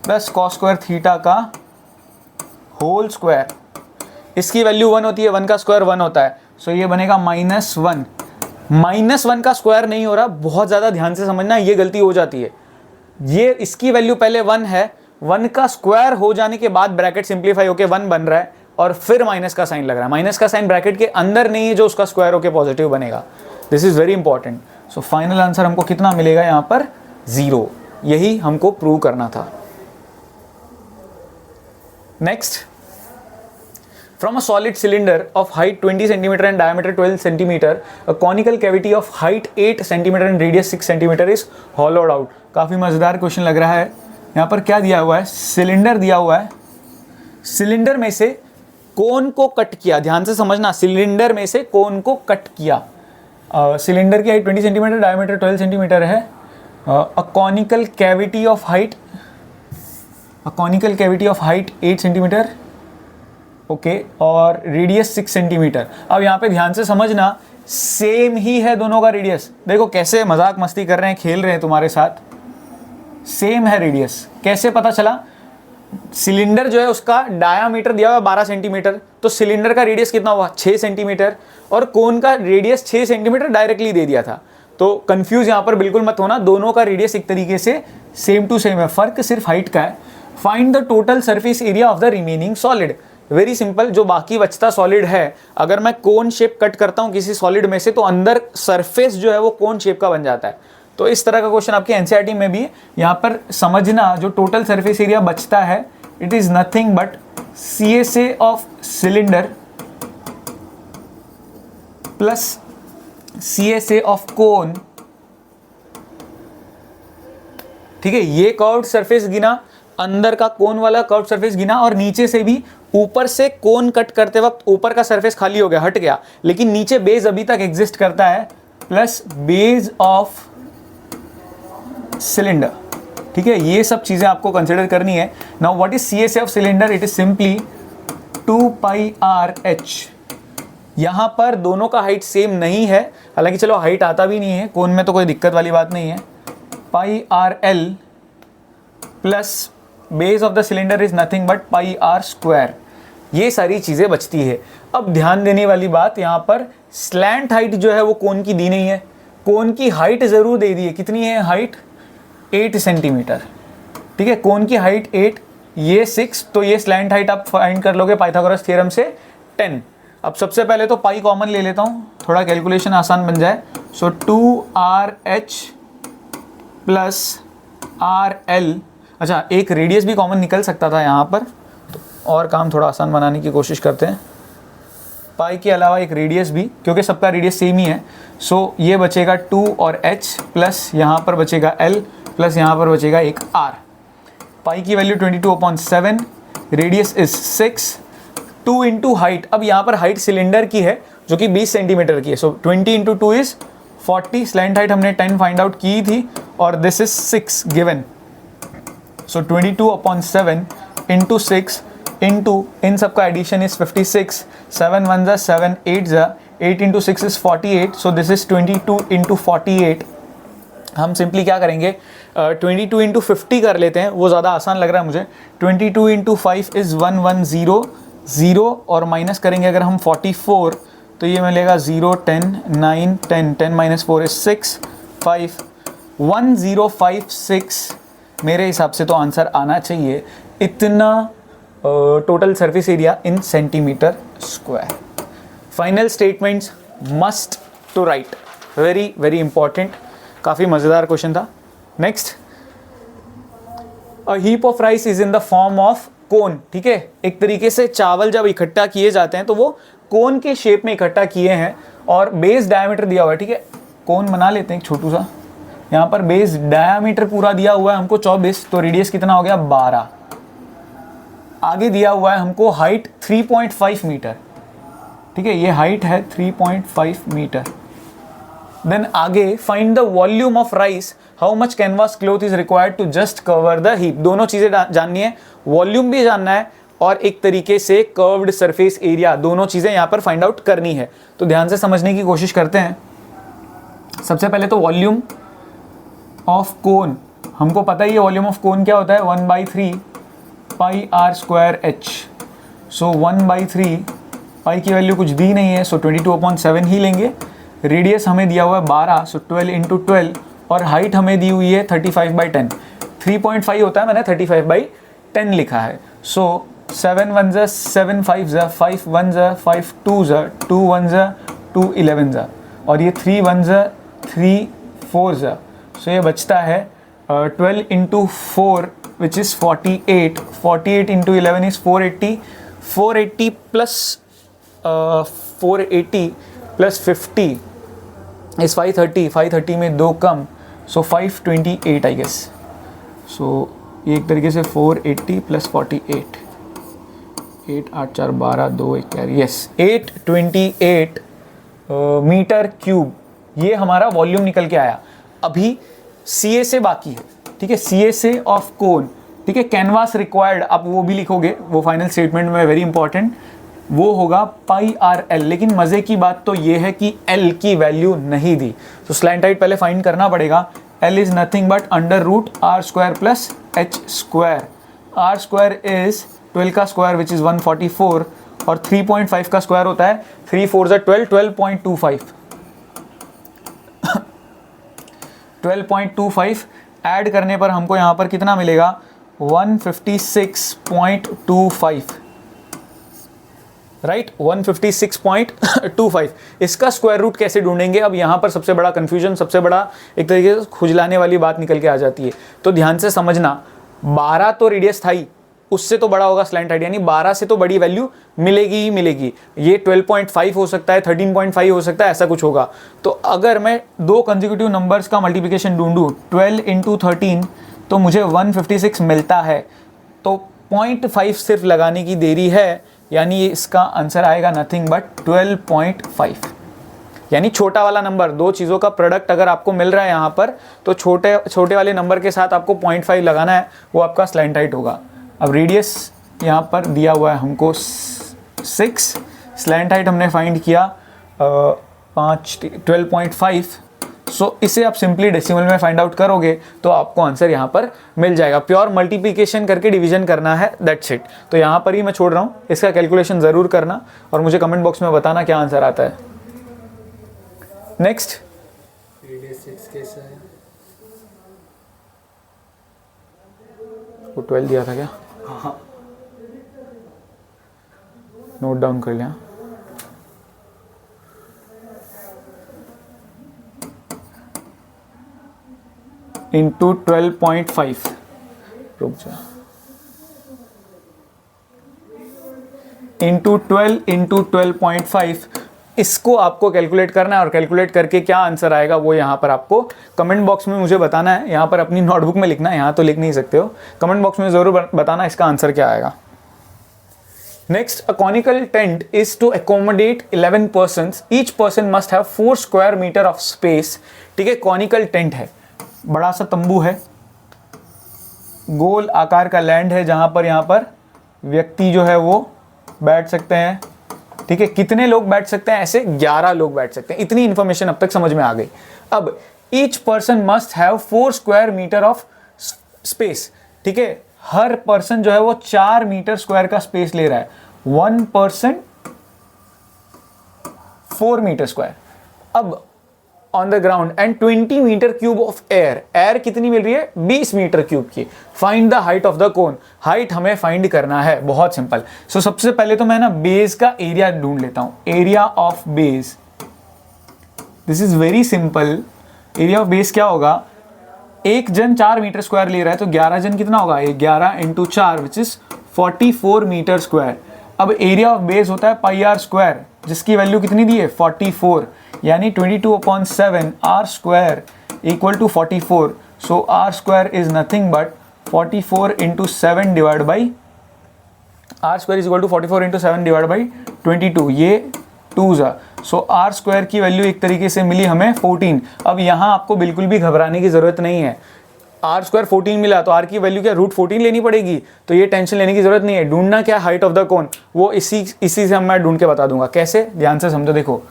plus cos square theta का होल स्क्वायर। इसकी वैल्यू 1 होती है, 1 का स्क्वायर 1 होता है, सो ये बनेगा -1। -1 का स्क्वायर नहीं हो रहा, बहुत ज़्यादा ध्यान से समझना, ये गलती हो जाती है। ये इसकी वैल्यू पहले 1 है, 1 का स्क्वायर हो जाने के बाद ब्रैकेट सिंप्लीफाई होकर 1 बन रहा है और फिर माइनस का साइन लग रहा है। माइनस का साइन ब्रैकेट के अंदर नहीं है जो उसका स्क्वायर होकर पॉजिटिव बनेगा। This is very important. So final answer हमको कितना मिलेगा यहाँ पर, 0। यही हमको प्रूव करना था। Next, from a solid cylinder of height 20 centimetre and diameter 12 centimetre, a conical cavity of height 8 centimetre and radius 6 centimetre is hollowed out. काफ़ी मज़ेदार क्वेश्चन लग रहा है। यहाँ पर क्या दिया हुआ है, सिलेंडर दिया हुआ है, सिलेंडर में से कोन को कट किया। ध्यान से समझना, सिलेंडर में से कोन को कट किया। सिलेंडर की हाइट 20 सेंटीमीटर, डायमीटर 12 सेंटीमीटर है। A conical cavity of height 8 centimetre, okay, और रेडियस 6 सेंटीमीटर। अब यहाँ पे ध्यान से समझना, सेम ही है दोनों का रेडियस। देखो कैसे मजाक मस्ती कर रहे हैं, खेल रहे हैं तुम्हारे साथ। सेम है रेडियस, कैसे पता चला? सिलेंडर जो है उसका डायामीटर दिया हुआ 12 सेंटीमीटर, तो सिलेंडर का रेडियस कितना हुआ, 6 सेंटीमीटर, और कोन का रेडियस 6 सेंटीमीटर डायरेक्टली दे दिया था। तो कंफ्यूज यहाँ पर बिल्कुल मत होना, दोनों का रेडियस एक तरीके से सेम टू सेम है, फर्क सिर्फ हाइट का है। Find the total surface area of the remaining solid. Very simple, जो बाकी बचता सॉलिड है, अगर मैं कोन शेप कट करता हूँ किसी सॉलिड में से तो अंदर सरफेस जो है वो कोन शेप का बन जाता है। तो इस तरह का क्वेश्चन आपके एनसीईआरटी में भी है। यहाँ पर समझना, जो टोटल सरफेस एरिया बचता है it is nothing but CSA of cylinder plus CSA of cone. ठीक है, ये कर्व्ड सरफेस गिना, अंदर का कोन वाला कर्व्ड सरफेस गिना, और नीचे से भी, ऊपर से कोन कट करते वक्त ऊपर का सरफेस खाली हो गया, हट गया, लेकिन नीचे बेस अभी तक एग्जिस्ट करता है, प्लस बेस ऑफ सिलेंडर। ठीक है, ये सब चीजें आपको कंसिडर करनी है। Now what is CSA of cylinder? It is simply 2πRh। यहां पर दोनों का हाइट सेम नहीं है, हालांकि चलो हाइट आता भी नहीं है, कोन में तो कोई दिक्कत वाली बात नहीं है। πRL plus base of the cylinder is nothing but πr²। ये सारी चीजें बचती है। अब ध्यान देने वाली बात, यहां पर स्लैंट हाइट जो है वो कोन की दी नहीं है, कोन की हाइट जरूर दे दी है। कितनी है हाइट? 8 सेंटीमीटर। ठीक है, कोन की हाइट 8, ये 6, तो ये स्लैंट हाइट आप फाइंड कर लोगे पाइथागोरस थ्योरम से 10। अब सबसे पहले तो पाई कॉमन ले लेता हूँ, थोड़ा कैलकुलेशन आसान बन जाए। सो 2RH प्लस RL, अच्छा एक रेडियस भी कॉमन निकल सकता था यहाँ पर, और काम थोड़ा आसान बनाने की कोशिश करते हैं। पाई के अलावा एक रेडियस भी, क्योंकि सबका रेडियस सेम ही है। सो ये बचेगा 2 और H प्लस यहाँ पर बचेगा L प्लस यहाँ पर बचेगा एक R। पाई की value 22/7, radius is 6, 2 into height. अब यहाँ पर हाइट सिलेंडर की है जो कि 20 सेंटीमीटर की है, so 20 into 2 is 40। Slant height हमने 10 फाइंड आउट की थी, और this is 6 given. So 22/7 into 6 into इन सबका एडिशन इज 56, 7 1 जा 7, 8 जा 8 into 6 is 48, so this is 22 into 48। हम सिंपली क्या करेंगे, 22 इंटू 50 कर लेते हैं, वो ज़्यादा आसान लग रहा है मुझे। 22 इंटू 5 इज़ 1100, और माइनस करेंगे अगर हम 44 तो ये मिलेगा 0 10 9 10 10 माइनस 4 इज 6 5 1056। मेरे हिसाब से तो आंसर आना चाहिए इतना total surface area in centimetre square. Final statements must to write, very very important, काफ़ी मज़ेदार क्वेश्चन था। Next, a heap of rice is in the form of cone. ठीक है, एक तरीके से चावल जब इकट्ठा किए जाते हैं तो वो कोन के शेप में इकट्ठा किए हैं, और बेस डायमीटर दिया हुआ है। ठीक है, कोन बना लेते हैं एक छोटू सा, यहाँ पर बेस डायमीटर पूरा दिया हुआ है हमको 24, तो रेडियस कितना हो गया 12। आगे दिया हुआ है हमको हाइट 3.5 मीटर। ठीक है, ये हाइट है 3.5 मीटर। देन आगे find the volume of rice, how much canvas cloth is required to just cover the heap. दोनों चीजें जाननी है, वॉल्यूम भी जानना है और एक तरीके से कर्व्ड सरफेस एरिया, दोनों चीजें यहाँ पर फाइंड आउट करनी है। तो ध्यान से समझने की कोशिश करते हैं। सबसे पहले तो वॉल्यूम ऑफ कोन, हमको पता ही है वॉल्यूम ऑफ कोन क्या होता है, 1/3 πr²h। सो 1/3, पाई की वैल्यू कुछ दी नहीं है, सो 22/7 ही लेंगे। रेडियस हमें दिया हुआ है 12, सो 12 इंटू 12, और हाइट हमें दी हुई है 35/10। 3.5 होता है, मैंने 35/10 लिखा है। सो 7 1 जा 7 5 जा 5 1 जा 5 2 जा 2 1 जा 2 11 जा, और ये 3 1 जा 3 4 जा। सो ये बचता है 12 into 4 which is 48, 48 into 11 is 480, 480 plus 480 plus 50 is 530, 530 में 2 कम, सो 528 आई गेस। सो ये एक तरीके से 480 प्लस 48, 8 8 4 12 2 1 कैरी, यस 828 मीटर क्यूब, ये हमारा वॉल्यूम निकल के आया। अभी CSA बाकी है। ठीक है, CSA ऑफ कोन। ठीक है, कैनवास रिक्वायर्ड, आप वो भी लिखोगे, वो फाइनल स्टेटमेंट में वेरी इंपॉर्टेंट, वो होगा πRL। लेकिन मज़े की बात तो ये है कि L की वैल्यू नहीं दी, तो स्लैंट हाइट पहले फाइंड करना पड़ेगा। L is nothing but √R² plus H²। R² is 12 का स्क्वायर विच इज़ 144, और 3.5 का स्क्वायर होता है 3 4 जा 12, 12.25 12.25 ऐड करने पर हमको यहाँ पर कितना मिलेगा 156.25। राइट 156.25। इसका स्क्वायर रूट कैसे ढूंढेंगे? अब यहाँ पर सबसे बड़ा कंफ्यूजन, सबसे बड़ा एक तरीके से खुजलाने वाली बात निकल के आ जाती है। तो ध्यान से समझना, 12 तो रेडियस था ही, उससे तो बड़ा होगा स्लैंट हाइट, यानी 12 से तो बड़ी वैल्यू मिलेगी ही मिलेगी। ये 12.5 हो सकता है, 13.5 हो सकता है, ऐसा कुछ होगा। तो अगर मैं दो कंसेक्यूटिव नंबर्स का मल्टीप्लिकेशन ढूंढूं 12 इंटू 13 तो मुझे 156 मिलता है। तो 0.5 सिर्फ लगाने की देरी है, यानी इसका आंसर आएगा नथिंग बट 12.5। यानी छोटा वाला नंबर, दो चीज़ों का प्रोडक्ट अगर आपको मिल रहा है यहाँ पर, तो छोटे वाले नंबर के साथ आपको 0.5 लगाना है, वो आपका स्लैंट हाइट होगा। अब रेडियस यहाँ पर दिया हुआ है हमको 6, स्लैंट हाइट हमने फाइंड किया 12.5। सो इसे आप सिंपली डेसिमल में फाइंड आउट करोगे तो आपको आंसर यहाँ पर मिल जाएगा। प्योर मल्टीप्लिकेशन करके डिवीजन करना है, दैट्स इट। तो यहाँ पर ही मैं छोड़ रहा हूँ, इसका कैलकुलेशन ज़रूर करना और मुझे कमेंट बॉक्स में बताना क्या आंसर आता है। नेक्स्ट, रेडियस 6 कैसा है? वो 12 दिया था क्या? हाँ, नोट डाउन कर लिया। इंटू 12.5, रुक जा, इंटू 12 इंटू 12.5, इसको आपको कैलकुलेट करना है और कैलकुलेट करके क्या आंसर आएगा वो यहाँ पर आपको कमेंट बॉक्स में मुझे बताना है। यहाँ पर अपनी नोटबुक में लिखना है, यहाँ तो लिख नहीं सकते हो, कमेंट बॉक्स में ज़रूर बताना इसका आंसर क्या आएगा। Next, a conical tent is to accommodate 11 persons, each person must have 4 square meter of space. ठीक है, कॉनिकल टेंट है, बड़ा सा तंबू है, गोल आकार का लैंड है जहाँ पर यहाँ पर व्यक्ति जो है वो बैठ सकते हैं। ठीक है, कितने लोग बैठ सकते हैं? ऐसे 11 लोग बैठ सकते हैं। इतनी इंफॉर्मेशन अब तक समझ में आ गई। अब each person must have 4 square meter of space. ठीक है, हर पर्सन जो है वो 4 मीटर स्क्वायर का स्पेस ले रहा है। 1 person 4 मीटर स्क्वायर। अब on the ground and 20 metre cube of air, air कितनी मिल रही है? 20 मीटर क्यूब की। Find the height of the cone, height हमें फाइंड करना है, बहुत सिंपल। सो सबसे पहले तो मैं ना बेस का एरिया ढूंढ लेता हूं, area of base. This is very simple. Area of base क्या होगा? एक जन 4 मीटर स्क्वायर ले रहा है तो 11 जन कितना होगा? 11 into 4 which is 44 metre square. अब एरिया ऑफ बेस होता है पाई आर स्क्वायर, जिसकी वैल्यू कितनी दी है? 44, यानी 22/7 r square equal to 44। So r square is nothing but 44 into 7 divide by, r square is equal to 44 into 7 divide by 22, ये 2 ज़ा। सो आर स्क्वायर की वैल्यू एक तरीके से मिली हमें 14। अब यहाँ आपको बिल्कुल भी घबराने की ज़रूरत नहीं है, आर स्क्वायर 14 मिला तो आर की वैल्यू क्या √14 लेनी पड़ेगी, तो ये टेंशन लेने की जरूरत नहीं है। ढूंढना क्या? हाइट ऑफ द कोन, वो इसी से मैं ढूंढ के बता दूंगा कैसे। ध्यान से समझो, देखो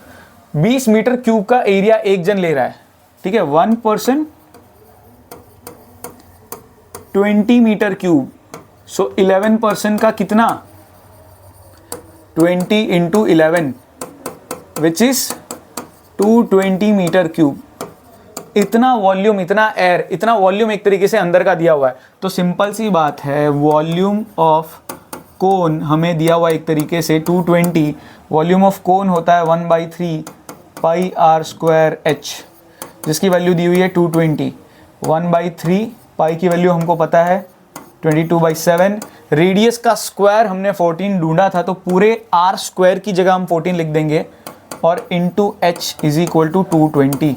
20 मीटर क्यूब का एरिया एक जन ले रहा है। ठीक है, 1 person 20 metre cube. So 11 person का कितना? 20 into 11 which is 220 metre cube. इतना वॉल्यूम, इतना एयर, इतना वॉल्यूम एक तरीके से अंदर का दिया हुआ है। तो सिंपल सी बात है, वॉल्यूम ऑफ कोन हमें दिया हुआ एक तरीके से 220। वॉल्यूम ऑफ कोन होता है 1/3 पाई आर स्क्वायर एच, जिसकी वैल्यू दी हुई है 220। 1/3 पाई की वैल्यू हमको पता है 22/7। रेडियस का स्क्वायर हमने 14 ढूंढा था, तो पूरे आर स्क्वायर की जगह हम 14 लिख देंगे और into h is equal to 220।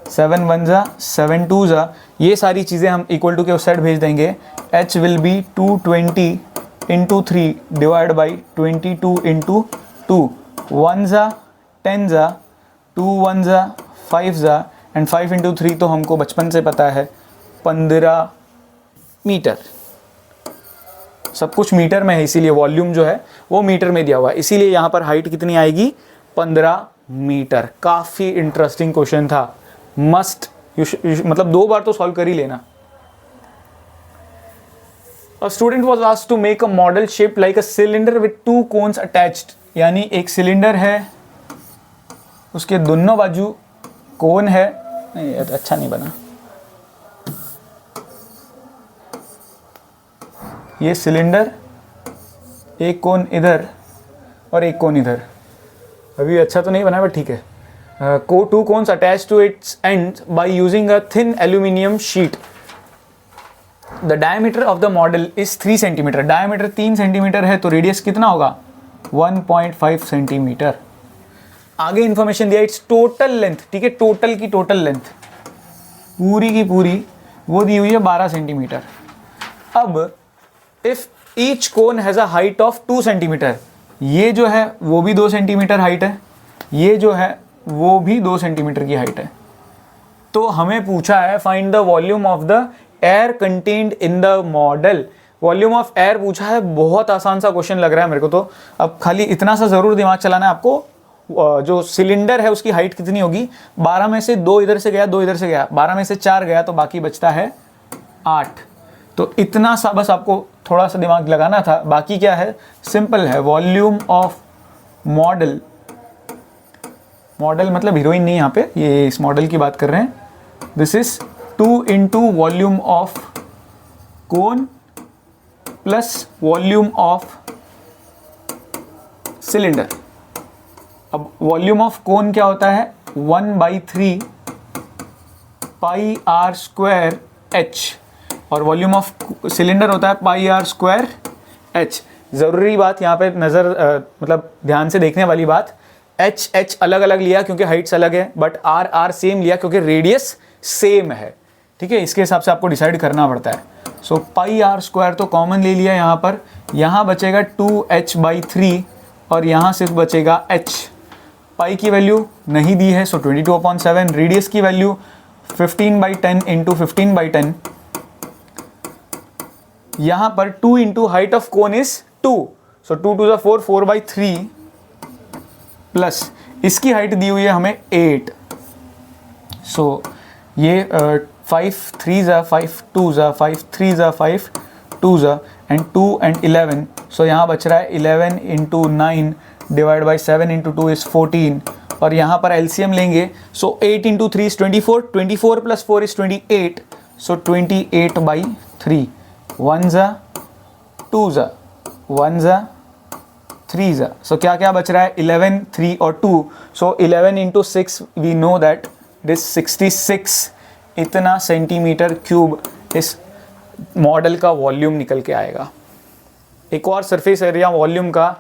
7 1 ज़ा 7 2 ज़ा, ये सारी चीज़ें हम इक्वल टू के उस साइड भेज देंगे। h will be 220 into 3 divide by 22 into 2। 1 ज़ा 10 ज़ा, 2 1 ज़ा 5 ज़ा, एंड 5 इंटू 3 तो हमको बचपन से पता है 15 मीटर। सब कुछ मीटर में है, इसीलिए वॉल्यूम जो है वो मीटर में दिया हुआ है, इसीलिए यहाँ पर हाइट कितनी आएगी? 15 मीटर। काफ़ी इंटरेस्टिंग क्वेश्चन था, मस्ट मतलब 2 बार तो सॉल्व कर ही लेना। A student was asked to make a model shaped like a cylinder with 2 cones attached, यानी एक सिलेंडर है, उसके दोनों बाजू कोन है। नहीं, ये तो अच्छा नहीं बना। ये सिलेंडर, एक कोन इधर और एक कोन इधर। अभी अच्छा तो नहीं बना बट ठीक है। Two cones attach to its end by using a thin aluminium sheet. The diameter of the model is 3 centimetre. Diameter 3 centimetre है तो रेडियस कितना होगा? 1.5 सेंटीमीटर। आगे इंफॉर्मेशन दिया इट्स टोटल लेंथ, ठीक है, टोटल की टोटल लेंथ पूरी की पूरी वो दी हुई है 12 सेंटीमीटर। अब if each cone has a height of 2 centimetre, ये जो है वो भी 2 सेंटीमीटर हाइट है, ये जो है वो भी 2 सेंटीमीटर की हाइट है। तो हमें पूछा है find the volume of the air contained in the model. Volume of air पूछा है, बहुत आसान सा क्वेश्चन लग रहा है मेरे को तो। अब खाली इतना सा ज़रूर दिमाग चलाना है आपको, जो सिलेंडर है उसकी हाइट कितनी होगी? 12 में से 2 इधर से गया, 2 इधर से गया, 12 में से 4 गया तो बाकी बचता है 8। तो इतना सा बस आपको थोड़ा सा दिमाग लगाना था। बाकी क्या है? सिंपल है। वॉल्यूम ऑफ मॉडल, मॉडल मतलब हीरोइन नहीं, यहाँ पे ये इस मॉडल की बात कर रहे हैं। This is 2 into volume of cone plus volume of cylinder. अब वॉल्यूम ऑफ कोन क्या होता है? 1/3 पाई आर स्क्वायर एच, और वॉल्यूम ऑफ सिलेंडर होता है पाई आर स्क्वायर एच। ज़रूरी बात यहाँ पे मतलब ध्यान से देखने वाली बात, एच अलग अलग लिया क्योंकि हाइट्स अलग है, बट आर सेम लिया क्योंकि रेडियस सेम है, ठीक है। इसके हिसाब से आपको डिसाइड करना पड़ता है। सो पाई आर स्क्वायर तो कॉमन ले लिया यहाँ पर, यहाँ बचेगा 2h/3 और यहाँ सिर्फ बचेगा h। पाई की वैल्यू नहीं दी है, सो 22/7। रेडियस की वैल्यू 15/10 इंटू 15/10। यहाँ पर 2 into height of cone is 2, so 2 2 4, 4/3 plus इसकी हाइट दी हुई है हमें 8। सो ये 5 3 5 2 5 3 5 2 एंड 2 एंड 11। सो यहाँ बच रहा है 11 into 9 divide by 7 into 2 is 14। और यहाँ पर एलसीएम लेंगे, so 8 into 3 is 24, 24 plus 4 is 28, so 28/3। 1 2 1 3 so क्या क्या बच रहा है? 11 3 और 2, so 11 into 6 we know that this 66 इतना सेंटीमीटर क्यूब इस मॉडल का वॉल्यूम निकल के आएगा। एक और सरफेस एरिया वॉल्यूम का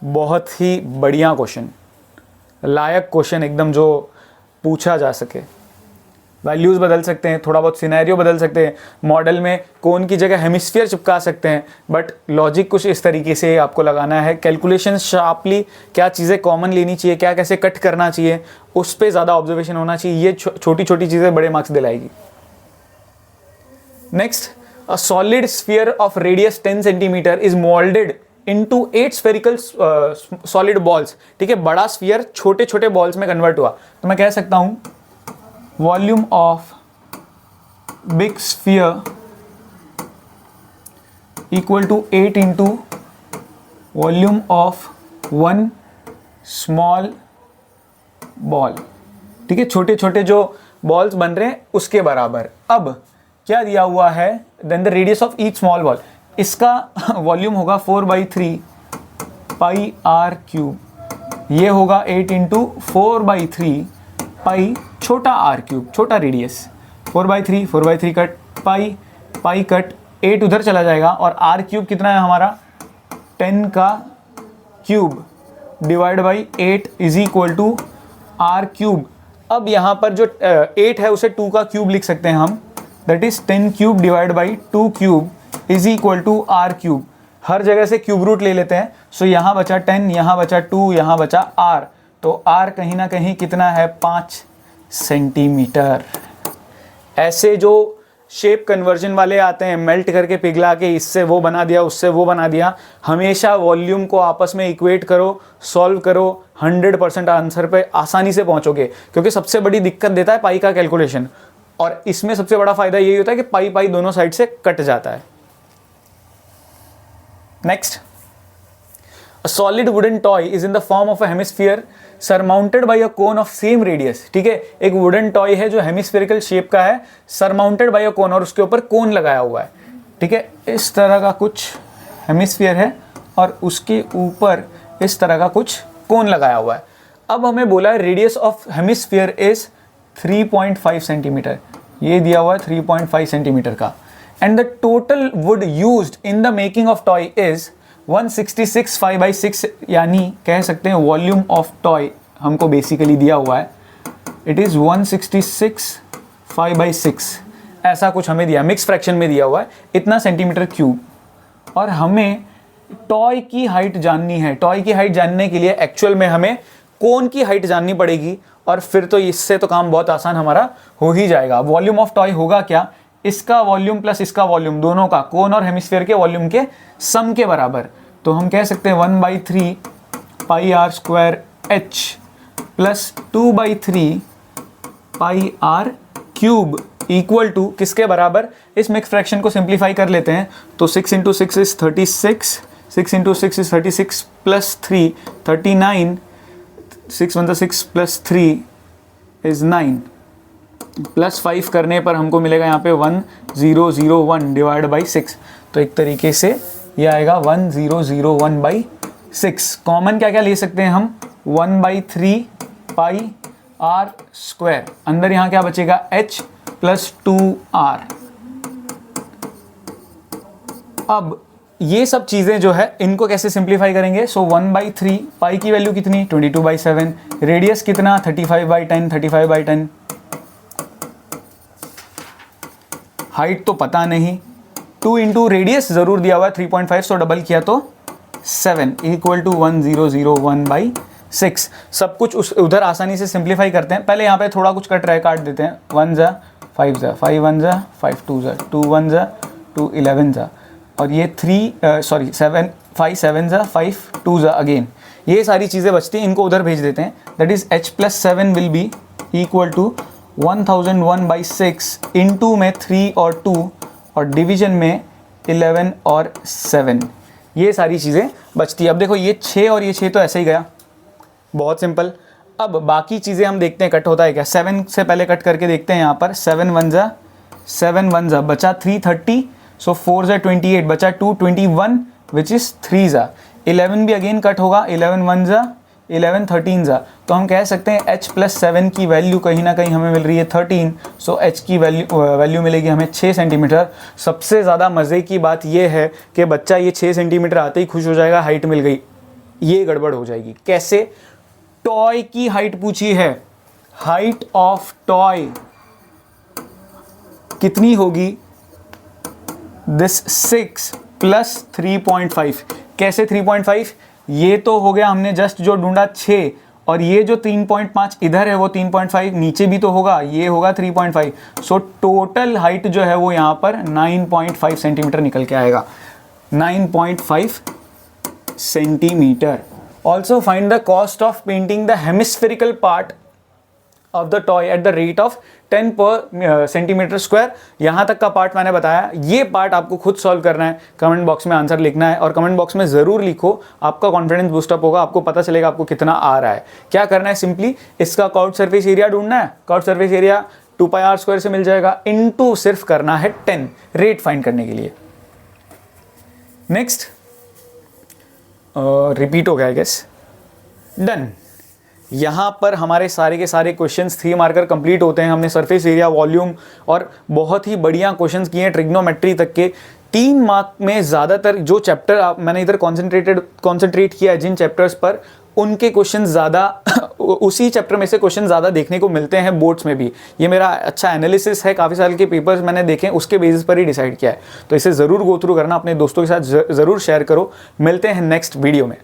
बहुत ही बढ़िया क्वेश्चन, लायक क्वेश्चन एकदम, जो पूछा जा सके। वैल्यूज़ बदल सकते हैं, थोड़ा बहुत सिनेरियो बदल सकते हैं, मॉडल में कोन की जगह हेमिस्फीयर चिपका सकते हैं, बट लॉजिक कुछ इस तरीके से आपको लगाना है। कैलकुलेशन शार्पली, क्या चीज़ें कॉमन लेनी चाहिए, क्या कैसे कट करना चाहिए, उस पर ज़्यादा ऑब्जर्वेशन होना चाहिए। ये छोटी छोटी चीज़ें बड़े मार्क्स दिलाएगी। Next, a solid sphere of radius 10 centimetre is moulded into 8 spherical solid balls. ठीक है, बड़ा स्फीयर छोटे छोटे बॉल्स में कन्वर्ट हुआ, तो मैं कह सकता हूं volume of big sphere equal to 8 into volume of 1 small ball. ठीक है, छोटे छोटे जो बॉल्स बन रहे हैं उसके बराबर। अब क्या दिया हुआ है? Then the radius of each small ball, इसका वॉल्यूम होगा 4/3 पाई आर क्यूब। ये होगा 8 इंटू 4/3 पाई छोटा आर क्यूब, छोटा रेडियस। 4/3 कट पाई कट 8 उधर चला जाएगा, और आर क्यूब कितना है हमारा? 10 का cube divide by 8 is equal to are cube. अब यहाँ पर जो 8 है उसे 2 का क्यूब लिख सकते हैं हम, that is 10 cube divide by 2 cube is equal to are cube. हर जगह से क्यूब रूट ले लेते हैं, सो यहाँ बचा 10, यहाँ बचा 2, यहाँ बचा आर, तो आर कहीं ना कहीं कितना है? 5 सेंटीमीटर। ऐसे जो शेप कन्वर्जन वाले आते हैं, मेल्ट करके पिघला के इससे वो बना दिया, उससे वो बना दिया, हमेशा वॉल्यूम को आपस में इक्वेट करो, सॉल्व करो, 100% आंसर पे आसानी से पहुंचोगे। क्योंकि सबसे बड़ी दिक्कत देता है पाई का कैलकुलेशन, और इसमें सबसे बड़ा फायदा यही होता है कि पाई पाई दोनों साइड से कट जाता है। Next, a solid wooden toy is in the form of a hemisphere surmounted by a cone of same radius। ठीक है, एक वुडन टॉय है जो हेमिस्फेरिकल शेप का है, सरमाउंटेड बाय अ कोन, और उसके ऊपर कोन लगाया हुआ है। ठीक है, इस तरह का कुछ हेमिस्फीयर है और उसके ऊपर इस तरह का कुछ कोन लगाया हुआ है। अब हमें बोला है radius of hemisphere is 3.5 centimetre, ये दिया हुआ है 3.5 सेंटीमीटर का। And the total would used in the making of toy is 166 5/6, यानी कह सकते हैं वॉल्यूम ऑफ टॉय हमको बेसिकली दिया हुआ है, इट इज़ 166 5/6, ऐसा कुछ हमें दिया, मिक्स फ्रैक्शन में दिया हुआ है, इतना सेंटीमीटर क्यूब। और हमें टॉय की हाइट जाननी है। टॉय की हाइट जानने के लिए एक्चुअल में हमें कोन की हाइट जाननी पड़ेगी, और फिर तो इससे तो काम बहुत आसान हमारा हो ही जाएगा। वॉल्यूम ऑफ टॉय होगा क्या, इसका वॉल्यूम प्लस इसका वॉल्यूम, दोनों का, कोन और हेमिस्फीयर के वॉल्यूम के सम के बराबर। तो हम कह सकते हैं 1/3 pi are square H plus 2/3 pi R cube equal to किसके बराबर, इस मिक्स फ्रैक्शन को सिंप्लीफाई कर लेते हैं तो 6 × 6 is 36, 6 × 6 is 36 plus 3 39, 6 × 6 plus 3 is 9, plus 5 करने पर हमको मिलेगा यहाँ पे 1001 डिवाइड बाई 6। तो एक तरीके से ये आएगा 1001/6। कॉमन क्या क्या ले सकते हैं हम, 1/3 पाई आर स्क्वायर, अंदर यहाँ क्या बचेगा h प्लस 2r। अब ये सब चीज़ें जो है इनको कैसे सिंप्लीफाई करेंगे, सो 1/3 पाई की वैल्यू कितनी 22/7, रेडियस कितना 35/10, 35/10, हाइट तो पता नहीं, 2 इंटू रेडियस ज़रूर दिया हुआ है 3.5, सो डबल किया तो 7 इक्वल टू 1001/6। सब कुछ उधर आसानी से सिंप्लीफाई करते हैं। पहले यहाँ पे थोड़ा कुछ कट रहा है, काट देते हैं, 1 ज़ा 5 ज़ा 5 1 ज़ा 5 2 ज़ा 2 1 ज़ा 2 11 ज़ा, और ये 7 5 7 ज़ा 5 2 ज़ा अगेन, ये सारी चीज़ें बचती हैं, इनको उधर भेज देते हैं। That is h plus 7 will be equal to 1001/6 into में 3 और 2 और डिवीजन में 11 और 7, ये सारी चीज़ें बचती है। अब देखो ये 6 और ये 6 तो ऐसे ही गया, बहुत सिंपल। अब बाकी चीज़ें हम देखते हैं कट होता है क्या। 7 से पहले कट करके देखते हैं, यहाँ पर 7 1 ज़ा बचा 330, सो 4 ज़ा 28 बचा 221 विच इज़ 3 ज़ा। 11 भी अगेन कट होगा, 11 1 ज़ा 11 13 ज़ा। तो हम कह सकते हैं h प्लस 7 की वैल्यू कहीं ना कहीं हमें मिल रही है 13, सो h की वैल्यू मिलेगी हमें 6 सेंटीमीटर। सबसे ज़्यादा मज़े की बात यह है कि बच्चा ये 6 सेंटीमीटर आते ही खुश हो जाएगा, हाइट मिल गई। ये गड़बड़ हो जाएगी, कैसे, टॉय की हाइट पूछी है, हाइट ऑफ टॉय कितनी होगी, दिस 6 प्लस 3.5। कैसे 3.5, ये तो हो गया हमने जस्ट जो ढूंढा 6, और ये जो 3.5 इधर है वो 3.5 नीचे भी तो होगा, ये होगा 3.5। सो टोटल हाइट जो है वो यहाँ पर 9.5 सेंटीमीटर निकल के आएगा, 9.5 centimetre. Also find the cost of painting the hemispherical part of the toy at the rate of 10 पर सेंटीमीटर स्क्वायर। यहाँ तक का पार्ट मैंने बताया, ये पार्ट आपको खुद सॉल्व करना है, कमेंट बॉक्स में आंसर लिखना है, और कमेंट बॉक्स में ज़रूर लिखो, आपका कॉन्फिडेंस बूस्टअप होगा, आपको पता चलेगा आपको कितना आ रहा है। क्या करना है, सिंपली इसका कर्व्ड सरफेस एरिया ढूंढना है। कर्व्ड सरफेस एरिया 2πr² से मिल जाएगा, इनटू सिर्फ करना है 10 रेट फाइंड करने के लिए। नेक्स्ट रिपीट हो गया आई गेस, डन। यहाँ पर हमारे सारे के सारे क्वेश्चंस 3 मार्कर कंप्लीट होते हैं। हमने सरफेस एरिया, वॉल्यूम और बहुत ही बढ़िया क्वेश्चंस किए हैं ट्रिग्नोमेट्री तक के। 3 मार्क में ज़्यादातर जो चैप्टर मैंने इधर कॉन्सेंट्रेट किया है जिन चैप्टर्स पर, उनके क्वेश्चन ज़्यादा उसी चैप्टर में से क्वेश्चन ज़्यादा देखने को मिलते हैं बोर्ड्स में भी। ये मेरा अच्छा एनालिसिस है, काफ़ी साल के पेपर्स मैंने देखे, उसके बेसिस पर ही डिसाइड किया है। तो इसे ज़रूर गो थ्रू करना, अपने दोस्तों के साथ ज़रूर शेयर करो। मिलते हैं नेक्स्ट वीडियो में।